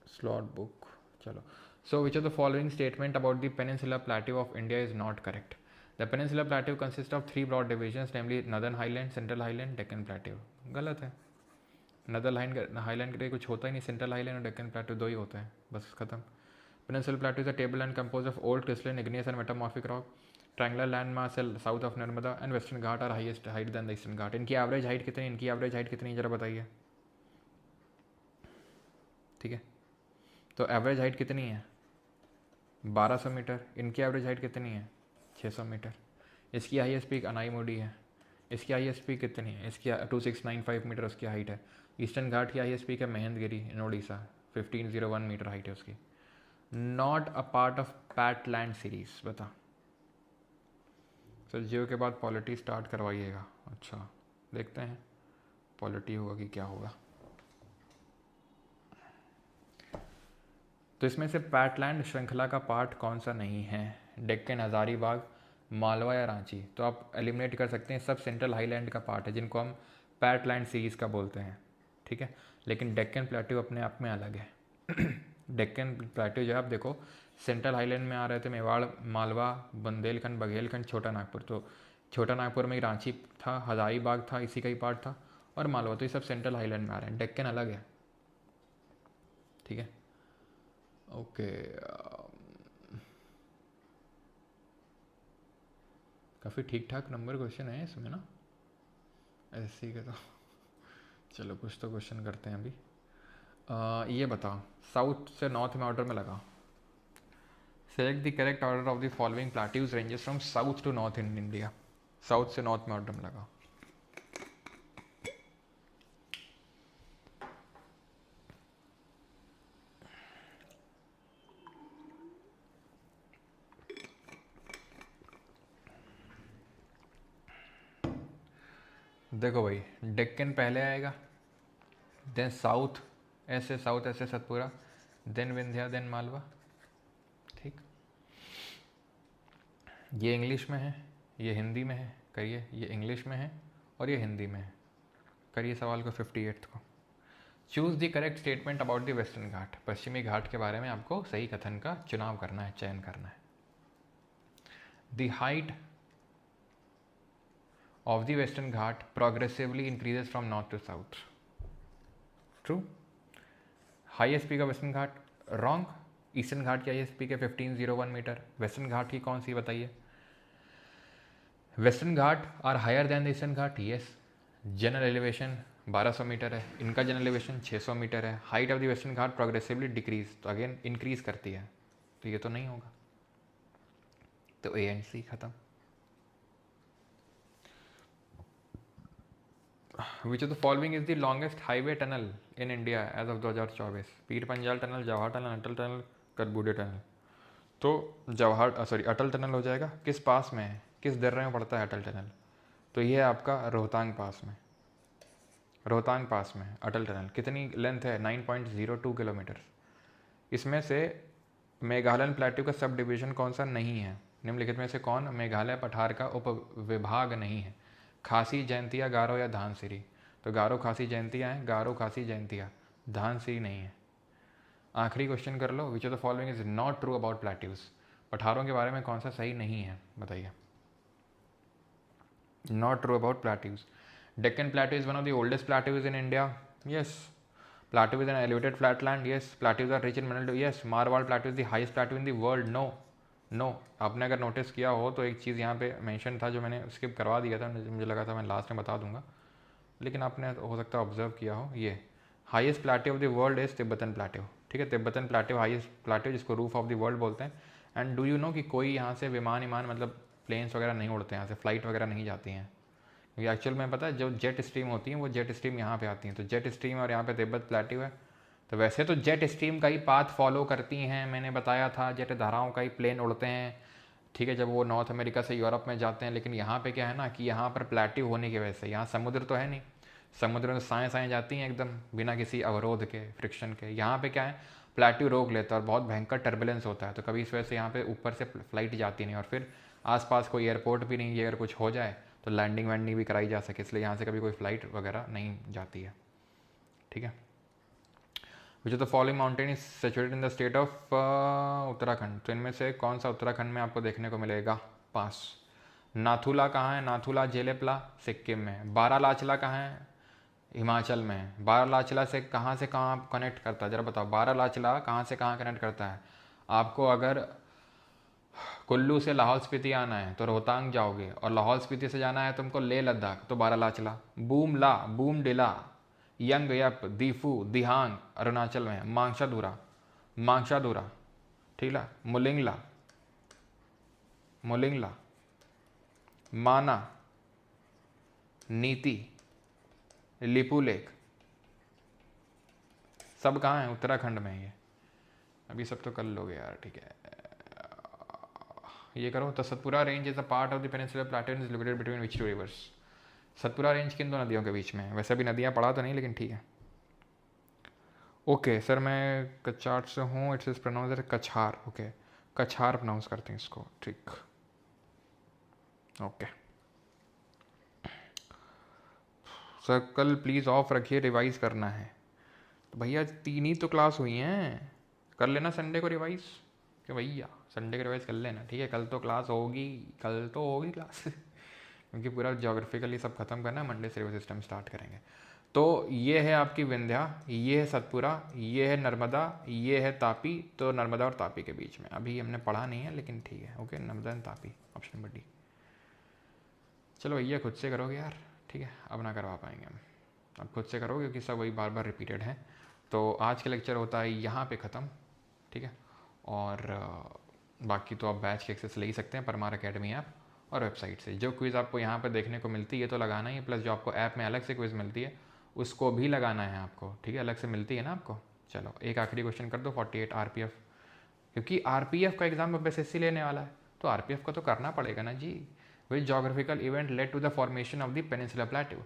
स्लॉट बुक, चलो। So which of the following statement about the peninsular plateau of India is not correct. The peninsular plateau consist of 3 broad divisions, namely northern highland, central highland, Deccan plateau. गलत है, नदर highland के लिए कुछ होता ही नहीं, central highland और Deccan plateau 2 ही होता है, बस खत्म। Peninsula Plateau is a tableland composed of old crystalline, igneous and metamorphic rock. Triangular landmass south of Narmada and Western Ghat are highest height than the Eastern Ghat. इनकी average height कितनी, इनकी average height कितनी जरा बताइए, ठीक है। तो average height कितनी है? 1200 मीटर। इनकी एवरेज हाइट कितनी है? 600 मीटर। इसकी हाईएस्ट पीक अनाईमुडी है, इसकी हाईएस्ट पीक कितनी है? इसकी 2695 मीटर उसकी हाइट है। ईस्टर्न घाट की हाईएस्ट पीक है Mahendragiri in Odisha, 1501 metre height है उसकी। Not a part of patland series, बता। सर जियो के बाद पॉलिटी स्टार्ट करवाइएगा। अच्छा देखते हैं पॉलिटी होगा कि क्या होगा। तो इसमें से पैटलैंड श्रृंखला का पार्ट कौन सा नहीं है? डेक्कन, हजारीबाग, मालवा या रांची। तो आप एलिमिनेट कर सकते हैं, सब सेंट्रल हाईलैंड का पार्ट है जिनको हम पैटलैंड सीरीज का बोलते हैं, ठीक है। लेकिन डेक्कन प्लेट्यू अपने आप में अलग है। डेक्कन प्लेट्यू जो है आप देखो सेंट्रल हाईलैंड में आ रहे थे मेवाड़, मालवा, बुंदेलखंड, बघेलखंड, छोटा नागपुर। तो छोटा नागपुर में ही रांची था, हजारीबाग था, इसी का ही पार्ट था, और मालवा। तो ये सब सेंट्रल हाईलैंड में आ रहे हैं, डेक्कन अलग है, ठीक है। ओके, काफ़ी ठीक ठाक नंबर क्वेश्चन है इसमें ना, ऐसे के तो। चलो कुछ तो क्वेश्चन करते हैं अभी। ये बताओ, साउथ से नॉर्थ में ऑर्डर में लगा। Select the correct order of the following plateaus ranges from south to north in India. South से नॉर्थ में ऑर्डर में लगा। देखो भाई, डेक्कन पहले आएगा, देन साउथ, ऐसे साउथ ऐसे सतपुरा, देन विंध्या, देन मालवा, ठीक। ये इंग्लिश में है, ये हिंदी में है, करिए। ये इंग्लिश में है और ये हिंदी में है, करिए सवाल को 58 को। Choose the correct statement about the Western Ghat. पश्चिमी घाट के बारे में आपको सही कथन का चुनाव करना है, चयन करना है। The height of the western ghat progressively increases from north to south. True. Highest peak of Western Ghat, wrong. Eastern Ghat की हाईएस्ट पीक है 1501 मीटर। वेस्टर्न घाट की कौन सी बताइए? Western Ghat are higher than the Eastern Ghat, yes. General elevation 1200 metre है, इनका general elevation 600 metre है। Height of the Western Ghat progressively decrease, तो अगेन इंक्रीज करती है, तो ये तो नहीं होगा, तो ए एंड सी खत्म। Which of the following is the longest highway tunnel in India as of 2024? Pir Panjal tunnel, Jawahar tunnel, Atal tunnel, करबूडे tunnel. तो अटल टनल हो जाएगा। किस पास में है, किस दर्रे में पड़ता है अटल टनल? तो ये है आपका रोहतांग पास में, रोहतांग पास में अटल टनल। कितनी लेंथ है? 9.02 किलोमीटर। इसमें से मेघालय प्लेट्यू का सब डिवीजन कौन सा नहीं है? निम्नलिखित में से कौन मेघालय पठार का उप विभाग नहीं है? खासी, जयंतिया, गारो या धानसिरी? तो गारो, खासी, जयंतिया है, गारो, खासी, जयंतिया, धानसिरी नहीं है। आखिरी क्वेश्चन कर लो। Which of the following is not true about plateaus? पठारों के बारे में कौन सा सही नहीं है, बताइए। Not true about plateaus. Deccan plateau is one of the oldest plateaus in India, yes. Plateau is an elevated flatland, yes. Plateaus are rich in mineral, yes. Marwar plateau is the highest plateau in the world, no. No. आपने अगर notice किया हो तो एक चीज़ यहाँ पे mention था जो मैंने स्किप करवा दिया था, मुझे लगा था मैं लास्ट में बता दूंगा, लेकिन आपने हो सकता है ऑब्जर्व किया हो। ये highest plateau of the world is Tibetan plateau, ठीक है। तिब्बतन प्लेट्यू हाईएस्ट प्लेट्यू, जिसको रूफ ऑफ द वर्ल्ड बोलते हैं। एंड डू यू नो कि कोई यहाँ से विमान मतलब प्लेन्स वगैरह नहीं उड़ते हैं यहाँ से, फ्लाइट वगैरह नहीं जाती हैं, क्योंकि एक्चुअल में पता है जो जेट स्ट्रीम होती हैं वो जेट स्ट्रीम यहाँ पे आती हैं। तो जेट स्ट्रीम और यहाँ पे तिब्बत प्लेट्यू है। तो वैसे तो जेट स्ट्रीम का ही पाथ फॉलो करती हैं, मैंने बताया था, जेट धाराओं का ही प्लेन उड़ते हैं, ठीक है, जब वो नॉर्थ अमेरिका से यूरोप में जाते हैं। लेकिन यहाँ पे क्या है ना कि यहाँ पर प्लेट्यू होने की वजह से यहाँ समुद्र तो है नहीं, समुद्र में साएँ साएँ जाती हैं एकदम बिना किसी अवरोध के, फ्रिक्शन के। यहाँ पे क्या है, प्लेट्यू रोक लेता है और बहुत भयंकर टर्बुलेंस होता है, तो कभी इस वजह से यहाँ पे ऊपर से फ्लाइट जाती नहीं, और फिर आसपास कोई एयरपोर्ट भी नहीं है, अगर कुछ हो जाए तो लैंडिंग वैंडिंग भी कराई जा सके, इसलिए यहाँ से कभी कोई फ्लाइट वगैरह नहीं जाती है, ठीक है। विच of the following mountain is situated in the state of Uttarakhand? तो इनमें से कौन सा उत्तराखंड में आपको देखने को मिलेगा? पास। नाथुला कहाँ है? नाथुला जेलेपला सिक्किम में। बारालाचला कहाँ है? हिमाचल में है। बारालाचला से कहाँ कनेक्ट करता है, जरा बताओ। बारालाचला कहाँ से कहाँ कनेक्ट करता है? आपको अगर कुल्लू से लाहौल स्पीति आना है तो रोहतांग जाओगे, और लाहौल स्पीति से जाना है तुमको लेह लद्दाख तो बारालाचला। बूमला, बूमडिला, यंग यप, दीफू, दिहांग अरुणाचल में। मांगशाधुरा, मांगशाधुरा, ठीक है। मुलिंगला, मुलिंगला, माना, नीति, लिपुलेख, सब कहाँ है? उत्तराखंड में। ये अभी सब तो कर लोगे यार, ठीक है। ये करो तो Satpura range is a part of the peninsular plateau is located between which two rivers? Satpura range किन दो नदियों के बीच में है? वैसे भी नदियाँ पढ़ा तो नहीं, लेकिन ठीक है। ओके सर, मैं कच्छार से हूँ, इट्स इज प्रोनाउंस कछार, ओके, कछार प्रोनाउंस करते हैं इसको, ठीक, ओके। सर कल प्लीज़ ऑफ रखिए, रिवाइज करना है। तो भैया 3 ही तो क्लास हुई हैं, कर लेना संडे को रिवाइज, कि भैया संडे के रिवाइज कर लेना, ठीक है, कल तो क्लास होगी, कल तो होगी क्लास क्योंकि पूरा जोग्राफिकली सब खत्म करना है, मंडे से रिवर सिस्टम स्टार्ट करेंगे। तो ये है आपकी विंध्या, ये है सतपुरा, ये है नर्मदा, ये है तापी। तो नर्मदा और तापी के बीच में अभी हमने पढ़ा नहीं है, लेकिन ठीक है, okay, Narmada and Tapi, option number D. चलो भैया खुद से करोगे यार, ठीक है, अब ना करवा पाएंगे हम, अब खुद से करोगे क्योंकि सब वही बार बार रिपीटेड है। तो आज का लेक्चर होता है यहाँ पे ख़त्म, ठीक है। और बाकी तो आप बैच के एक्सेस ले ही सकते हैं परमार अकेडमी ऐप और वेबसाइट से। जो क्विज़ आपको यहाँ पर देखने को मिलती है तो लगाना ही है, प्लस जो आपको ऐप में अलग से क्विज़ मिलती है उसको भी लगाना है आपको, ठीक है, अलग से मिलती है ना आपको। चलो एक आखिरी क्वेश्चन कर दो, 48 आरपीएफ, क्योंकि आरपीएफ का एग्जाम अब एसएससी लेने वाला है तो आरपीएफ का तो करना पड़ेगा ना जी। Which geographical event led to the formation of the peninsula plateau,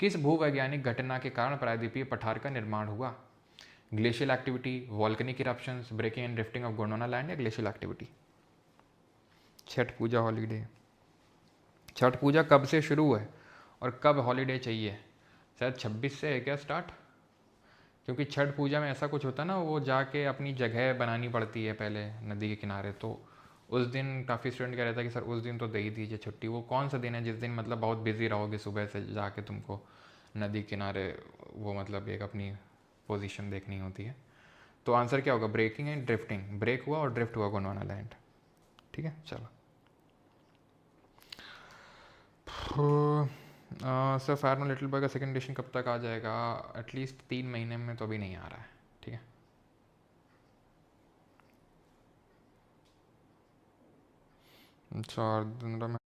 किस भूवैज्ञानिक घटना के कारण प्रायद्वीपीय पठार का निर्माण हुआ? Glacial activity, volcanic eruptions, breaking and drifting of Gondwana land या glacial activity? Chhath Puja holiday, Chhath Puja कब से शुरू है और कब हॉलीडे चाहिए? शायद 26 से है क्या स्टार्ट, क्योंकि छठ पूजा में ऐसा कुछ होता है ना, वो जाके अपनी जगह बनानी पड़ती है पहले नदी के किनारे। तो उस दिन काफ़ी स्टूडेंट कह रहे थे कि सर उस दिन तो दे ही दीजिए छुट्टी। वो कौन सा दिन है जिस दिन मतलब बहुत बिजी रहोगे, सुबह से जाके तुमको नदी किनारे वो मतलब एक अपनी पोजीशन देखनी होती है? तो आंसर क्या होगा? ब्रेकिंग एंड ड्रिफ्टिंग, ब्रेक हुआ और ड्रिफ्ट हुआ गोंडवाना लैंड, ठीक है। चलो सर फायर लिटिल बॉय का सेकंड एडिशन कब तक आ जाएगा? एटलीस्ट 3 महीने में तो अभी नहीं आ रहा है, ठीक है। 4 दिन में